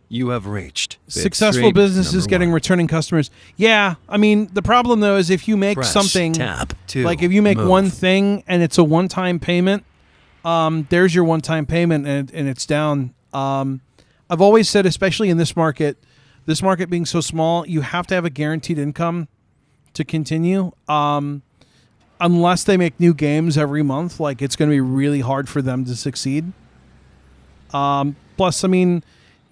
You have reached. 5th Successful Street, businesses number getting 1. returning customers. Yeah, I mean, the problem, though, is if you make Press something... tab to like, if you make move. one thing and it's a one-time payment, there's your one-time payment and it's down. I've always said, especially in this market being so small, you have to have a guaranteed income to continue. Unless they make new games every month, like, it's going to be really hard for them to succeed. Plus, I mean...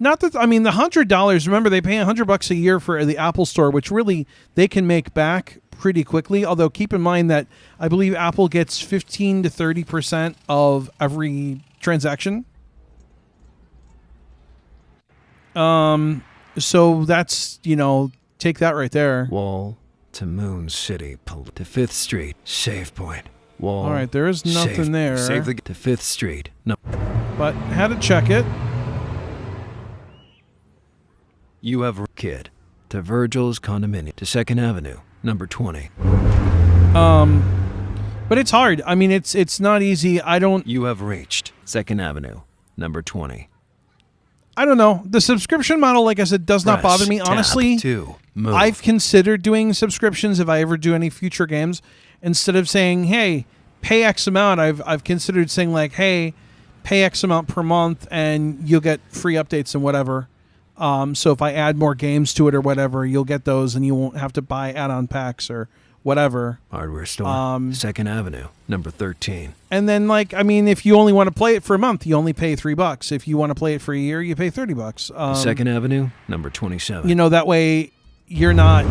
the $100, remember, they pay $100 a year for the Apple Store, which really they can make back pretty quickly. Although keep in mind that I believe Apple gets 15 to 30% of every transaction. So that's, take that right there. Wall to Moon City, to 5th Street, save point. Wall. All right, there is nothing save, there. Save the to 5th Street. No. But had to check it. You have kid to Virgil's condominium to 2nd Avenue, number 20. But it's hard. I mean, it's not easy. You have reached 2nd Avenue, number 20. I don't know. The subscription model, like I said, does not Press bother me. tab Honestly, to move. I've considered doing subscriptions if I ever do any future games. Instead of saying, hey, pay X amount, I've considered saying like, hey, pay X amount per month and you'll get free updates and whatever. So if I add more games to it or whatever, you'll get those and you won't have to buy add-on packs or whatever. Hardware store, 2nd Avenue, number 13. And then, like, I mean, if you only want to play it for a month, you only pay $3. If you want to play it for a year, you pay $30. 2nd Avenue, number 27. You know, that way you're not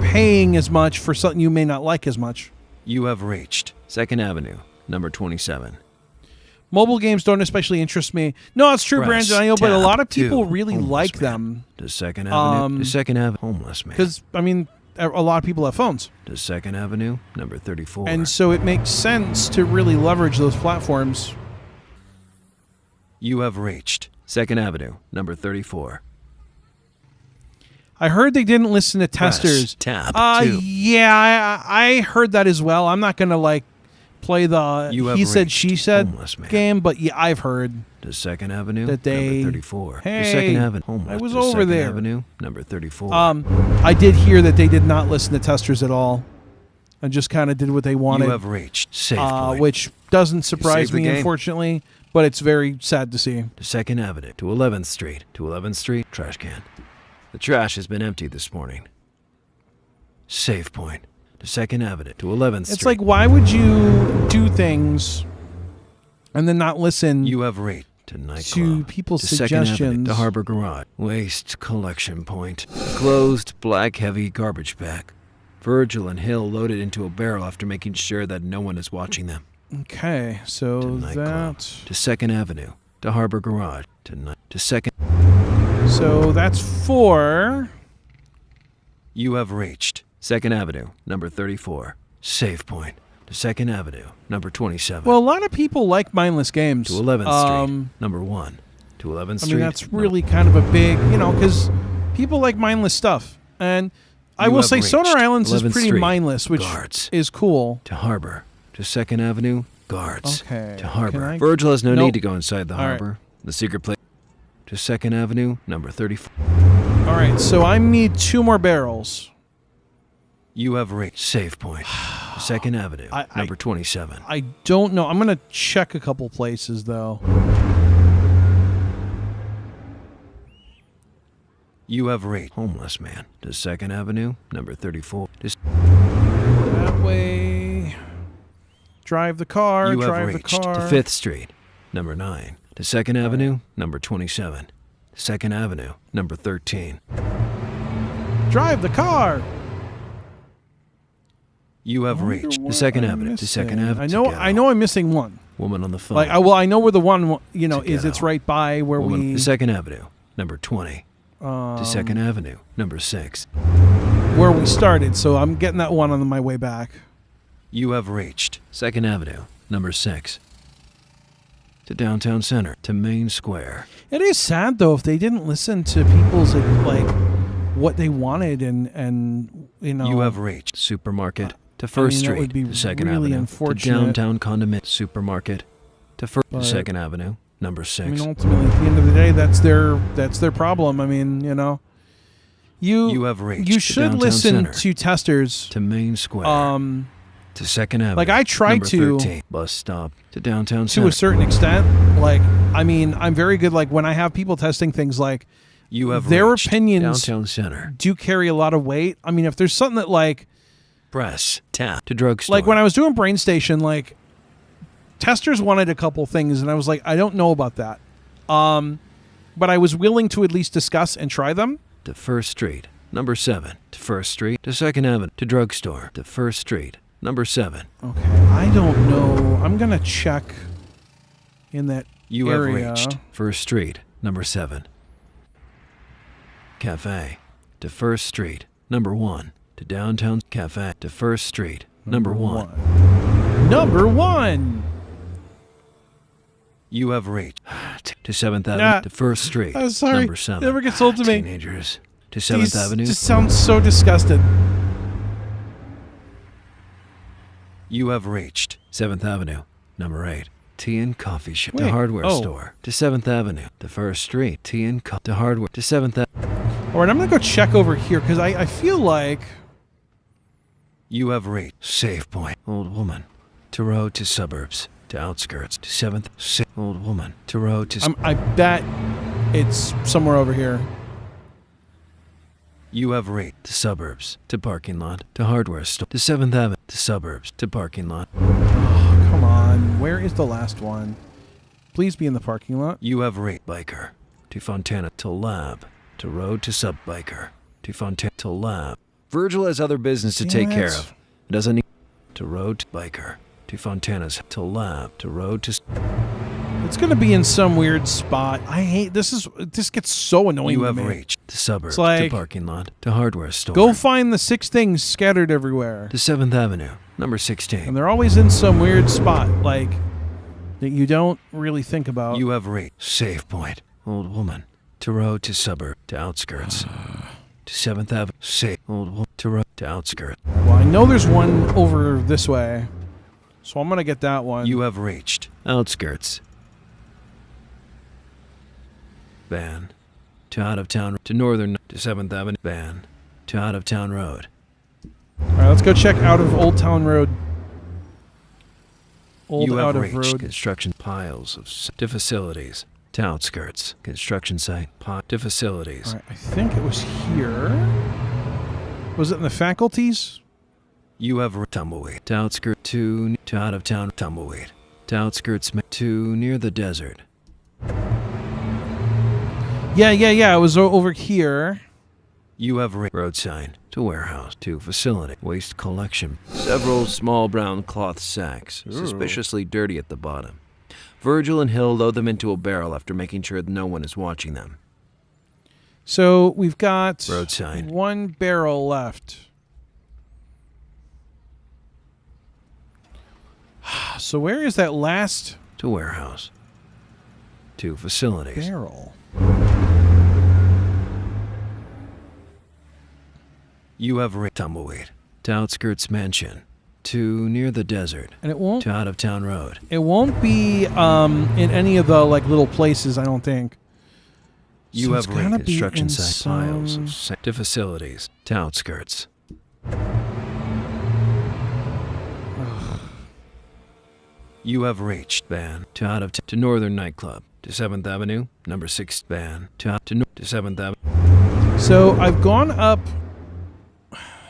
paying as much for something you may not like as much. You have reached 2nd Avenue, number 27. Mobile games don't especially interest me. No, it's true, Press Brandon. I know, but a tab lot of people to really homeless like man. them. To 2nd Avenue, to 2nd Avenue, homeless man. Because, I mean, a lot of people have phones. To 2nd Avenue, number 34. And so it makes sense to really leverage those platforms. You have reached 2nd Avenue, number 34. I heard they didn't listen to testers. Tab 2. Yeah, I heard that as well. I'm not going to, like, play the You have he said, reached she said homeless man. game, but yeah, I've heard. To 2nd Avenue, That they- number 34. Hey, to 2nd Avenue, homeless. I was to over 2nd there. Avenue, number 34. I did hear that they did not listen to testers at all and just kind of did what they wanted. You have reached save point. Which doesn't surprise saved the me, game? unfortunately, but it's very sad to see. To 2nd Avenue, to 11th Street. To 11th Street, trash can. The trash has been emptied this morning. Save point. To 2nd Avenue, to 11th Street. It's like, why would you do things and then not listen You have reached to nightclub. to people's to 2nd Avenue, suggestions? to Harbor Garage. Waste collection point. Closed black heavy garbage bag. Virgil and Hill loaded into a barrel after making sure that no one is watching them. Okay, To so nightclub. that... To 2nd Avenue. To Harbor Garage. To 2nd. So that's 4. You have reached 2nd Avenue, number 34. Save point. To 2nd Avenue, number 27. Well, a lot of people like mindless games. To 11th Street, number 1. To 11th Street. I mean, that's really kind of a big, because people like mindless stuff. And I You will have say Sonar reached Islands is 11th pretty Street. mindless, which Guards. is cool. To Harbor. To 2nd Avenue, guards. Okay, To Harbor. can I- Virgil has no Nope. need to go inside the All right. harbor. The secret place. To 2nd Avenue, number 34. All right, so I need 2 more barrels. You have reached save point. 2nd Avenue, number 27. I don't know. I'm going to check a couple places, though. You have reached homeless man. To 2nd Avenue, number 34. That way. Drive the car, You have drive the reached car. to 5th Street, number 9. To 2nd Avenue, number 27. 2nd Avenue, number 13. Drive the car. You have Wonder reached to what 2nd I'm Avenue. To 2nd missing. Avenue. I know I'm missing one. Woman on the phone. Like, I know where the one, is. It's Ghetto. right by where Woman. we... To 2nd Avenue, number 20. To 2nd Avenue, number 6. where we started, so I'm getting that one on my way back. You have reached 2nd Avenue, number 6. To Downtown Center, to Main Square. It is sad, though, if they didn't listen to people's, like, what they wanted and You have reached Supermarket, to First that Street, would be to 2nd really Avenue, to unfortunate. Downtown Condiment Supermarket, to But- 2nd Avenue, number 6. I mean, ultimately, at the end of the day, that's their problem. I mean, You have reached you the should Downtown listen Center. to testers. To Main Square, to 2nd Avenue, like, I try number to- 13. Bus stop, to Downtown To Center. a certain extent, like, I mean, I'm very good. Like, when I have people testing things, like, You have their reached opinions Downtown Center. do carry a lot of weight. I mean, if there's something that, like, Press, tap, to drugstore. like when I was doing Brain Station, like, testers wanted a couple things, and I was like, I don't know about that. But I was willing to at least discuss and try them. To First Street, number 7. To First Street, to 2nd Avenue, to drugstore. To First Street, number 7. Okay, I don't know. I'm gonna check in that You area. have reached First Street, number 7. Cafe, to First Street, number 1. to Downtown Cafe, to First Street, number 1. Number 1. You have reached to 7th Avenue, Nah. to First Street, I'm sorry. number 7. Never gets old to me. Teenagers, to 7th Avenue. Just sounds so disgusted. You have reached 7th Avenue, number 8. Tea and Coffee Shop, Wait, to Hardware oh. Store, to 7th Avenue, to First Street, Tea and to Hardware, to 7th Avenue. All right, I'm going to go check over here because I feel like... You have reached Safe Point, Old Woman, to Road to Suburbs, to Outskirts, to 7th, Old Woman, to Road to... I bet it's somewhere over here. You have reached the Suburbs, to Parking Lot, to Hardware Store, to 7th Avenue, to Suburbs, to Parking Lot. Oh, come on. Where is the last one? Please be in the parking lot. You have reached Biker, to Fontana, to Lab, to Road to Sub Biker, to Fontana, to Lab. Virgil has other business to take care of. It doesn't need to Road to Biker, to Fontana's, to Lab, to Road to... It's going to be in some weird spot. I hate this. This gets so annoying. You to have me. reached the Suburbs, It's like, to Parking Lot, to Hardware Store. Go find the 6 things scattered everywhere. to 7th Avenue, number 16. And they're always in some weird spot, like, that you don't really think about. You have reached Safe Point, Old Woman, to Road to Suburb, to Outskirts, to 7th Avenue, Safe, Old Woman, to Road to Outskirts. Well, I know there's one over this way, so I'm going to get that one. You have reached Outskirts. Van, to Out of Town, to Northern, to 7th Avenue, Van, to Out of Town Road. All right, let's go check out of Old Town Road. Old You out have of reached road. construction piles of to facilities, to Outskirts, construction site, to facilities. All right, I think it was here. Was it in the faculties? You have Tumbleweed, to Outskirts, to Out of Town, Tumbleweed, to Outskirts, to near the desert. Yeah. It was over here. You have road sign, to warehouse, to facility, waste collection. Several small brown cloth sacks, suspiciously dirty at the bottom. Virgil and Hill load them into a barrel after making sure that no one is watching them. So we've got Road sign. 1 barrel left. So where is that last To warehouse, to facilities. barrel? You have tumbleweed, to Outskirts Mansion, to near the desert, And it won't to Out of Town Road. It won't be in any of the like little places, I don't think. You So have it's gotta be construction in site piles some- of to facilities, to Outskirts. You have reached Van, to Out of to Northern Nightclub, to 7th Avenue, number 6 Van, to 7th Avenue. So I've gone up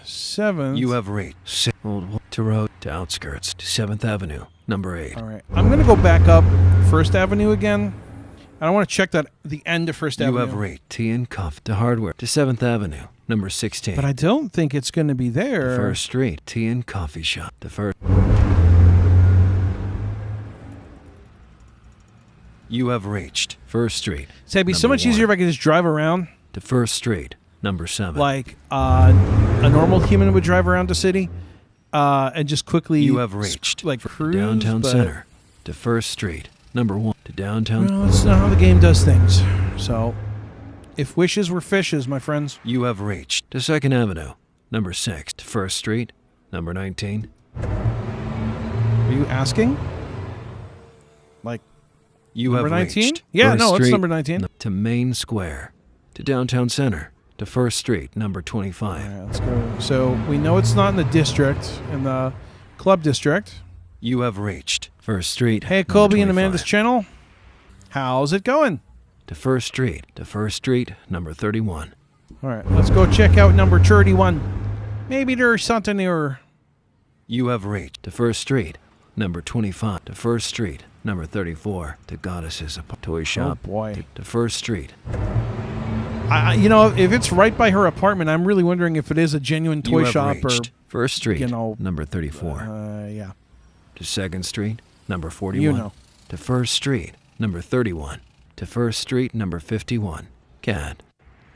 7th. You have reached Old to Road, to Outskirts, to 7th Avenue, number 8. All right. I'm going to go back up 1st Avenue again. I want to check that the end of 1st Avenue. You have reached Tea and Coffee, to Hardware, to 7th Avenue, number 16. But I don't think it's going to be there. First Street, Tea and Coffee Shop, the first. You have reached First Street. So it'd be so number much easier if 1. I could just drive around To First Street, number 7. like a normal human would drive around the city and just quickly You have reached like from cruise, Downtown but- Center, to First Street, number 1, to Downtown. No, that's not how the game does things. So, if wishes were fishes, my friends. You have reached to 2nd Avenue, number 6, to First Street, number 19. Are you asking? Like, You Number have 19? reached Yeah, First no, it's Street, number 19. To Main Square, to Downtown Center, to First Street, number 25. all right, let's go. So, we know it's not in the district, in the club district. You have reached First Street. Hey, number Colby and 25. Amanda's channel. How's it going? To First Street, number 31. All right, let's go check out number 31. Maybe there's something there. You have reached to First Street, number 25. To First Street, number 34. To Goddesses, a toy shop. Oh, boy. To First Street. You know, if it's right by her apartment, I'm really wondering if it is a genuine toy you have shop reached First Street, you know, number 34. yeah. To 2nd Street, number 41. You know. To First Street, number 31. To First Street, number 51. Cat.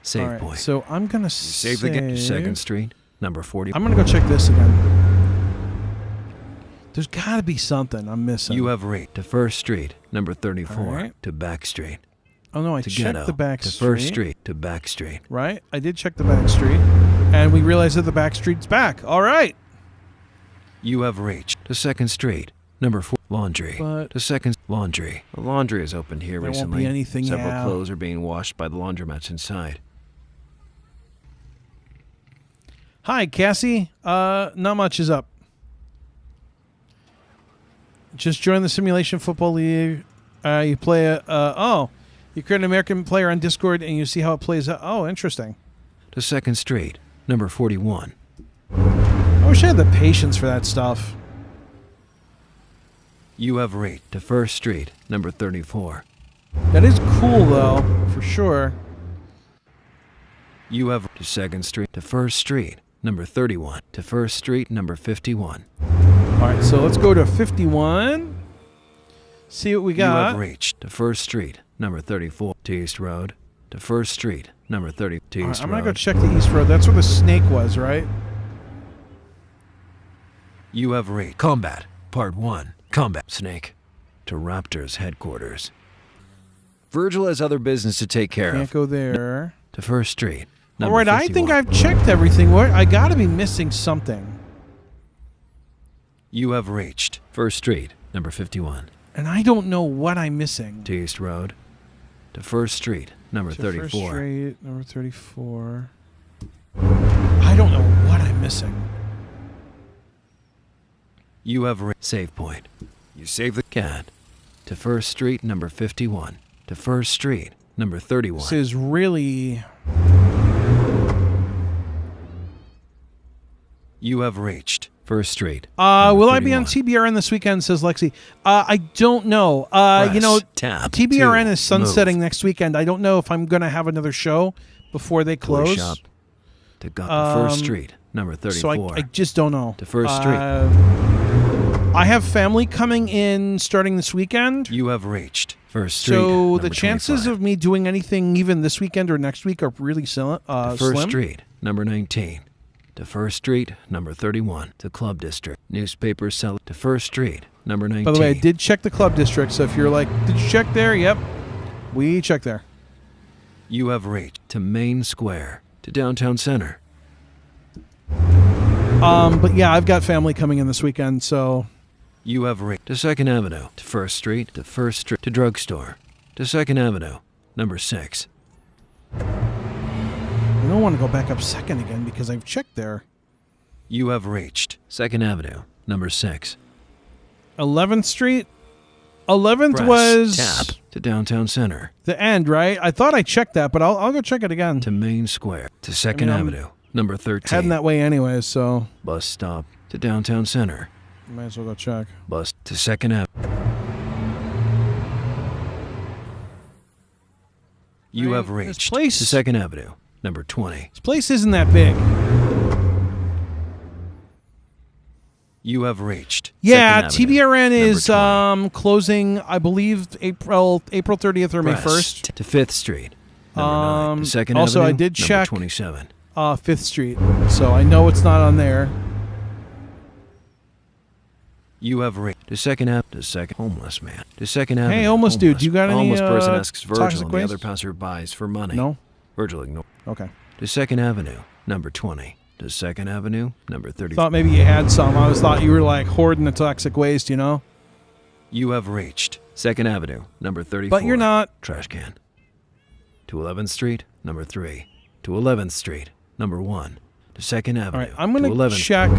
Save All right, point. so I'm going to Save the game. To 2nd Street, number 40. I'm going to go check this again. There's got to be something I'm missing. You have reached to First Street, number 34, All right. to Back Street. Oh, no, I To checked Ghetto, the back to street. First Street, to Back Street. Right? I did check the back street. And we realized that the back street's back. All right. You have reached to Second Street, number 4, Laundry. But- To Second Laundry. The laundry is opened here There won't recently. be anything, Several yeah. clothes are being washed by the laundromats inside. Hi, Cassie. Not much is up. Just joined the Simulation Football League. You play you create an American player on Discord and you see how it plays out. Oh, interesting. To Second Street, number 41. I wish I had the patience for that stuff. You have reached to First Street, number 34. That is cool, though, for sure. You have to Second Street, to First Street, number 31. To First Street, number 51. All right, so let's go to 51. See what we You have got. reached to First Street, number 34. To East Road. To First Street, number 30. To All right, East I'm Road. going to go check the East Road. That's where the snake was, right? You have reached Combat, Part 1. Combat Snake. To Raptors headquarters. Virgil has other business to take care Can't of. go there. To First Street. All Number right, I 51. think I've checked everything. I got to be missing something. You have reached First Street, number 51. And I don't know what I'm missing. To East Road. To First Street, number To 34. First Street, number 34. I don't know what I'm missing. You have save point. You save the cat. To First Street, number 51. To First Street, number 31. This is really... You have reached First Street. will I be on TBRN this weekend, says Lexi. I don't know. Press tab TBRN to is sunsetting move. next weekend. I don't know if I'm going to have another show before they Toy close. shop. To First Um, Street, number 34. So I just don't know. To First Street. I have family coming in starting this weekend. You have reached First Street, So number the chances 25. of me doing anything even this weekend or next week are really To First slim. Street, number 19. To First Street, number 31. To Club District. Newspapers sell to First Street, number 19. By the way, I did check the club district, so if you're like, did you check there? Yep. We checked there. You have reached to Main Square. To Downtown Center. But yeah, I've got family coming in this weekend, so You have reached to Second Avenue. To First Street. To First Street. To Drugstore. To Second Avenue, number 6. I don't want to go back up second again because I've checked there. You have reached Second Avenue, number 6. 11th Street? 11th Press was tap to Downtown Center. the end, right? I thought I checked that, but I'll go check it again. To Main Square. To Second I'm Avenue, number 13. Heading that way anyways, so Bus stop to Downtown Center. might as well go check. Bus to Second Avenue. You have This reached place- to Second Avenue, number 20. This place isn't that big. You have reached. Yeah, Second Avenue, TBRN number is 20. closing, I believe, April 30th or May Press 1st. to 5th Street, number 9. To Second also, Avenue, I did number check 27. 5th Street, so I know it's not on there. You have reached to Second Avenue. To Second homeless man. To Second Avenue. homeless dude, you got A any, homeless person asks toxic Virgil and the waste? other passerbys for money. No? Virgil ignore. Okay. To Second Avenue, number 20. To Second Avenue, number 30. Thought maybe you had some. I always thought you were like hoarding the toxic waste, you know? You have reached Second Avenue, number 34. But you're not. Trash can. To 11th Street, number 3. To 11th Street, number 1. To Second Avenue. All right, I'm going to 11th. check.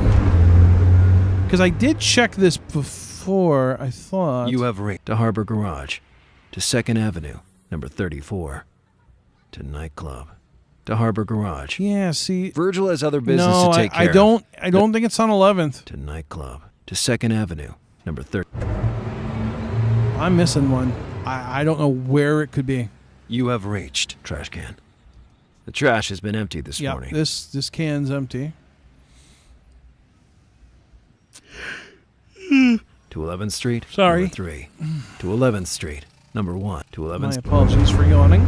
Because I did check this before, I thought. You have reached to Harbor Garage. To Second Avenue, number 34. To Nightclub. To Harbor Garage. Yeah, see. Virgil has other business No, to take care I don't think it's on 11th. To Nightclub. To Second Avenue, number 30. I'm missing one. I don't know where it could be. You have reached trash can. The trash has been emptied this Yeah, morning. this can's empty. To 11th Street, Sorry. number 3. To 11th Street, number 1. To 11th My Street. apologies for yawning.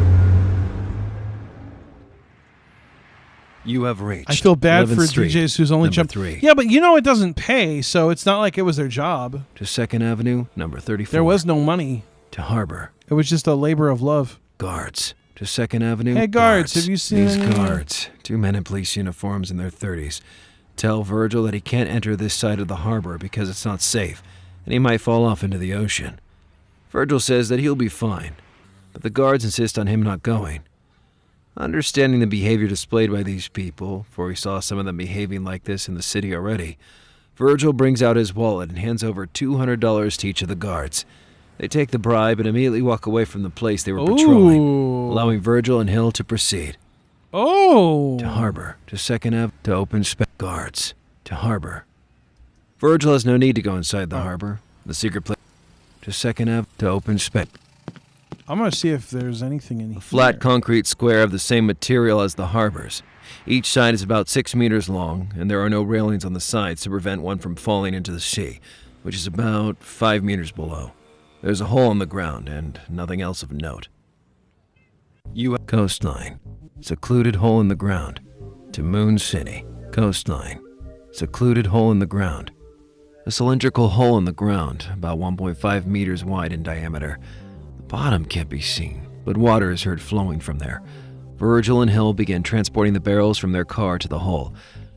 You have reached. I feel bad 11th for Street, DJs who's only number jumped. 3. Yeah, but it doesn't pay, so it's not like it was their job. To 2nd Avenue, number 34. There was no money. To Harbor. It was just a labor of love. Guards. To 2nd Avenue. Hey, guards, have you seen These any- guards, 2 men in police uniforms in their 30s, tell Virgil that he can't enter this side of the harbor because it's not safe, and he might fall off into the ocean. Virgil says that he'll be fine, but the guards insist on him not going. Understanding the behavior displayed by these people, for we saw some of them behaving like this in the city already, Virgil brings out his wallet and hands over $200 to each of the guards. They take the bribe and immediately walk away from the place they were patrolling, allowing Virgil and Hill to proceed. Oh. To Harbor, to 2nd Ave, to open guards, to Harbor. Virgil has no need to go inside the harbor. The secret place, to 2nd Ave, to open I'm going to see if there's anything in here. flat concrete square of the same material as the harbors. Each side is about 6 meters long, and there are no railings on the sides to prevent one from falling into the sea, which is about 5 meters below. There's a hole in the ground, and nothing else of note. Coastline. Secluded hole in the ground. To Moon City. Coastline. Secluded hole in the ground. A cylindrical hole in the ground, about 1.5 meters wide in diameter. The bottom can't be seen, but water is heard flowing from there. Virgil and Hill begin transporting the barrels from their car to the hole.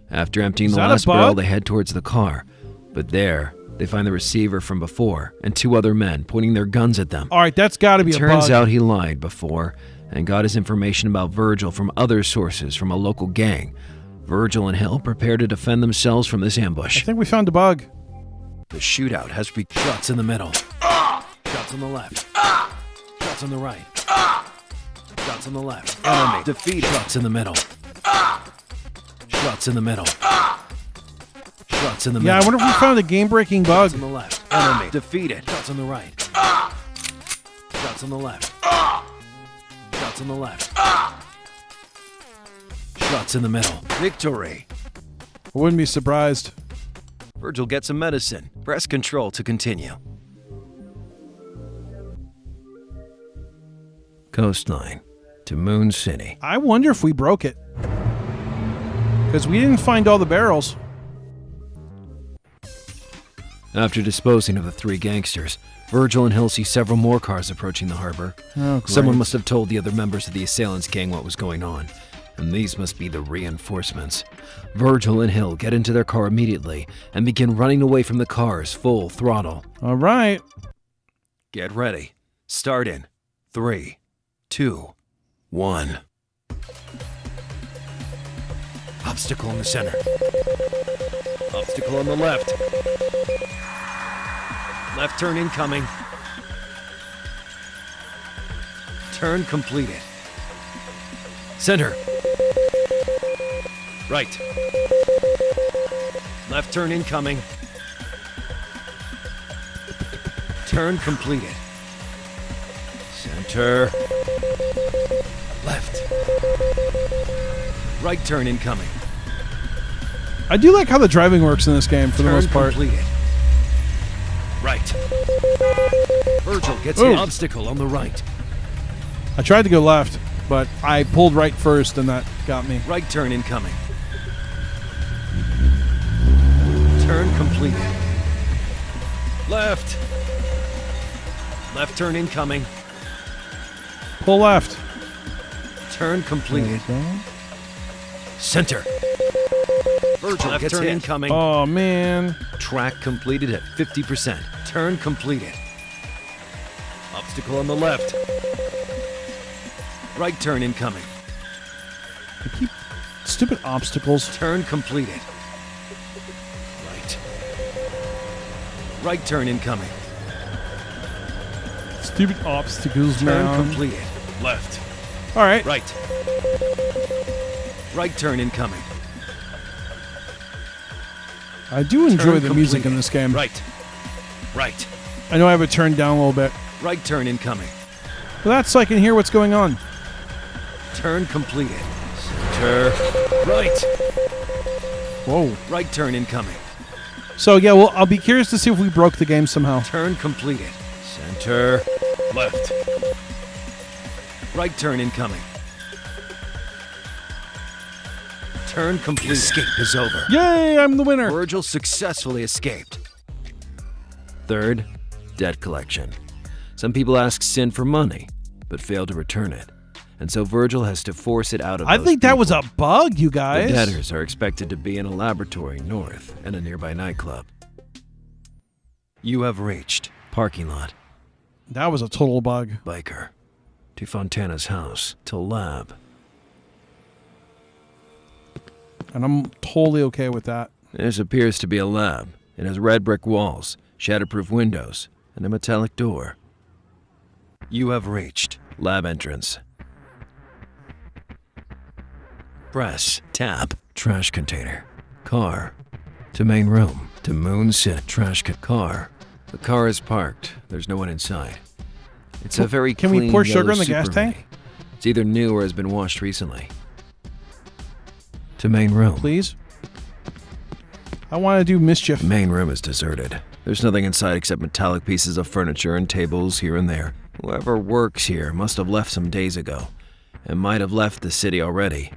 After emptying Is the that a last barrel, bug? they head towards the car. But there, they find the receiver from before and 2 other men pointing their guns at them. All right, that's got to be a bug. Turns out he lied before and got his information about Virgil from other sources from a local gang. Virgil and Hill prepare to defend themselves from this I ambush. think we found a bug. The shootout has begun. Shots in the middle. Shots on the left. Shots on the right. Shots on the left. Enemy defeated. Shots in the middle. Shots in the middle. Shots in the middle. Yeah, I wonder if we found a game-breaking bug. Shots on the left. Enemy defeated. Shots on the right. Shots on the left. Shots on the left. Shots in the middle. Victory. I wouldn't be surprised. Virgil gets some medicine. Press control to continue. Coastline. To Moon City. I wonder if we broke it. Because we didn't find all the barrels. After disposing of the 3 gangsters, Virgil and Hill see several more cars approaching the harbor. Oh, great. Someone must have told the other members of the assailants gang what was going on, and these must be the reinforcements. Virgil and Hill get into their car immediately and begin running away from the cars full throttle. All right. Get ready. Start in 3, 2, 1. Obstacle in the center. Obstacle on the left. Left turn incoming. Turn completed. Center. Right. Left turn incoming. Turn completed. Center. Left. Right turn incoming. I do like how the driving works in this game for the Turn most part. completed. Right. Virgil gets Ooh. the obstacle on the right. I tried to go left, but I pulled right first, and that got me. Right turn incoming. Turn completed. Left. Left turn incoming. Pull left. Turn completed. Okay. Center. Virgil left turn incoming. Oh, man. Track completed at 50%. Turn completed. Obstacle on the left. Right turn incoming. I keep stupid obstacles. Turn completed. Right. Right turn incoming. Stupid obstacles, Turn man. completed. Left. All right. Right. Right turn incoming. I do enjoy Turn the music in completed. this game. Right. Right. I know I have it turned down a little bit, Right turn incoming. but that's so I can hear what's going on. Turn completed. Center. Right. Whoa. Right turn incoming. So, yeah, well, I'll be curious to see if we broke the game somehow. Turn completed. Center. Left. Right turn incoming. Turn complete. Escape is over. Yay, I'm the winner. Virgil successfully escaped. Third, debt collection. Some people ask Sin for money, but fail to return it. And so Virgil has to force it out of I those think that was people. a bug, you The guys. debtors are expected to be in a laboratory north and a nearby nightclub. You have reached parking lot. That was a total bug. Biker. To Fontana's house. To lab. And I'm totally okay with that. This appears to be a lab. It has red brick walls, shatterproof windows, and a metallic door. You have reached lab entrance. Press, tap, trash container, car, to main room, to Moon City, car. The car is parked. There's no one inside. It's a very Can clean we pour sugar yellow in the gas Super tank? Mini. It's either new or has been washed recently. To main room. Please? I want to do mischief. Main room is deserted. There's nothing inside except metallic pieces of furniture and tables here and there. Whoever works here must have left some days ago, and might have left the city already.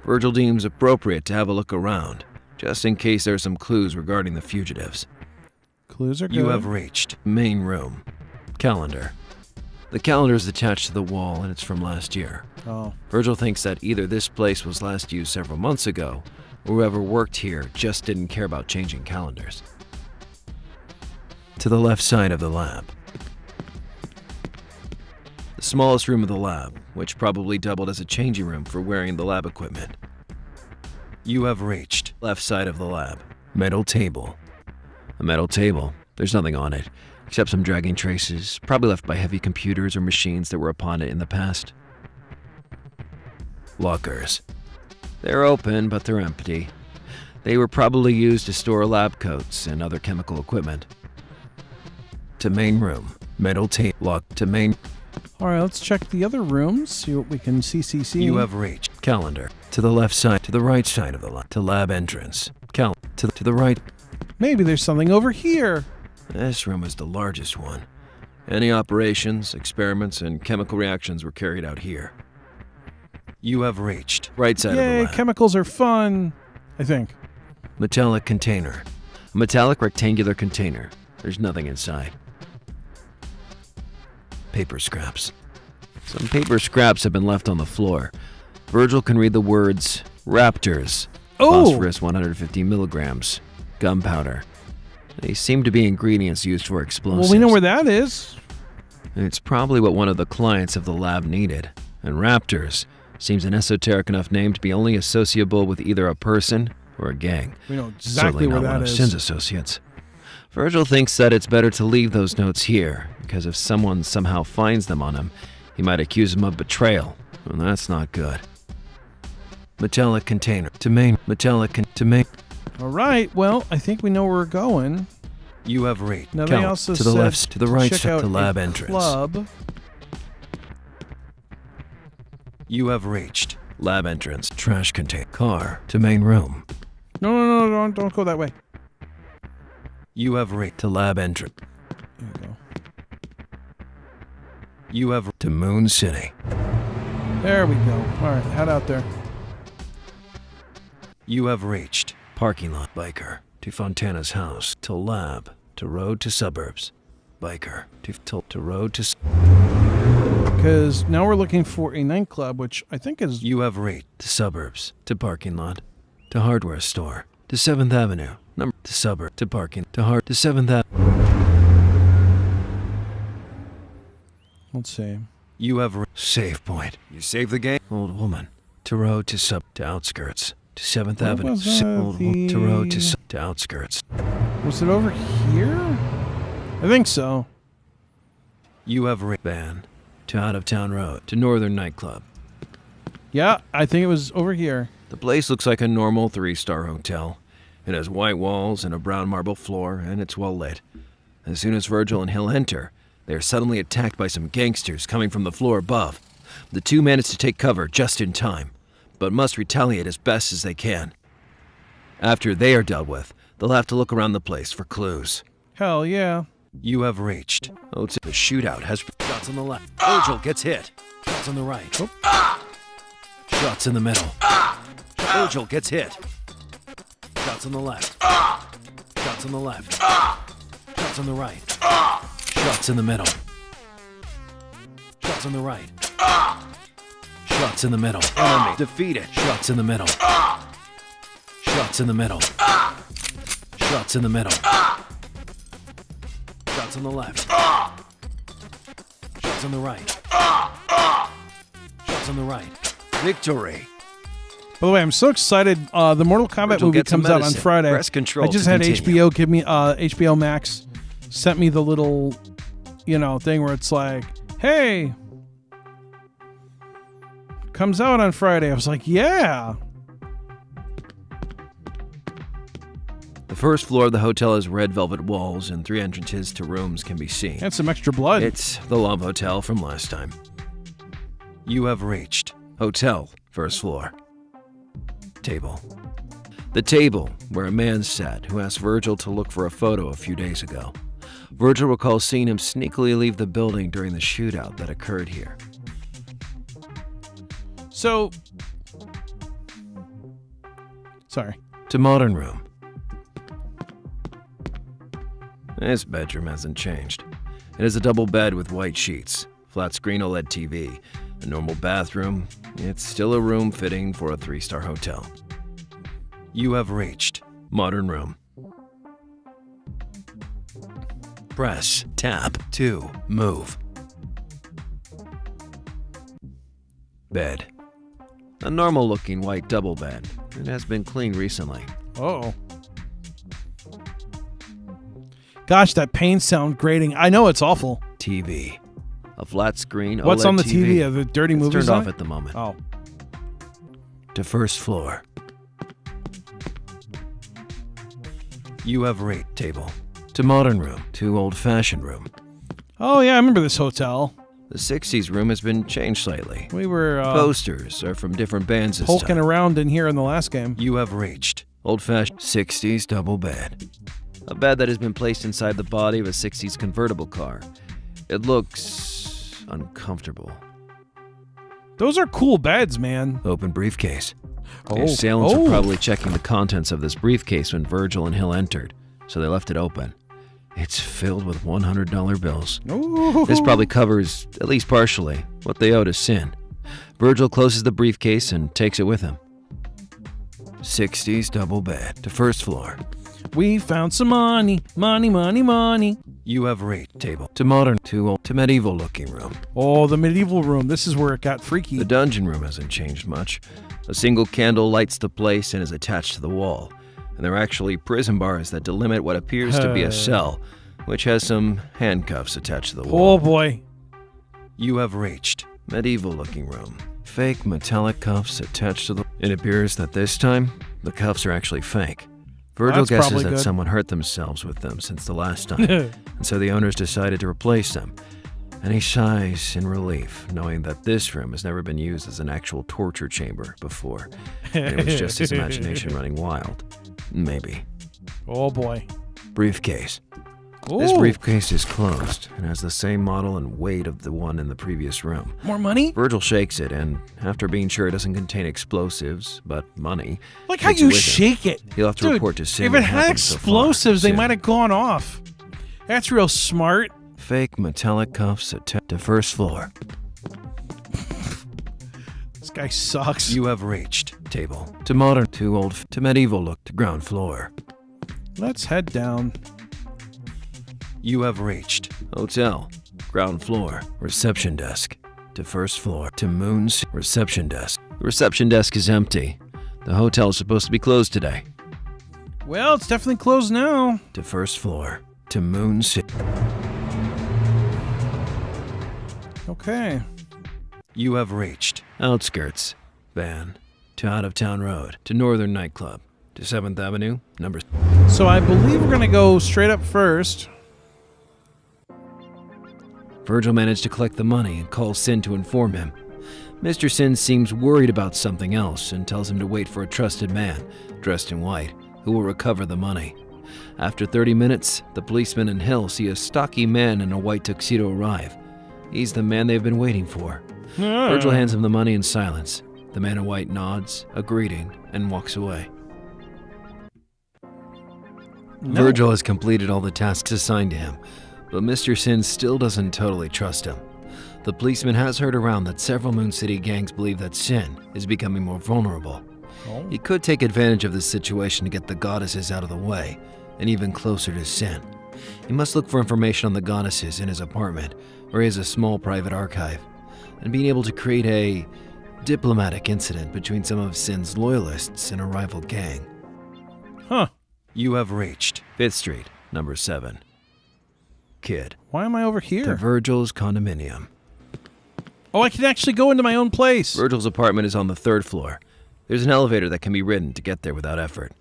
Virgil deems appropriate to have a look around, just in case there are some clues regarding the fugitives. Clues are good. You have reached main room. Calendar. The calendar is attached to the wall and it's from last year. Oh. Virgil thinks that either this place was last used several months ago, or whoever worked here just didn't care about changing calendars. To the left side of the lab. The smallest room of the lab, which probably doubled as a changing room for wearing the lab equipment. You have reached left side of the lab. Metal table. A metal table. There's nothing on it, except some dragging traces, probably left by heavy computers or machines that were upon it in the past. Lockers. They're open, but they're empty. They were probably used to store lab coats and other chemical equipment. To main room. Metal tape. Lock to main. All right, let's check the other rooms, see what we can see. You have reached calendar. To the left side. To the right side of the lab. To lab entrance. To the right. Maybe there's something over here. This room is the largest one. Any operations, experiments, and chemical reactions were carried out here. You have reached right side of the Yay, lab. chemicals are fun, I think. Metallic container. A metallic rectangular container. There's nothing inside. Paper scraps. Some paper scraps have been left on the floor. Virgil can read the words Raptors. Oh! Phosphorus 150 milligrams. Gunpowder. They seem to be ingredients used for explosives. Well, we know where that is. It's probably what one of the clients of the lab needed. And Raptors seems an esoteric enough name to be only associable with either a person or a gang. We know exactly Certainly where not one that of is. Sin's associates. Virgil thinks that it's better to leave those notes here, because if someone somehow finds them on him, he might accuse him of betrayal, and that's not good. Metallic container. To main. To main. All right, well, I think we know where we're going. You have reached. Now, they also to the said left, to the right check side, out to lab a entrance. club. You have reached lab entrance. Trash container. Car. To main room. No, don't go that way. You have reached to lab entrance. There you go. You have to Moon City. There we go. All right, head out there. You have reached parking lot. Biker. To Fontana's house. To lab. To road to suburbs. Biker. To road to... Because now we're looking for a nightclub, which I think is... You have reached to suburbs. To parking lot. To hardware store. To 7th Avenue. Number to suburb. To parking. To 7th Avenue. Let's see. You have save point. You save the game. Old woman. To road to to outskirts. To 7th What Avenue. was, Old woman. To road to outskirts. Was it over here? I think so. You have van. To out of town road. To northern nightclub. Yeah, I think it was over here. The place looks like a normal 3-star hotel. It has white walls and a brown marble floor, and it's well lit. As soon as Virgil and Hill enter, they are suddenly attacked by some gangsters coming from the floor above. The two manage to take cover just in time, but must retaliate as best as they can. After they are dealt with, they'll have to look around the place for clues. Hell yeah. You have reached. The shootout has shots on the left. Virgil gets hit. Shots on the right. Shots in the middle. Virgil gets hit. Shots on the left. Shots on the left. Shots on the right. Shots in the middle. Shots on the right. Shots in the middle. Enemy defeated. Shots in the middle. Shots in the middle. Shots in the middle. Shots on the left. Shots on the right. Shots on the right. Victory. By the way, I'm so excited. The Mortal Kombat Virgil movie gets some comes out on medicine. Friday. Press control I just to had continue. HBO give me HBO Max sent me the little, thing where it's like, hey, comes out on Friday. I was like, yeah. The first floor of the hotel has red velvet walls, and 3 entrances to rooms can be seen. And some extra blood. It's the Love Hotel from last time. You have reached hotel, first floor. Table. The table where a man sat who asked Virgil to look for a photo a few days ago. Virgil recalls seeing him sneakily leave the building during the shootout that occurred here. So, sorry. To modern room. This bedroom hasn't changed. It is a double bed with white sheets, flat screen OLED TV, a normal bathroom. It's still a room fitting for a 3-star hotel. You have reached modern room. Press tab to move. Bed. A normal looking white double bed. It has been cleaned recently. Oh. Gosh, that pain sound grating. I know it's awful. TV. A flat screen What's OLED on the TV? Are the dirty It's movies turned on off it? at the moment. Oh. To first floor. You have rate table. To modern room. To old-fashioned room. Oh, yeah, I remember this hotel. The 60s room has been changed slightly. We were Posters are from different bands this poking time. around in here in the last game. You have reached old-fashioned 60s double bed. A bed that has been placed inside the body of a 60s convertible car. It looks uncomfortable. Those are cool beds, man. Open briefcase. The Oh. assailants Oh. were probably checking the contents of this briefcase when Virgil and Hill entered, so they left it open. It's filled with $100 bills. Ooh. This probably covers, at least partially, what they owe to Sin. Virgil closes the briefcase and takes it with him. 60s double bed to first floor. We found some money, money, money, money. You have rate table to modern to old to medieval looking room. Oh, the medieval room. This is where it got freaky. The dungeon room hasn't changed much. A single candle lights the place and is attached to the wall. And there are actually prison bars that delimit what appears to be a cell, which has some handcuffs attached to the wall. Oh, boy. You have reached medieval looking room. Fake metallic cuffs attached to the... It appears that this time, the cuffs are actually fake. Virgil That's guesses probably that good. someone hurt themselves with them since the last time, and so the owners decided to replace them. And he sighs in relief, knowing that this room has never been used as an actual torture chamber before. It was just his imagination running wild. Maybe. Oh, boy. Briefcase. Ooh. This briefcase is closed and has the same model and weight of the one in the previous room. More money? Virgil shakes it, and after being sure it doesn't contain explosives, but money, Like how takes you it with him. shake it. He'll have to Dude, report to Sin if what it had happened so far. explosives, they Sin. might have gone off. That's real smart. Fake metallic cuffs attached to first floor. This guy sucks. You have reached table to modern to old to medieval look to ground floor. Let's head down. You have reached hotel ground floor reception desk to first floor to Moon's reception desk. The reception desk is empty. The hotel is supposed to be closed today. Well, it's definitely closed now. To first floor to Moon's. Okay. You have reached outskirts van to out of town road to northern nightclub to 7th Avenue number. So I believe we're going to go straight up first. Virgil managed to collect the money and calls Sin to inform him. Mr. Sin seems worried about something else and tells him to wait for a trusted man, dressed in white, who will recover the money. After 30 minutes, the policeman and Hill see a stocky man in a white tuxedo arrive. He's the man they've been waiting for. Virgil hands him the money in silence. The man in white nods, a greeting, and walks away. No. Virgil has completed all the tasks assigned to him, but Mr. Sin still doesn't totally trust him. The policeman has heard around that several Moon City gangs believe that Sin is becoming more vulnerable. Oh. He could take advantage of this situation to get the goddesses out of the way, and even closer to Sin. He must look for information on the goddesses in his apartment, where he has a small private archive, and being able to create a diplomatic incident between some of Sin's loyalists and a rival gang. Huh. You have reached 5th Street, number 7. Kid. Why am I over To here? Virgil's condominium. Oh, I can actually go into my own place. Virgil's apartment is on the 3rd floor. There's an elevator that can be ridden to get there without effort.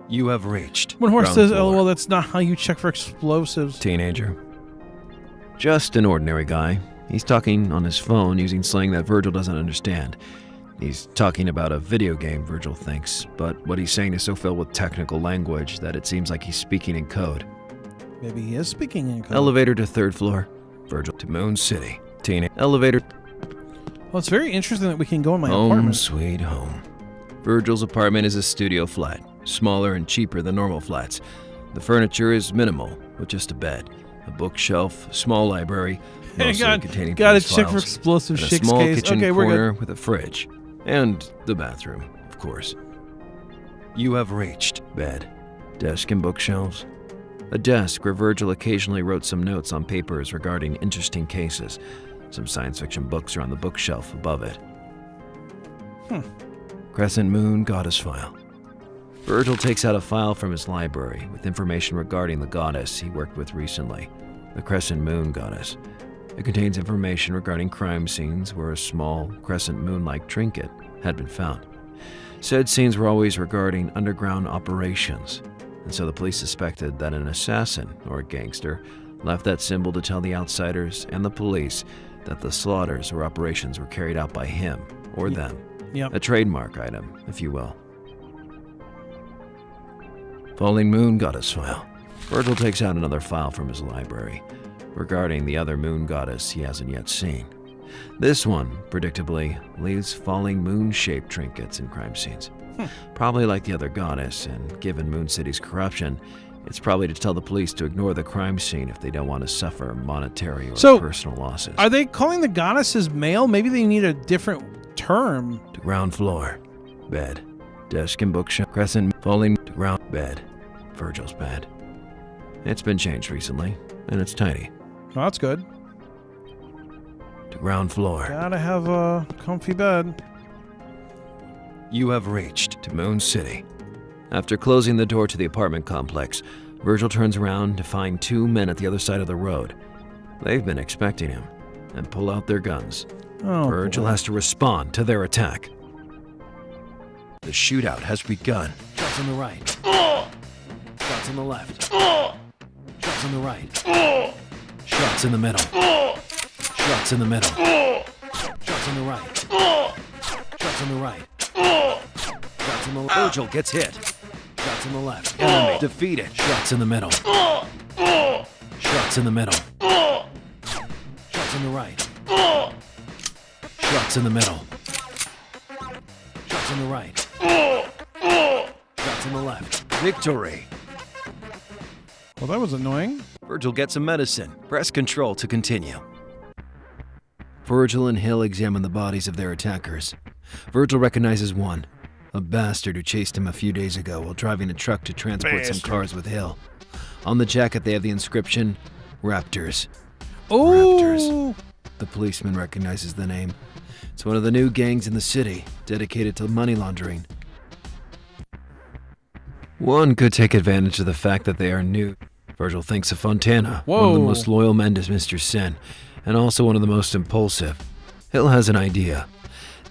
You have reached When horse ground says, floor. "LOL, that's not how you check for explosives." Teenager. Just an ordinary guy. He's talking on his phone using slang that Virgil doesn't understand. He's talking about a video game, Virgil thinks, but what he's saying is so filled with technical language that it seems like he's speaking in code. Maybe he is speaking in code. Elevator to 3rd floor. Virgil to Moon City. Elevator. Well, it's very interesting that we can go in my Home apartment. sweet home. Virgil's apartment is a studio flat, smaller and cheaper than normal flats. The furniture is minimal, with just a bed, a bookshelf, a small library, Hang mostly on, containing gotta police check for files, explosive and a shakes small case. kitchen Okay, we're corner good. with a fridge, and the bathroom, of course. You have reached bed, desk and bookshelves. A desk where Virgil occasionally wrote some notes on papers regarding interesting cases. Some science fiction books are on the bookshelf above it. Crescent Moon Goddess File. Virgil takes out a file from his library with information regarding the goddess he worked with recently, the Crescent Moon Goddess. It contains information regarding crime scenes where a small crescent moon-like trinket had been found. Said scenes were always regarding underground operations, and so the police suspected that an assassin or a gangster left that symbol to tell the outsiders and the police that the slaughters or operations were carried out by him or them. Yep. A trademark item, if you will. Falling Moon Goddess File. Virgil takes out another file from his library regarding the other moon goddess he hasn't yet seen. This one, predictably, leaves falling moon-shaped trinkets in crime scenes. Probably like the other goddess, and given Moon City's corruption, it's probably to tell the police to ignore the crime scene if they don't want to suffer monetary or personal losses. Are they calling the goddesses male? Maybe they need a different term. To ground floor. Bed. Desk and bookshelf. Crescent falling to ground bed. Virgil's bed. It's been changed recently, and it's tiny. Oh, that's good. To ground floor. Gotta have a comfy bed. You have reached to Moon City. After closing the door to the apartment complex, Virgil turns around to find 2 men at the other side of the road. They've been expecting him and pull out their guns. Oh, Virgil boy. has to respond to their attack. The shootout has begun. Shots on the right. Shots on the left. Shots on the right. Shots in the middle. Shots in the middle. Shots on the right. Shots on the right. Shots on the left. Virgil gets hit. Shots on the left. Enemy defeated. Shots in the middle. Shots in the middle. Shots on the right. Shots in the middle. Shots on the right. Shots on the left. Victory. Well, that was annoying. Virgil gets some medicine. Press control to continue. Virgil and Hill examine the bodies of their attackers. Virgil recognizes one, a bastard who chased him a few days ago while driving a truck to transport some cars with Hill. On the jacket they have the inscription, Raptors. Oh, Raptors. The policeman recognizes the name. It's one of the new gangs in the city, dedicated to money laundering. One could take advantage of the fact that they are new. Virgil thinks of Fontana, one of the Whoa. most loyal men to Mr. Sin, and also one of the most impulsive. Hill has an idea.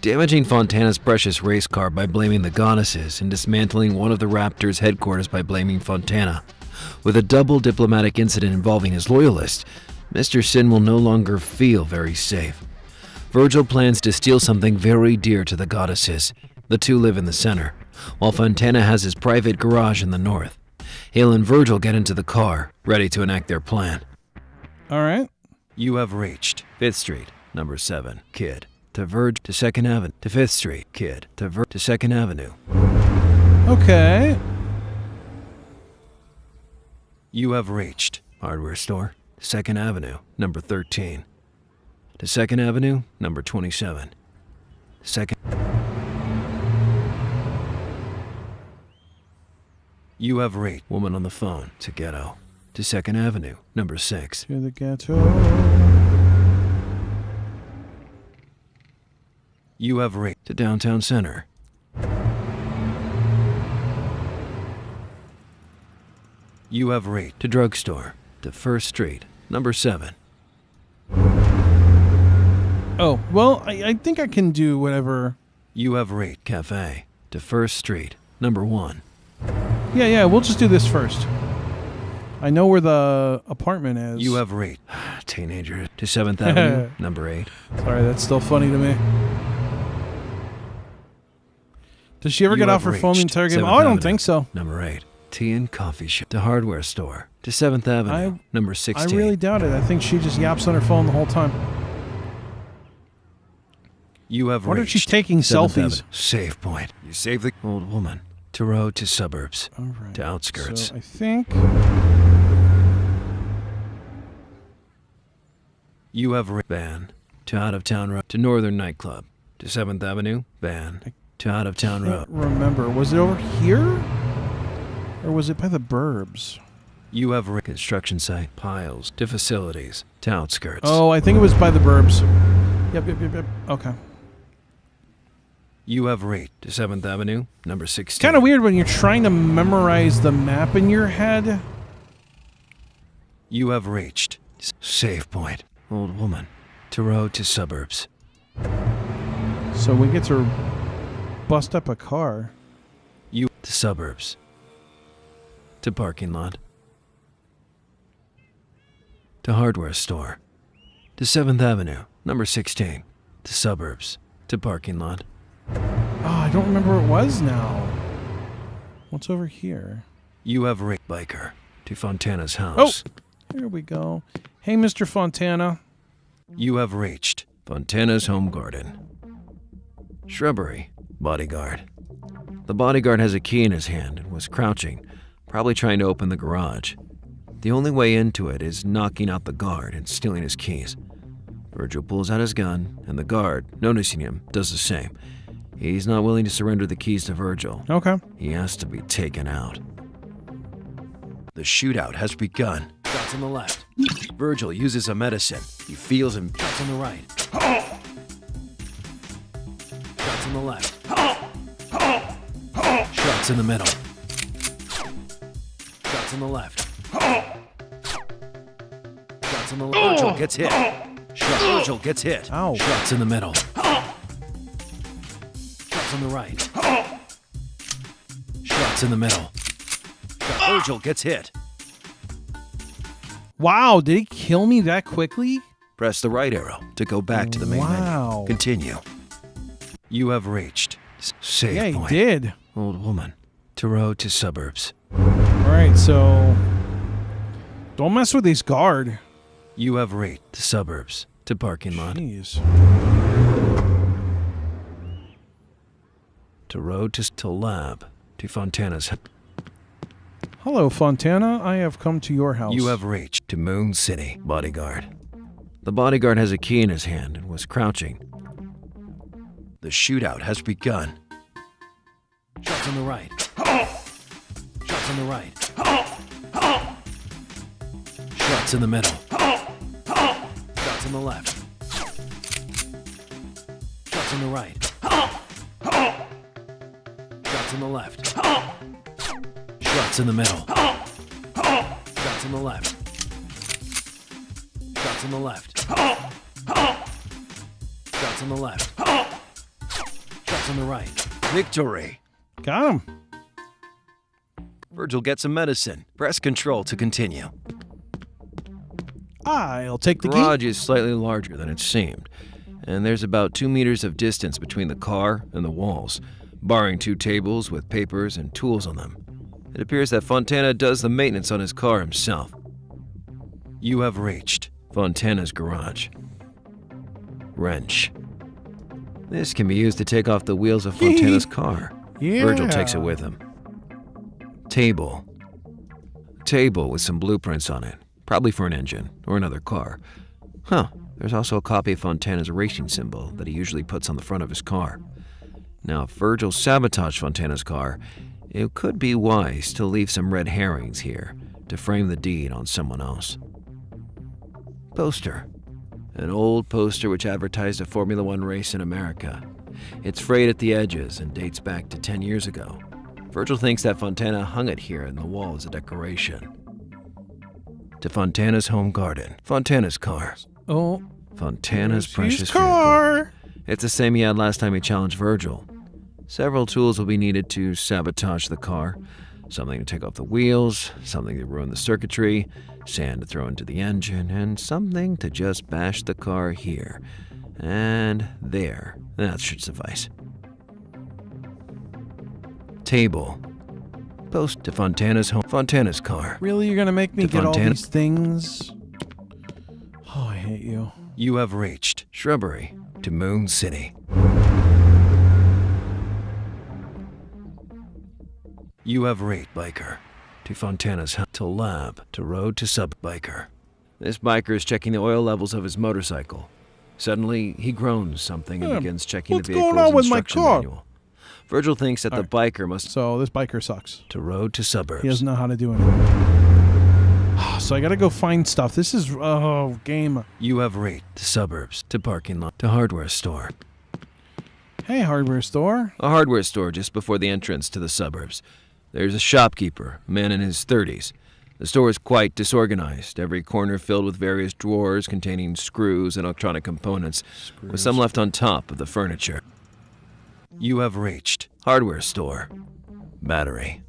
Damaging Fontana's precious race car by blaming the goddesses and dismantling one of the Raptors' headquarters by blaming Fontana. With a double diplomatic incident involving his loyalists, Mr. Sin will no longer feel very safe. Virgil plans to steal something very dear to the goddesses. The two live in the center, while Fontana has his private garage in the north. Hill and Virgil get into the car, ready to enact their plan. all right. You have reached 5th Street, number 7, Kid. to Verge to 2nd Avenue to 5th Street. Kid to 2nd Avenue. Okay. You have reached hardware store, 2nd Avenue, number 13. To 2nd Avenue, number 27. Second. You have reached woman on the phone to ghetto. To 2nd Avenue, number 6. To the ghetto. You have reached to downtown center. You have reached to drugstore. To 1st Street, number 7. Oh, well, I think I can do whatever. You have reached cafe. To 1st Street, number 1. Yeah, we'll just do this first. I know where the apartment is. You have reached teenager to 7th Avenue, number 8. Sorry, that's still funny to me. Does she ever You get have off her phone the reached entire game? 7th Oh, I don't Avenue, think so. Number 8. Tea and coffee shop. To hardware store. To 7th Avenue, number 16. I really doubt it. I think she just yaps on her phone the whole time. You have Wonder if she's reached taking 7th selfies. Avenue. Save point. You save the old woman. To road to suburbs. All right. To outskirts. So I think You have van. To out of town road. To northern nightclub. To 7th Avenue. Van. To out of town I road. can't remember. Was it over here? Or was it by the burbs? You have construction site. Piles. To facilities. To outskirts. Oh, I think it was by the burbs. Yep. Okay. You have reached to 7th Avenue, number 16. Kind of weird when you're trying to memorize the map in your head. You have reached save point. Old woman. To road to suburbs. So we get to bust up a car. You to suburbs. To parking lot. To hardware store. To 7th Avenue, number 16. To suburbs. To parking lot. Oh, I don't remember what it was now. What's over here? You have reached biker. To Fontana's house. Here we go. Hey, Mr. Fontana. You have reached Fontana's home garden. Shrubbery. Bodyguard. The bodyguard has a key in his hand and was crouching, probably trying to open the garage. The only way into it is knocking out the guard and stealing his keys. Virgil pulls out his gun, and the guard, noticing him, does the same. He's not willing to surrender the keys to Virgil. Okay. He has to be taken out. The shootout has begun. Shots on the left. Virgil uses a medicine. He feels him. Shots on the right. Shots on the left. Shots in the middle. Shots on the left. Shots on the left. Virgil gets hit. Virgil gets hit. Ow. Shots in the middle. Shots on the right. Shots in the middle. Virgil gets hit. Wow, did he kill me that quickly? Press the right arrow to go back to the main Wow. menu. Continue. You have reached save Yeah, he point. did. Old woman. To road to suburbs. All right, so don't mess with this guard. You have reached the suburbs. To parking lot. Jeez. To road to lab. To Fontana's. Hello, Fontana. I have come to your house. You have reached to Moon City. Bodyguard. The bodyguard has a key in his hand and was crouching. The shootout has begun. Shots on the right. Shots on the right. Shots in the middle. Shots on the left. Shots on the right. Shots on the left. Shots in the middle. Shots on the left. Shots on the left. Shots on the left. Shots on the right. Victory! Got him. Virgil gets some medicine. Press control to continue. I'll take the Garage key. is slightly larger than it seemed, and there's about 2 meters of distance between the car and the walls, barring 2 tables with papers and tools on them. It appears that Fontana does the maintenance on his car himself. You have reached Fontana's garage. Wrench. This can be used to take off the wheels of Fontana's car. Yeah. Virgil takes it with him. Table. Table with some blueprints on it, probably for an engine or another car. Huh, there's also a copy of Fontana's racing symbol that he usually puts on the front of his car. Now, if Virgil sabotaged Fontana's car, it could be wise to leave some red herrings here to frame the deed on someone else. Poster. An old poster which advertised a Formula One race in America. It's frayed at the edges and dates back to 10 years ago. Virgil thinks that Fontana hung it here in the wall as a decoration. To Fontana's home garden. Fontana's car. Oh. Fontana's precious His car. vehicle. It's the same he had last time he challenged Virgil. Several tools will be needed to sabotage the car. Something to take off the wheels, something to ruin the circuitry, sand to throw into the engine, and something to just bash the car here. And there. That should suffice. Table. Post to Fontana's home. Fontana's car. Really? You're gonna make me To get all Fontana. these things? Oh, I hate you. You have reached Shrubbery to Moon City. You have reached Biker to Fontana's house, to Lab, to Road to Sub Biker. This biker is checking the oil levels of his motorcycle. Suddenly, he groans something and begins checking what's the going vehicle's on with my instruction car? manual. Virgil thinks that the biker must So this biker sucks. to Road to Suburbs. He doesn't know how to do anything. So I gotta go find stuff. This is game. You have reached the suburbs, to parking lot, to hardware store. Hey, hardware store. A hardware store just before the entrance to the suburbs. There's a shopkeeper, a man in his 30s. The store is quite disorganized, every corner filled with various drawers containing screws and electronic components, with some left on top of the furniture. You have reached hardware store. Battery.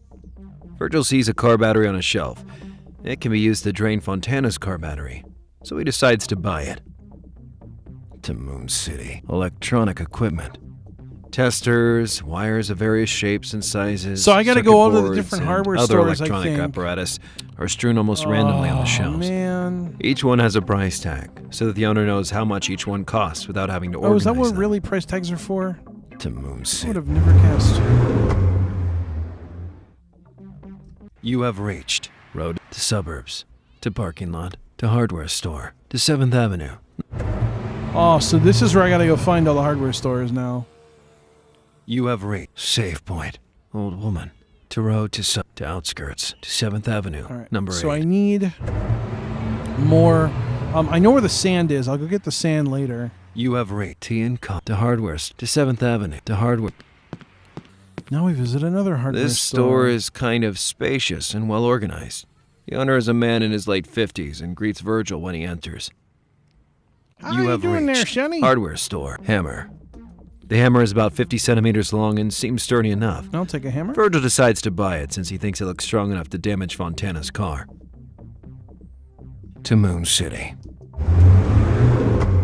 Virgil sees a car battery on a shelf. It can be used to drain Fontana's car battery, so he decides to buy it. To Moon City. Electronic equipment. Testers, wires of various shapes and sizes. So I gotta circuit go all to the boards, different and hardware other stores, I electronic think. apparatus are strewn almost randomly on the shelves. Man. Each one has a price tag, so that the owner knows how much each one costs without having to Oh, organize is that what them. really price tags are for? To Moon I would City. have never guessed. You have reached road to suburbs, to parking lot, to hardware store, to 7th Avenue. Oh, so this is where I gotta go find all the hardware stores now. You have reached Save Point, old woman, to road to outskirts, to 7th Avenue, All right. number 8. So I need more. I know where the sand is. I'll go get the sand later. You have reached Tea and Co. to hardware, to 7th Avenue, to hardware. Now we visit another hardware This store is kind of spacious and well organized. The owner is a man in his late 50s and greets Virgil when he enters. How you doing there, Shunny? Hardware store. Hammer. The hammer is about 50 centimeters long and seems sturdy enough. I'll take a hammer. Virgil decides to buy it since he thinks it looks strong enough to damage Fontana's car. To Moon City.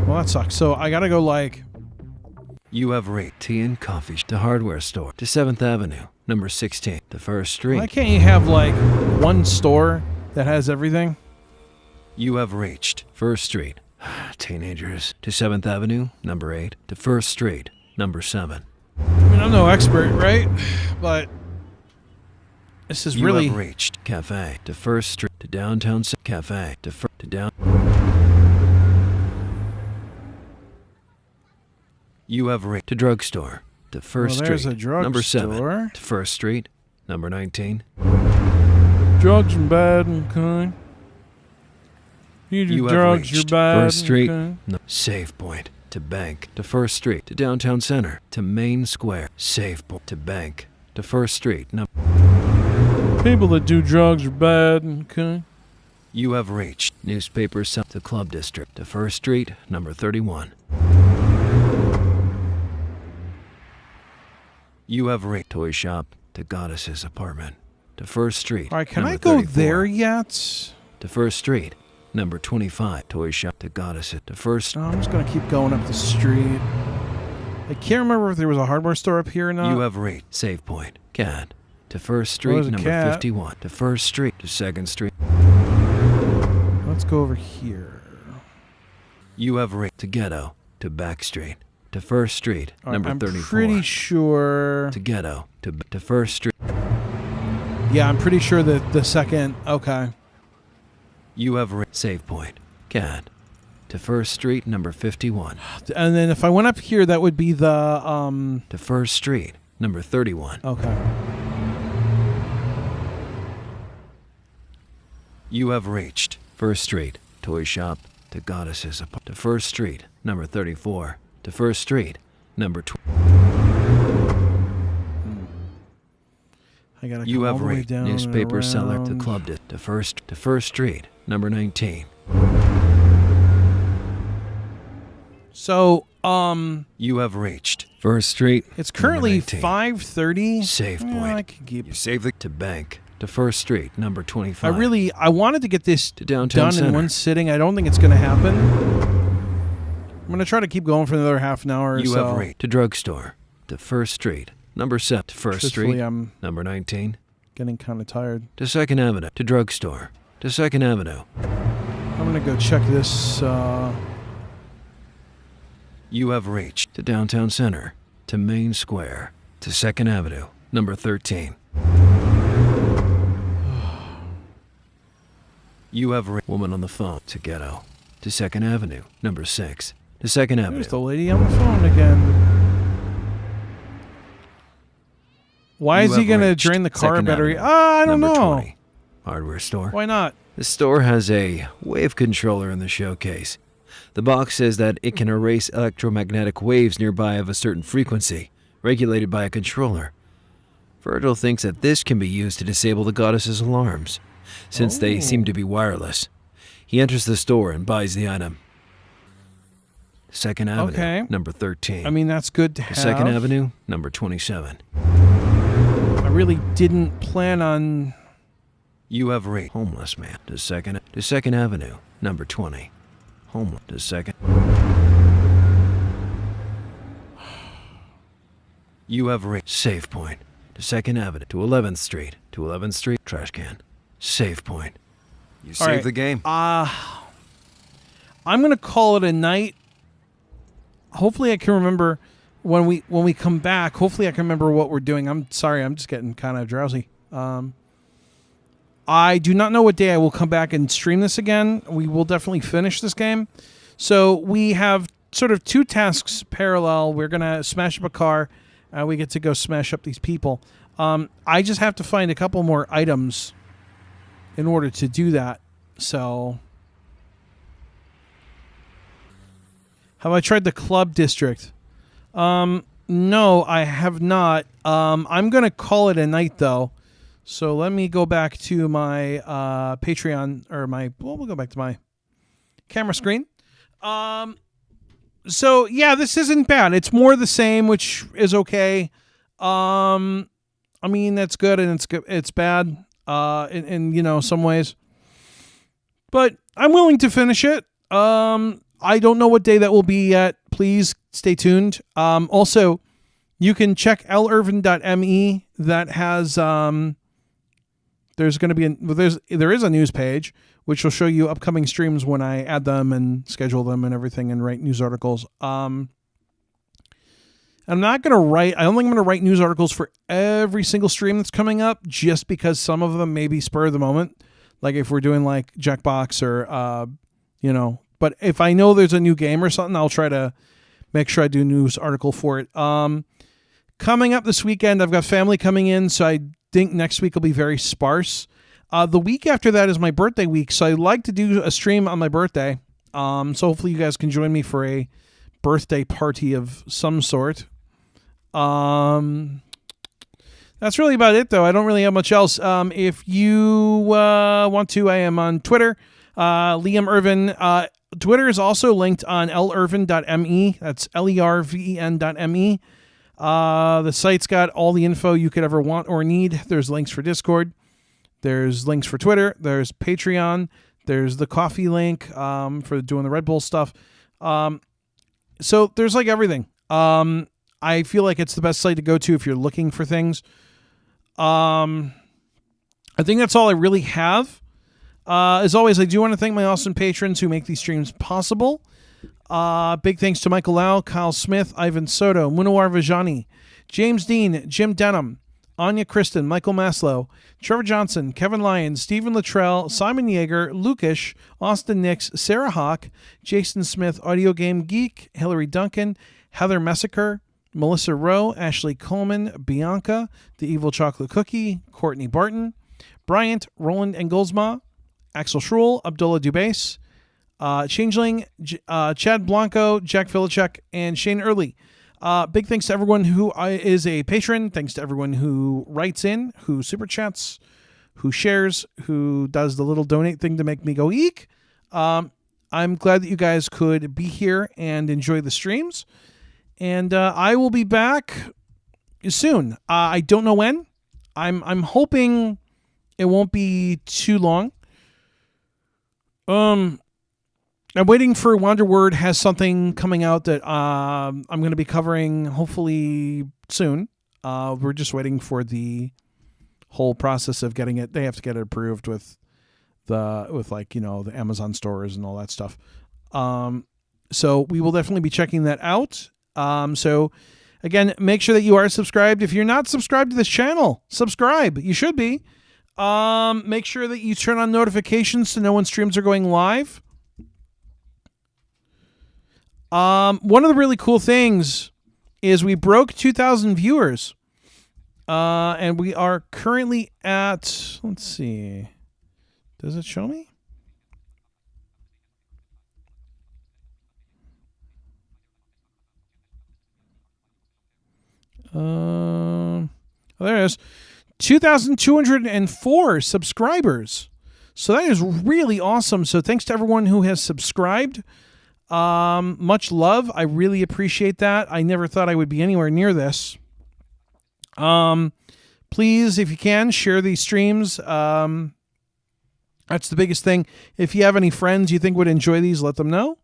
Well, that sucks. So I gotta go like. You have reached Tea and Coffee to hardware store, to 7th Avenue, number 16, to First Street. Why can't you have like one store that has everything? You have reached First Street. Teenagers, to 7th Avenue, number 8, to First Street, number 7. I mean, I'm no expert, right? But this is You really. have reached Cafe, to First Street, to Downtown Cafe, to down. You have reached to drugstore, to First Well, there's Street, a drug number 7, store. to First Street, number 19. Drugs are bad and kind. You do You have drugs, you're reached bad. First Street, and no, Save Point, to Bank, to First Street, to Downtown Center, to Main Square, Save Point, to Bank, to First Street. No, kind. People that do drugs are bad and kind. you have reached Newspaper South, to Club District, to First Street, number 31. You have reached Toy Shop, to Goddess's apartment, to First Street. All right, can number I go 34. there yet? To First Street, number 25. Toy Shop, to Goddess's, to First. No, I'm just gonna keep going up the street. I can't remember if there was a hardware store up here or not. You have reached Save Point, Cat, to First Street, there's a number cat. 51. To First Street, to 2nd Street. Let's go over here. You have reached to Ghetto, to Back Street, to First Street, number I'm 34. pretty sure. To Ghetto, to First Street. Yeah, I'm pretty sure that the second. Okay. You have save point. Cat. To First Street, number 51. And then if I went up here, that would be the To First Street, number 31. Okay. You have reached First Street, Toy Shop, to Goddess's Apartment. To First Street, number 34. To First Street, number 20. I gotta You come all have the way reached down newspaper and seller to around. Clubbed It. To First Street, number 19. So, You have reached First Street. it's currently number 19. 5:30. Save point. I could keep. You save the to bank. To First Street, number 25. I wanted to get this To downtown done in center. one sitting. I don't think it's going to happen. I'm going to try to keep going for another half an hour or You so. have reached to drugstore. To First Street, number 7. To First Truthfully, Street, I'm number 19. getting kind of tired. To Second Avenue. To drugstore. To Second Avenue. I'm going to go check this. You have reached to downtown center. To Main Square. To Second Avenue, number 13. You have reached woman on the phone. To Ghetto. To Second Avenue, number 6. To Second Avenue. There's the lady on the phone again. Why You is he have going to reached drain the car Second battery? Avenue, I don't number know. 20. Hardware store. Why not? The store has a wave controller in the showcase. The box says that it can erase electromagnetic waves nearby of a certain frequency, regulated by a controller. Virgil thinks that this can be used to disable the goddess's alarms, since they seem to be wireless. He enters the store and buys the item. Second Avenue, Okay. number 13. I mean, that's good to have. Second Avenue, number 27. I really didn't plan on... You have reached homeless man to Second Avenue, number 20. Homeless to Second. You have reached save point to Second Avenue to 11th Street. To 11th Street, trash can. Save point. You All saved right. the game. I'm going to call it a night. Hopefully I can remember when we come back. Hopefully I can remember what we're doing. I'm sorry, I'm just getting kind of drowsy. I do not know what day I will come back and stream this again. We will definitely finish this game. So we have sort of two tasks parallel. We're going to smash up a car. We get to go smash up these people. I just have to find a couple more items in order to do that. So, have I tried the club district? No, I have not. I'm going to call it a night, though. So let me go back to my Patreon, or we'll go back to my camera screen. So yeah, this isn't bad. It's more the same, which is okay. I mean, that's good and it's good. It's bad, in some ways. But I'm willing to finish it. I don't know what day that will be yet. Please stay tuned. Also, you can check lirvin.me. That has there's going to be there is a news page which will show you upcoming streams when I add them and schedule them and everything and write news articles. I'm not going to write. I don't think I'm going to write news articles for every single stream that's coming up, just because some of them may be spur of the moment. Like if we're doing like Jackbox or But if I know there's a new game or something, I'll try to make sure I do a news article for it. Coming up this weekend, I've got family coming in, so I think next week will be very sparse. The week after that is my birthday week, so I'd like to do a stream on my birthday. So hopefully you guys can join me for a birthday party of some sort. That's really about it, though. I don't really have much else. If you want to, I am on Twitter, Liam Irvin. Twitter is also linked on lirvin.me. That's lerven.me. The site's got all the info you could ever want or need. There's links for Discord. There's links for Twitter. There's Patreon. There's the coffee link for doing the Red Bull stuff. So there's like everything. I feel like it's the best site to go to if you're looking for things. I think that's all I really have. As always, I do want to thank my awesome patrons who make these streams possible. Big thanks to Michael Lau, Kyle Smith, Ivan Soto, Munawar Vajani, James Dean, Jim Denham, Anya Kristen, Michael Maslow, Trevor Johnson, Kevin Lyons, Stephen Luttrell, Simon Yeager, Lukish, Austin Nix, Sarah Hawk, Jason Smith, Audio Game Geek, Hillary Duncan, Heather Messaker, Melissa Rowe, Ashley Coleman, Bianca, The Evil Chocolate Cookie, Courtney Barton, Bryant, Roland Engelsma, Axel Schrull, Abdullah Dubase, Changeling, Chad Blanco, Jack Filichek, and Shane Early. Big thanks to everyone who is a patron. Thanks to everyone who writes in, who super chats, who shares, who does the little donate thing to make me go eek. I'm glad that you guys could be here and enjoy the streams. And I will be back soon. I don't know when. I'm hoping it won't be too long. I'm waiting for Wanderword has something coming out that I'm going to be covering hopefully soon. We're just waiting for the whole process of getting it. They have to get it approved with the Amazon stores and all that stuff. So we will definitely be checking that out. So again, make sure that you are subscribed. If you're not subscribed to this channel, subscribe. You should be. Make sure that you turn on notifications to know when streams are going live. One of the really cool things is we broke 2,000 viewers. And we are currently at, let's see. Does it show me? Oh, there it is. 2,204 subscribers. So that is really awesome. So thanks to everyone who has subscribed. Much love. I really appreciate that. I never thought I would be anywhere near this. Please, if you can, share these streams. That's the biggest thing. If you have any friends you think would enjoy these, let them know.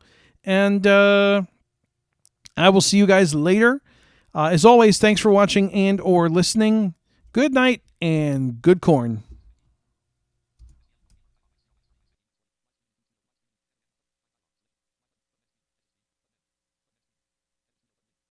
And I will see you guys later. As always, thanks for watching and or listening. Good night and good corn.